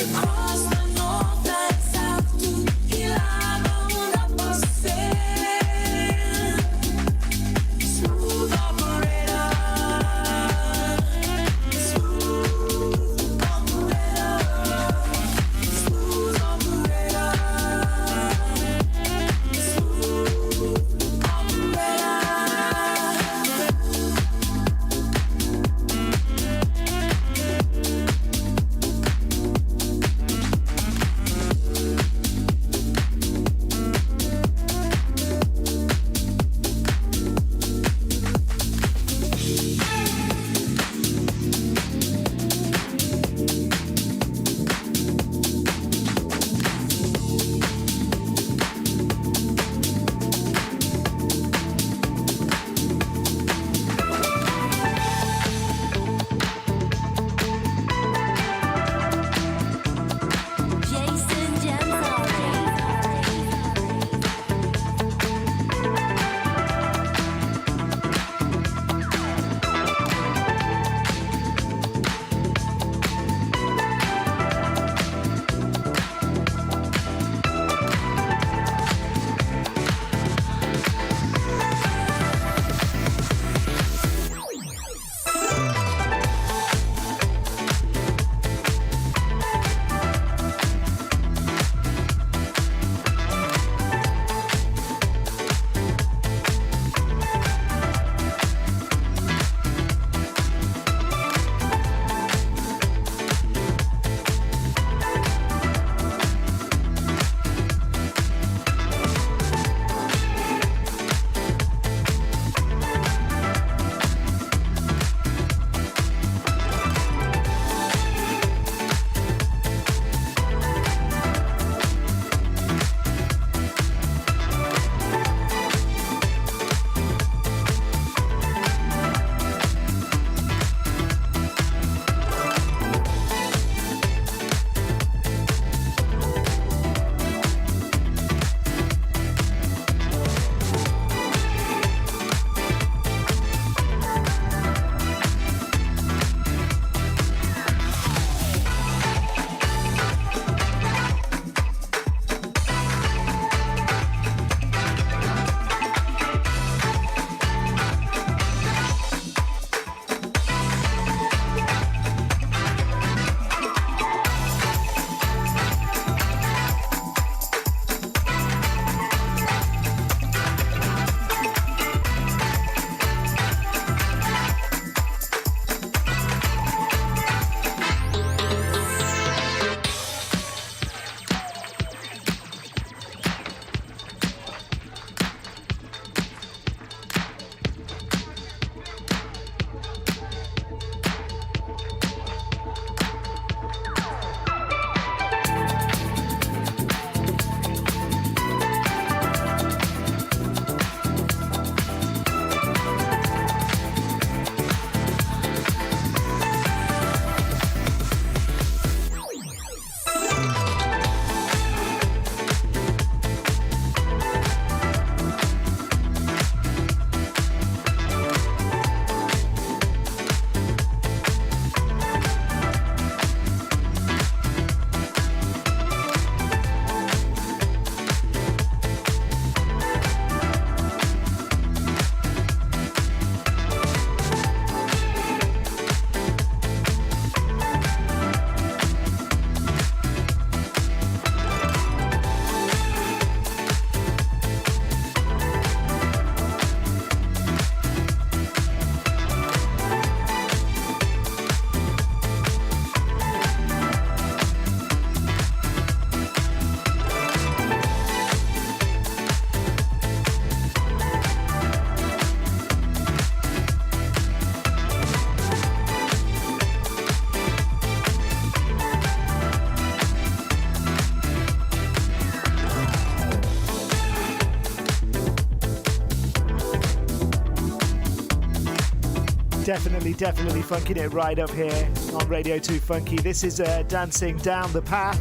Definitely funking it right up here on Radio 2 Funky. This is Dancing Down the Path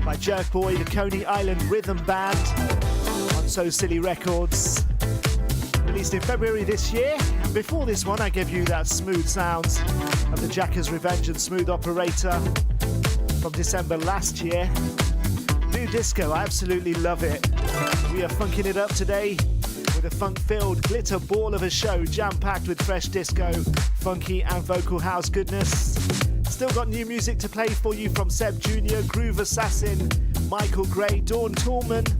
by Jerkboy, the Coney Island Rhythm Band on So Silly Records. Released in February this year. And before this one, I gave you that smooth sounds of the Jacker's Revenge and Smooth Operator from December last year. New disco, I absolutely love it. We are funking it up today with a funk-filled glitter ball of a show, jam-packed with fresh disco, funky and vocal house goodness. Still got new music to play for you from Seb Jr., Groove Assassin, Michael Gray, Dawn Toolman.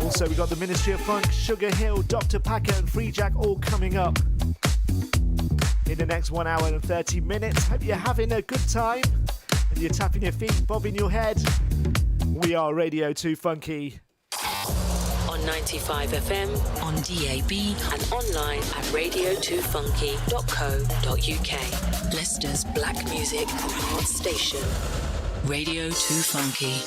Also, we got the Ministry of Funk, Sugar Hill, Dr. Packer and Free Jack all coming up in the next 1 hour and 30 minutes. Hope you're having a good time and you're tapping your feet, bobbing your head. We are Radio 2 Funky. On 95 FM, on DAB, and online at radio2funky.co.uk. Leicester's black music and art station. Radio 2 Funky.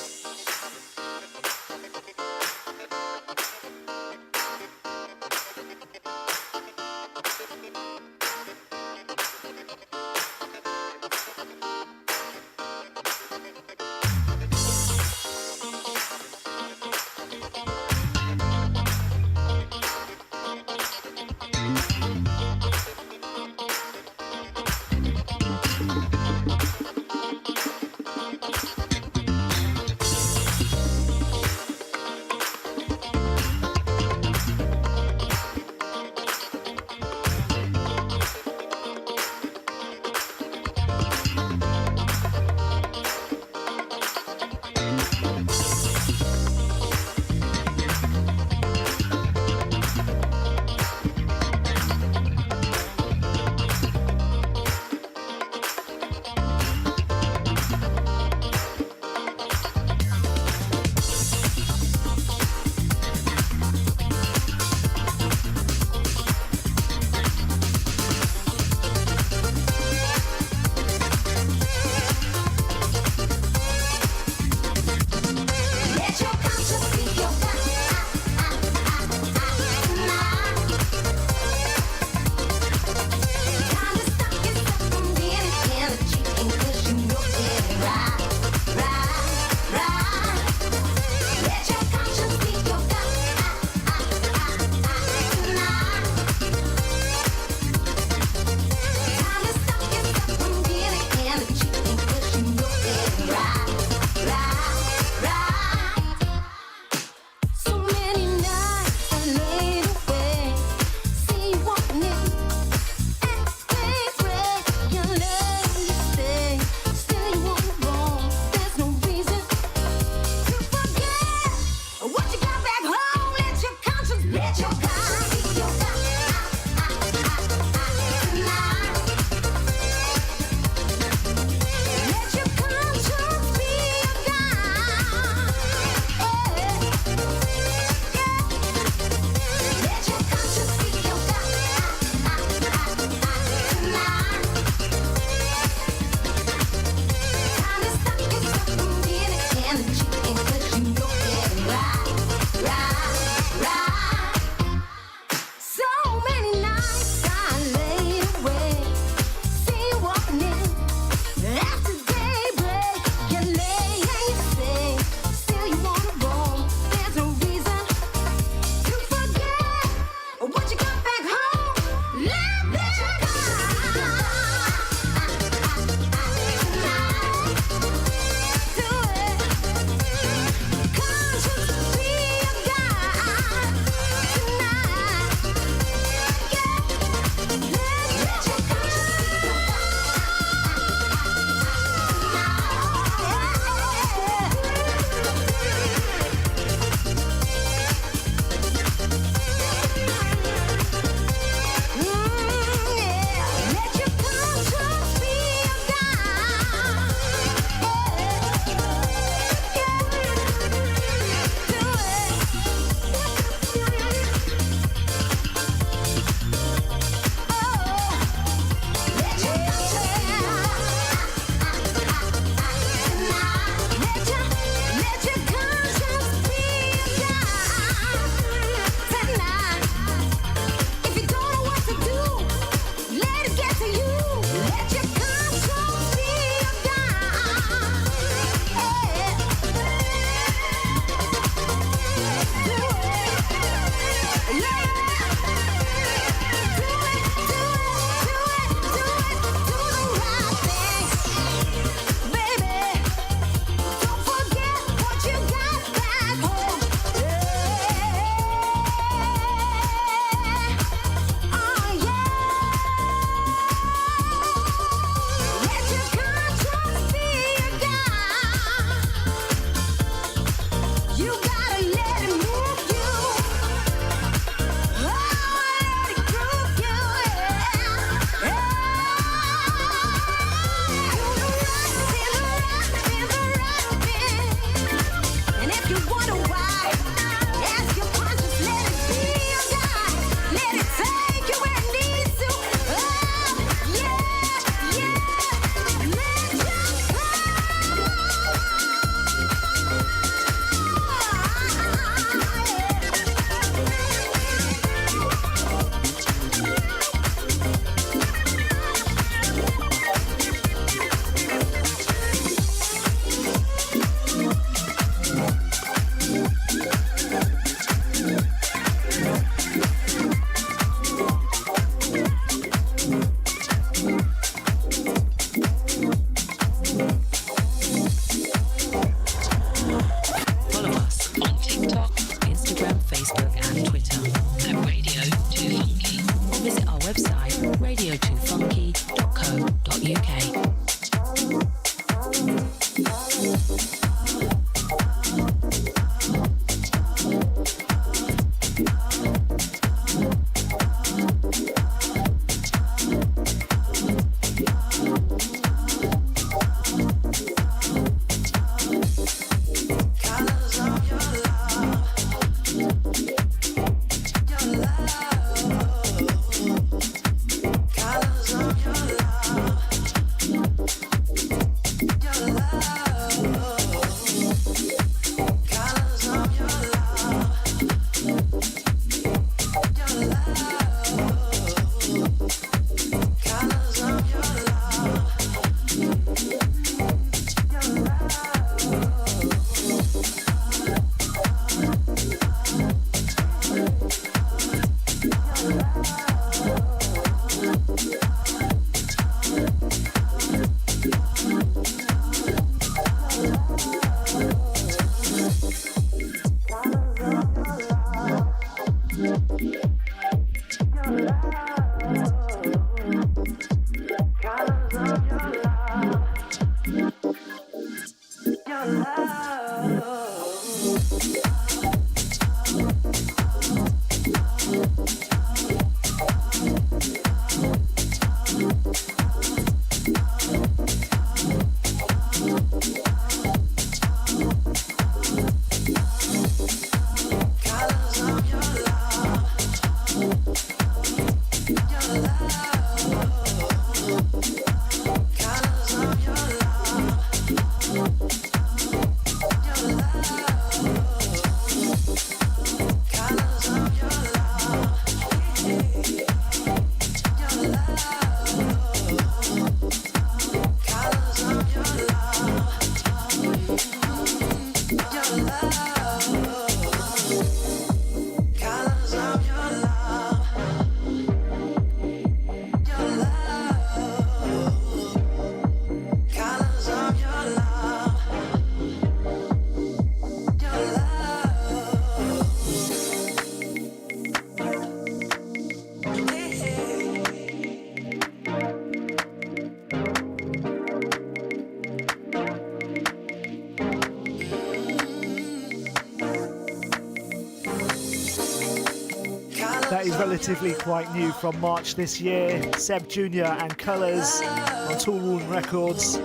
That is relatively quite new from March this year. Seb Jr. and Colours on Tool Room Records.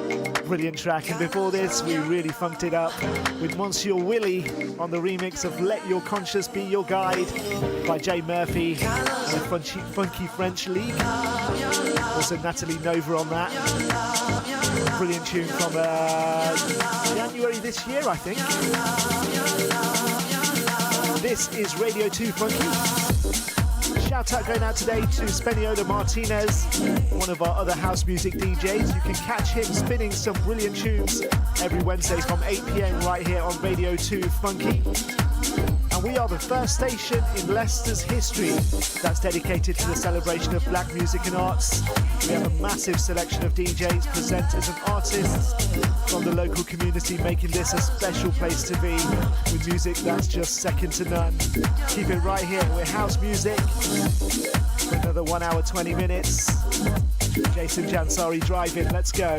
Brilliant track. And before this, we really funked it up with Monsieur Willie on the remix of Let Your Conscience Be Your Guide by Jay Murphy and the Funky French League. Also Natalie Nova on that. Brilliant tune from January this year, I think. This is Radio 2 Funky. Shout out going out today to Speniola Martinez, one of our other house music DJs. You can catch him spinning some brilliant tunes every Wednesday from 8 PM right here on Radio 2 Funky. And we are the first station in Leicester's history that's dedicated to the celebration of black music and arts. We have a massive selection of DJs, presenters and artists from the local community, making this a special place to be with music that's just second to none. Keep it right here with house music for another 1 hour 20 minutes. Jason Jansari driving, let's go.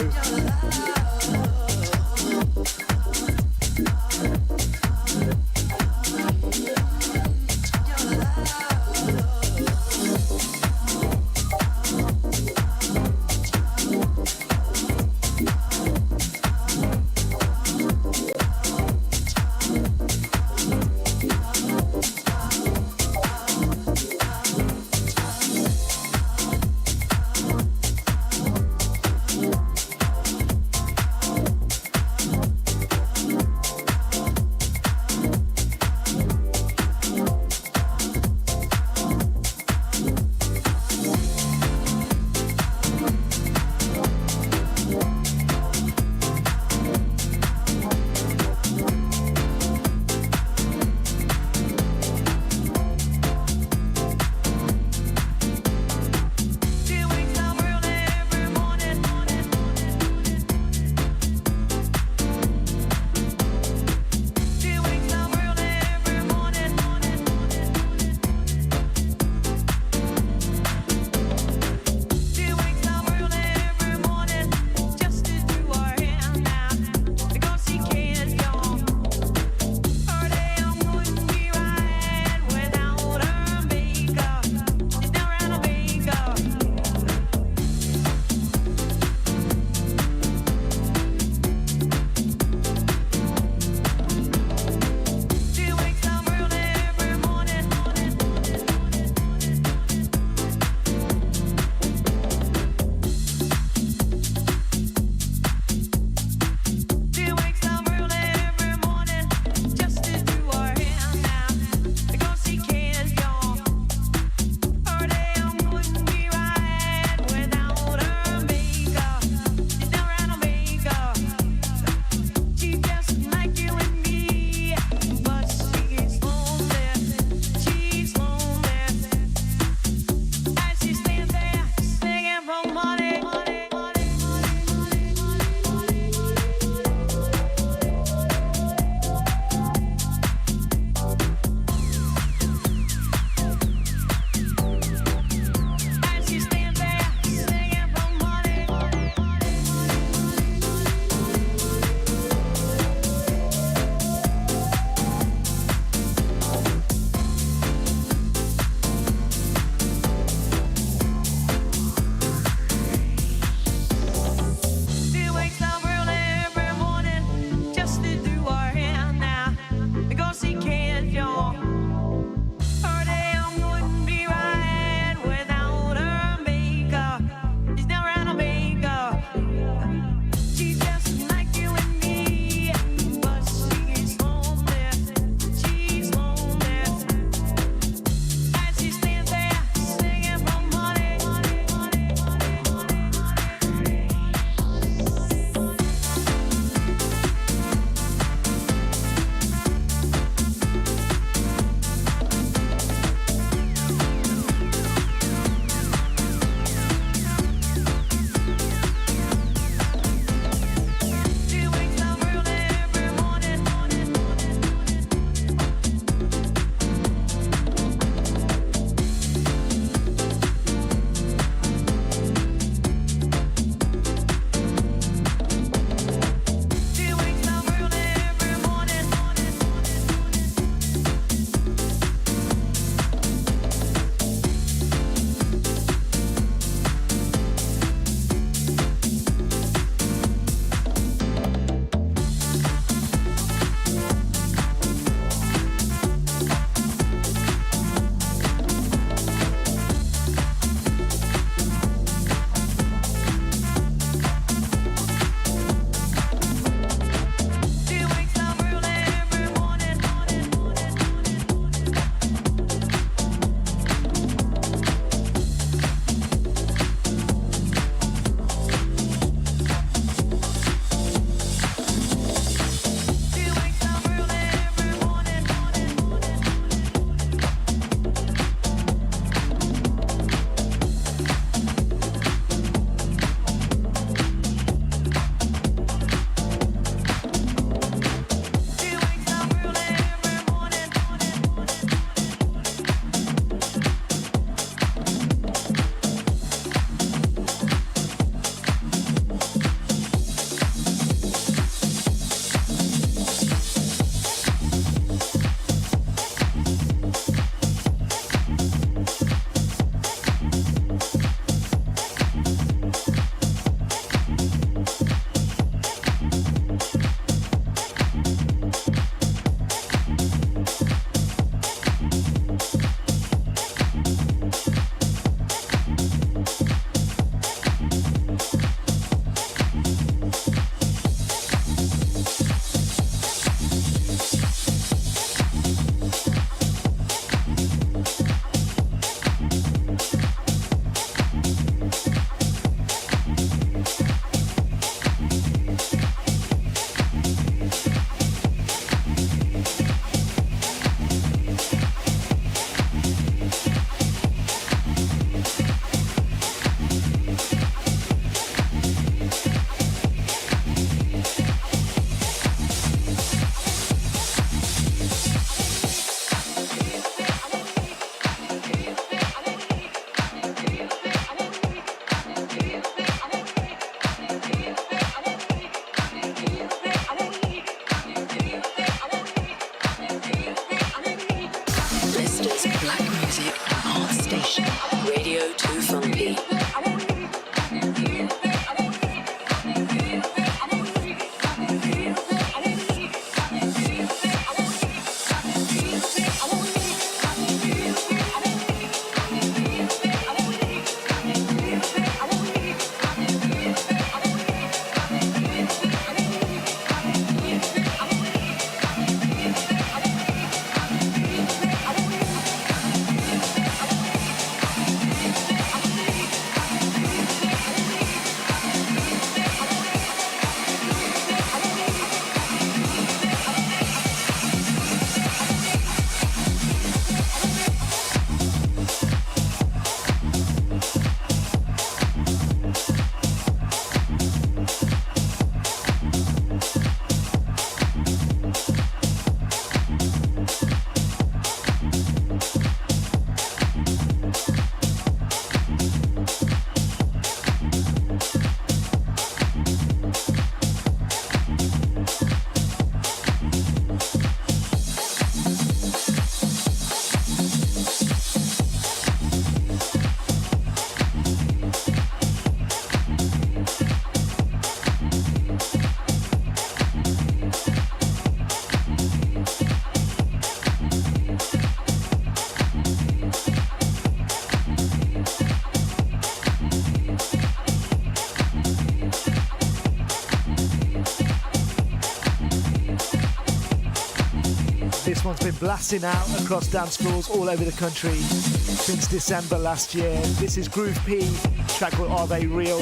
This one's been blasting out across dance floors all over the country since December last year. This is Groove P, track called Are They Real?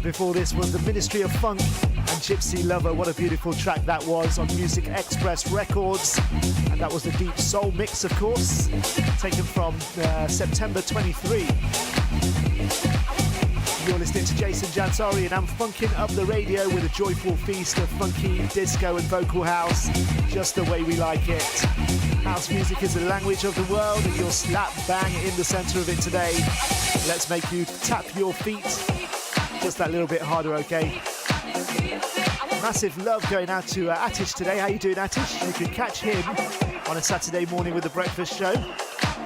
Before this was the Ministry of Funk and Gypsy Lover. What a beautiful track that was on Music Express Records. And that was the Deep Soul mix, of course, taken from September 23. You're listening to Jason Jansari and I'm funking up the radio with a joyful feast of funky, disco and vocal house, just the way we like it. House music is the language of the world and you're slap bang in the centre of it today. Let's make you tap your feet just that little bit harder, okay? Massive love going out to Atish today. How you doing, Atish? You can catch him on a Saturday morning with the breakfast show.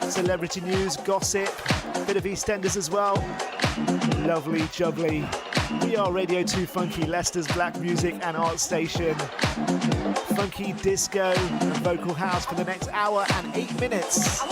Celebrity news, gossip, a bit of EastEnders as well. Lovely jubbly. We are Radio 2 Funky, Leicester's black music and art station. Funky disco and vocal house for the next hour and 8 minutes.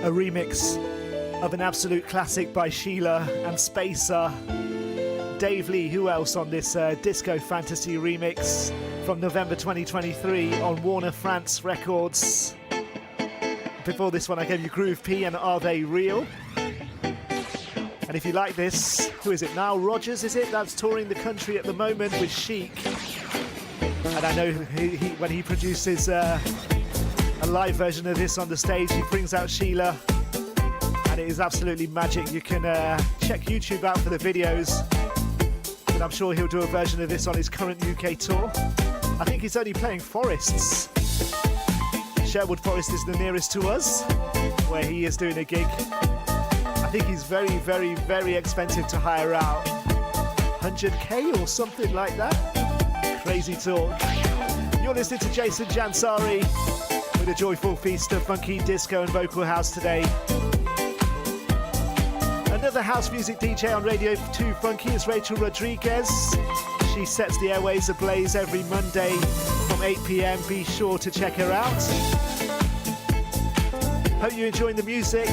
a remix of an absolute classic by Sheila and Spacer. Dave Lee, who else on this Disco Fantasy remix from November 2023 on Warner France Records. Before this one I gave you Groove P and Are They Real? And if you like this, who is it? Nile Rodgers, is it? That's touring the country at the moment with Chic. And I know when he produces a live version of this on the stage, he brings out Sheila. And it is absolutely magic. You can check YouTube out for the videos. And I'm sure he'll do a version of this on his current UK tour. I think he's only playing Forests. Sherwood Forest is the nearest to us, where he is doing a gig. I think he's very, very, very expensive to hire out. 100k or something like that. Crazy talk. You're listening to Jason Jansari with a joyful feast of funky disco and vocal house today. Another house music DJ on Radio 2 Funky is Rachel Rodriguez. She sets the airways ablaze every Monday from 8 p.m. Be sure to check her out. Hope you're enjoying the music.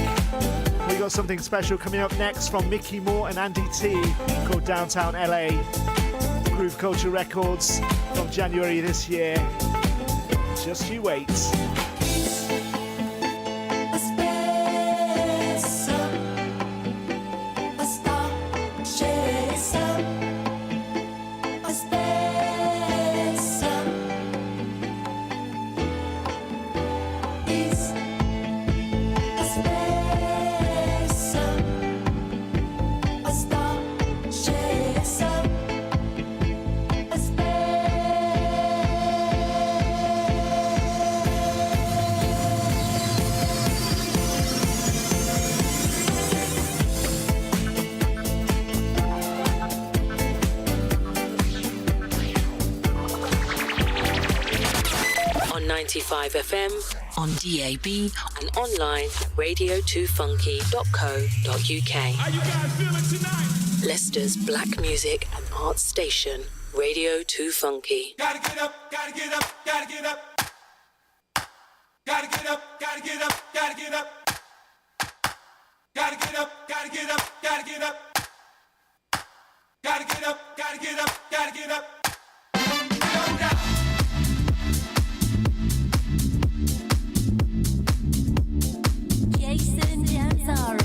We got something special coming up next from Mickey Moore and Andy T called Downtown LA. Groove Culture Records from January this year. Just you wait. On 95 FM, on DAB, and online at radio2funky.co.uk. How you guys feeling tonight? Leicester's black music and art station, Radio 2 Funky. Gotta get up, gotta get up, gotta get up. Gotta get up, gotta get up, gotta get up. Gotta get up, gotta get up, gotta get up. Gotta get up, gotta get up, gotta get up. Go down. Jason Jansari.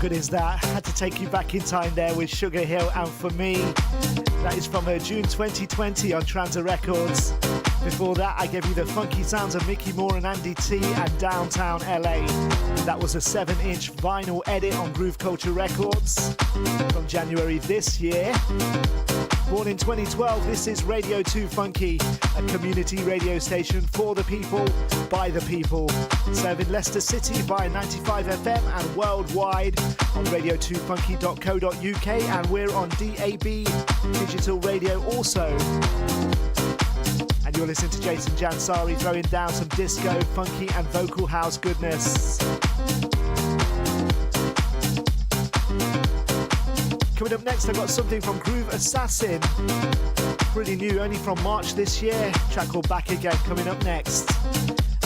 Good is that? Had to take you back in time there with Sugar Hill and For Me. That is from June 2020 on Transa Records. Before that, I gave you the funky sounds of Mickey Moore and Andy T and Downtown LA. That was a 7-inch vinyl edit on Groove Culture Records from January this year. Born in 2012, this is Radio 2 Funky, a community radio station for the people, by the people. Serving Leicester City via 95 FM and worldwide on radio2funky.co.uk, and we're on DAB digital radio also. And you're listening to Jason Jansari throwing down some disco, funky and vocal house goodness. Coming up next, I've got something from Groove Assassin. Pretty new, only from March this year. Track called Back Again coming up next.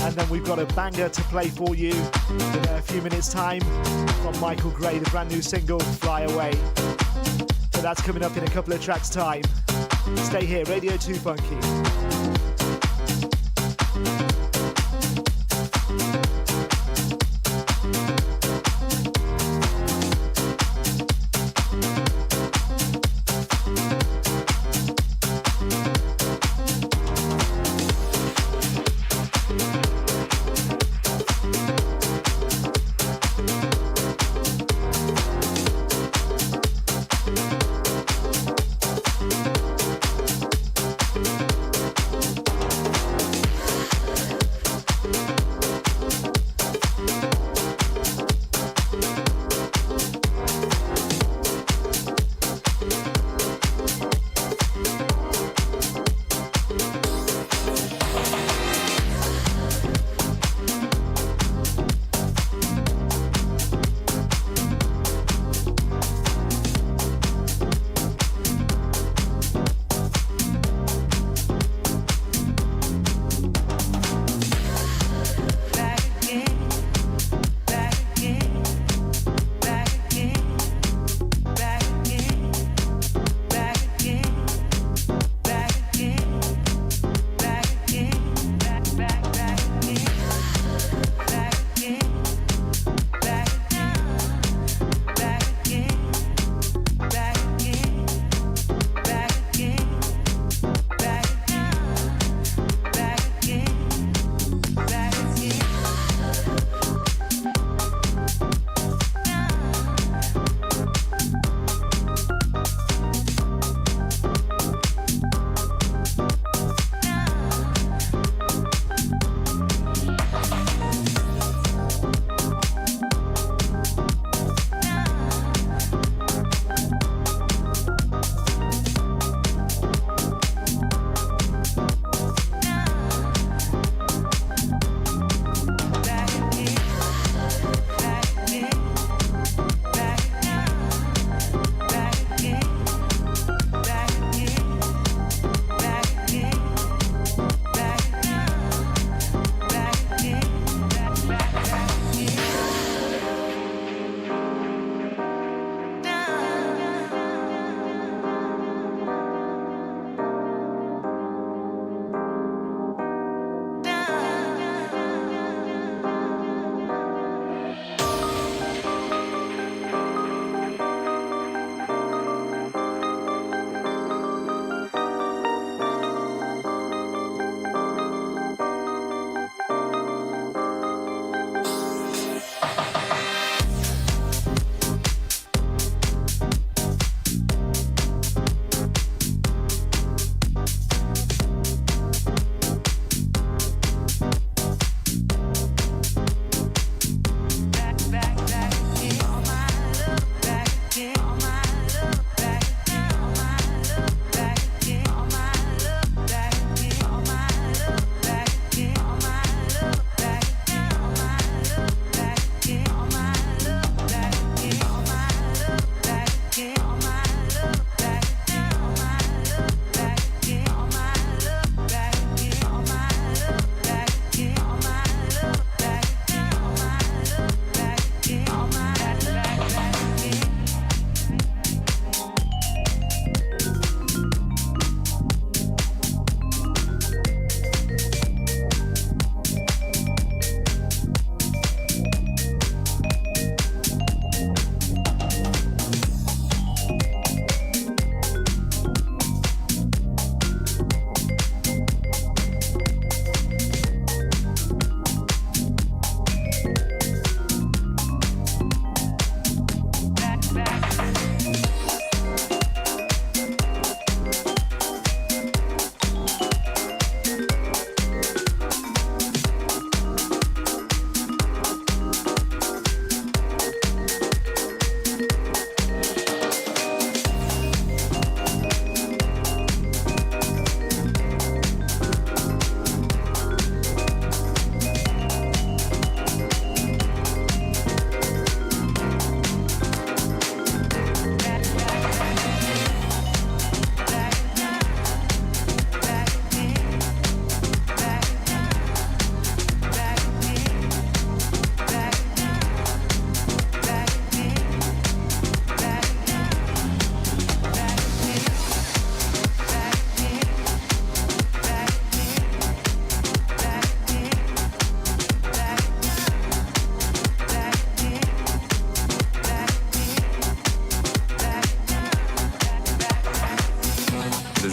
And then we've got a banger to play for you in a few minutes' time from Michael Gray, the brand new single, Fly Away. So that's coming up in a couple of tracks' time. Stay here, Radio 2 Funky.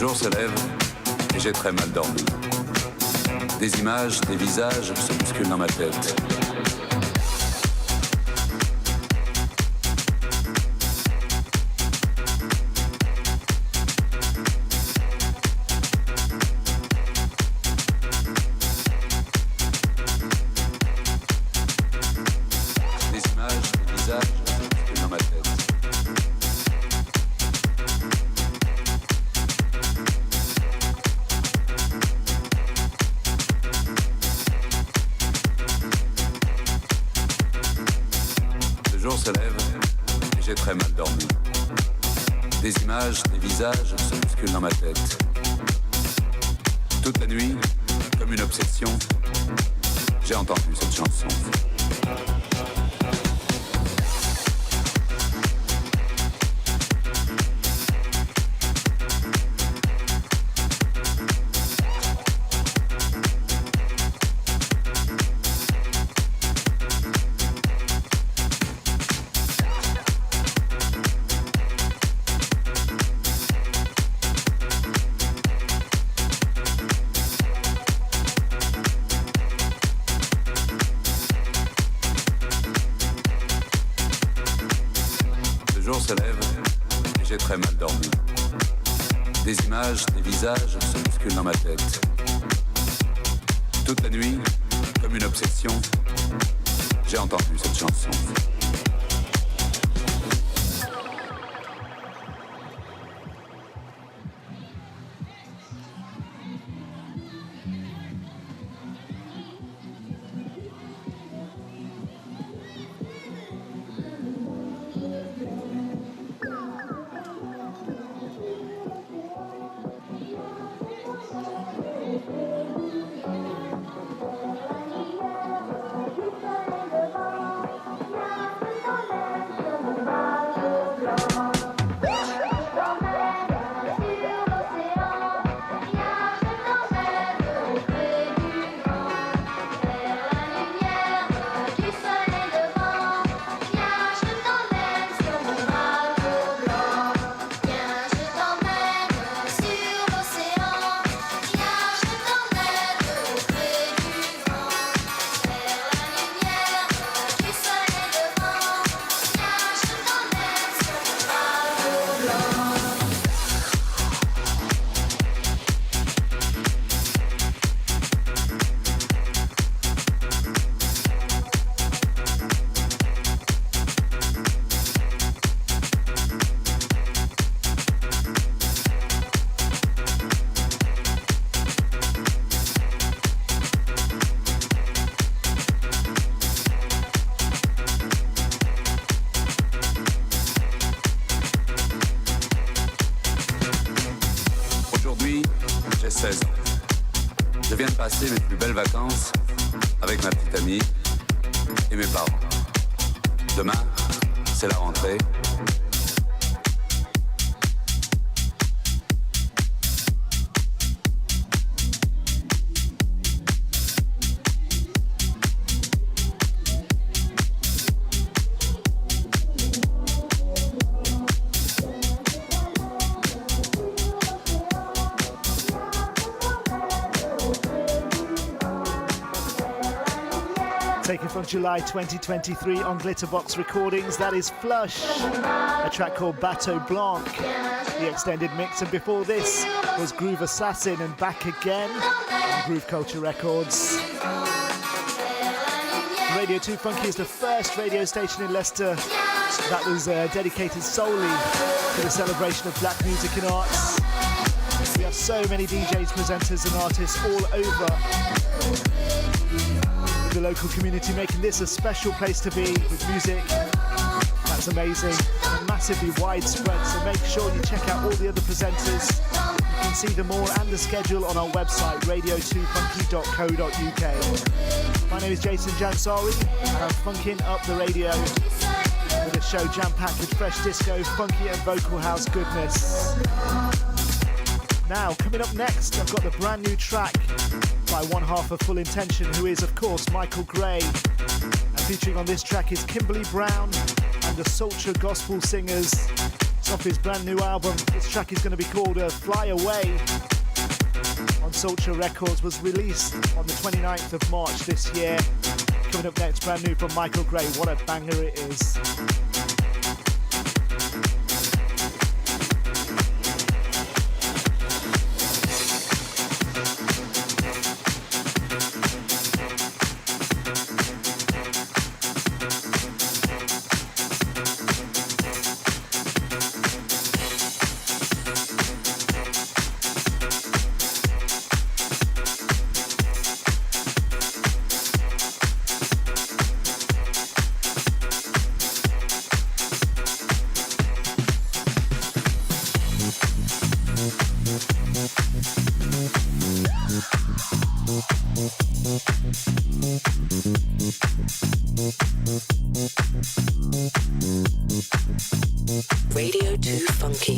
jour se lève et j'ai très mal dormi. Des images, des visages se bousculent dans ma tête. Des visages se bousculent dans ma tête. Toute la nuit, comme une obsession, j'ai entendu cette chanson. Se lève et j'ai très mal dormi. Des images, des visages se bousculent dans ma tête. Toute la nuit, comme une obsession, j'ai entendu cette chanson. Passer mes plus belles vacances avec ma petite amie et mes parents. Demain, c'est la rentrée. Taken from July 2023 on Glitterbox Recordings, that is Flush, a track called Bateau Blanc, the extended mix, and before this was Groove Assassin and Back Again on Groove Culture Records. Radio2Funky is the first radio station in Leicester that was dedicated solely to the celebration of black music and arts. We have so many DJs, presenters and artists all over the local community, making this a special place to be with music that's amazing and massively widespread. So make sure you check out all the other presenters. You can see them all and the schedule on our website, radio2funky.co.uk. My name is Jason Jansari and I'm funking up the radio with a show jam-packed with fresh disco, funky and vocal house goodness. Now, coming up next, I've got the brand new track by one half of Full Intention, who is, of course, Michael Gray. And featuring on this track is Kimberly Brown and the Sultra Gospel Singers. It's off his brand new album. This track is going to be called Fly Away. On Sultra Records, was released on the 29th of March this year. Coming up next, brand new from Michael Gray. What a banger it is. Radio2Funky.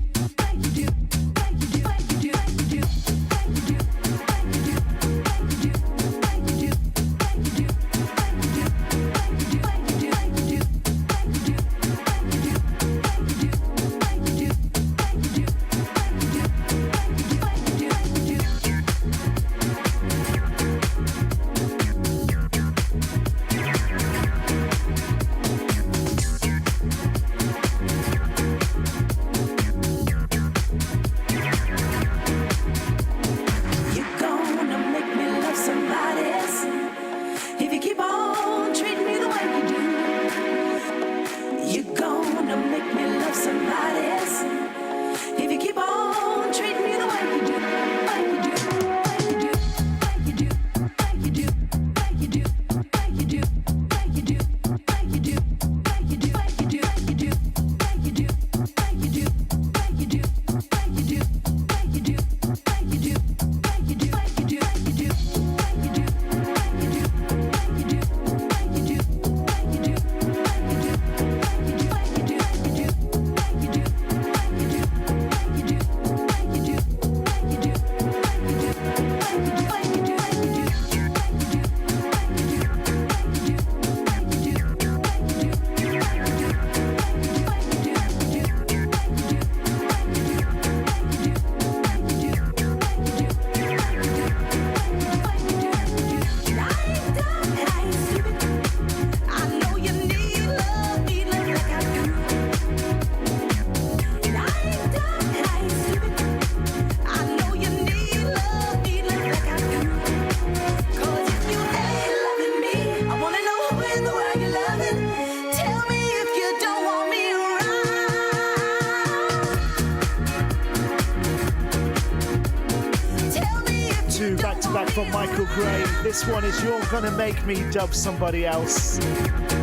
From Michael Gray. This one is You're Gonna Make Me Dub Somebody Else,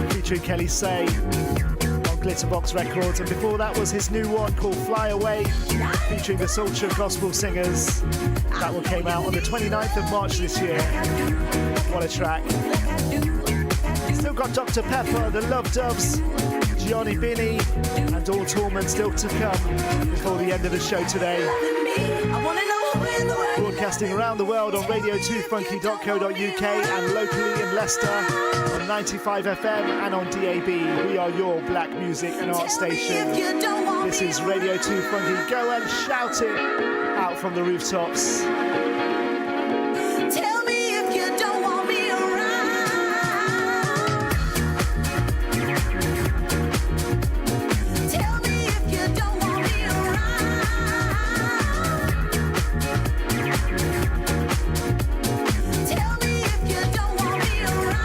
featuring Kelly Say on Glitterbox Records. And before that was his new one called Fly Away, featuring the Soulture Gospel Singers. That one came out on the 29th of March this year. What a track. Still got Dr. Pepper, the Love Dubs, Gianni Bini, and Dawn Tallman still to come before the end of the show today. Broadcasting around the world on Radio2Funky.co.uk and locally in Leicester on 95 FM and on DAB. We are your black music and art station. This is Radio2 Funky. Go and shout it out from the rooftops. Tell me if you don't want me around. Tell me if you don't want me around. Tell me if you don't want me around.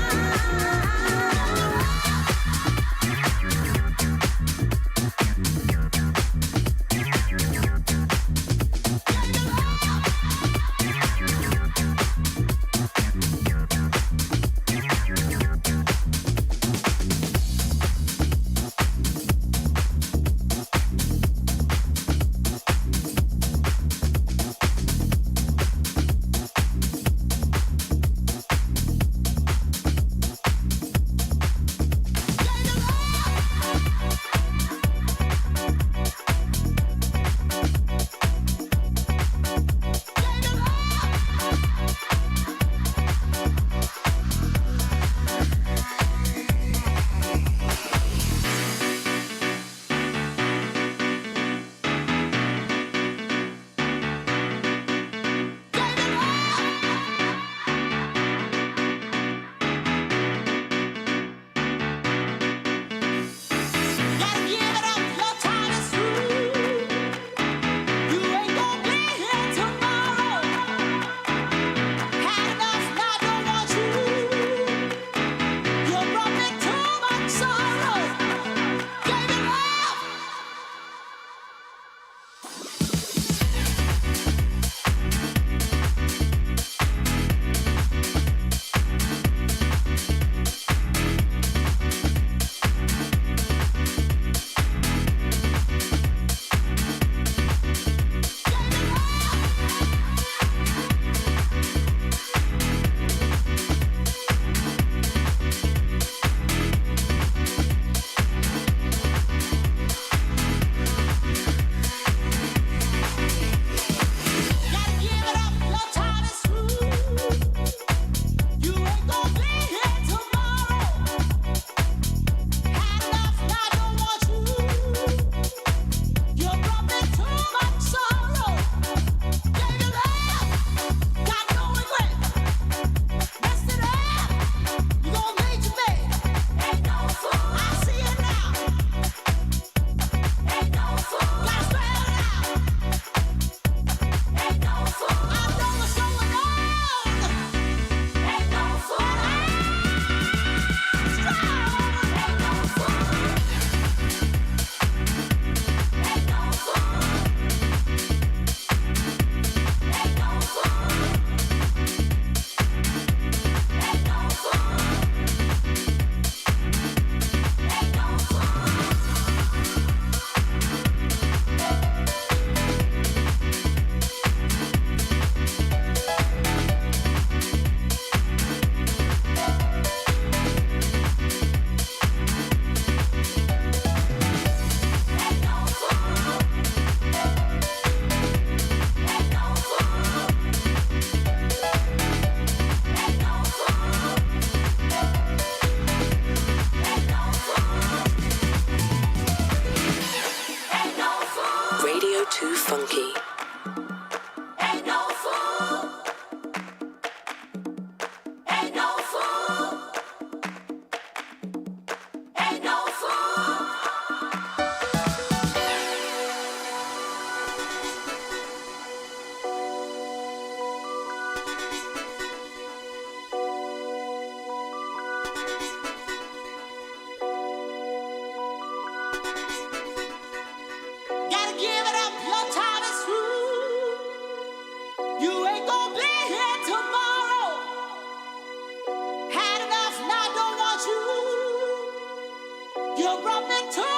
brought me to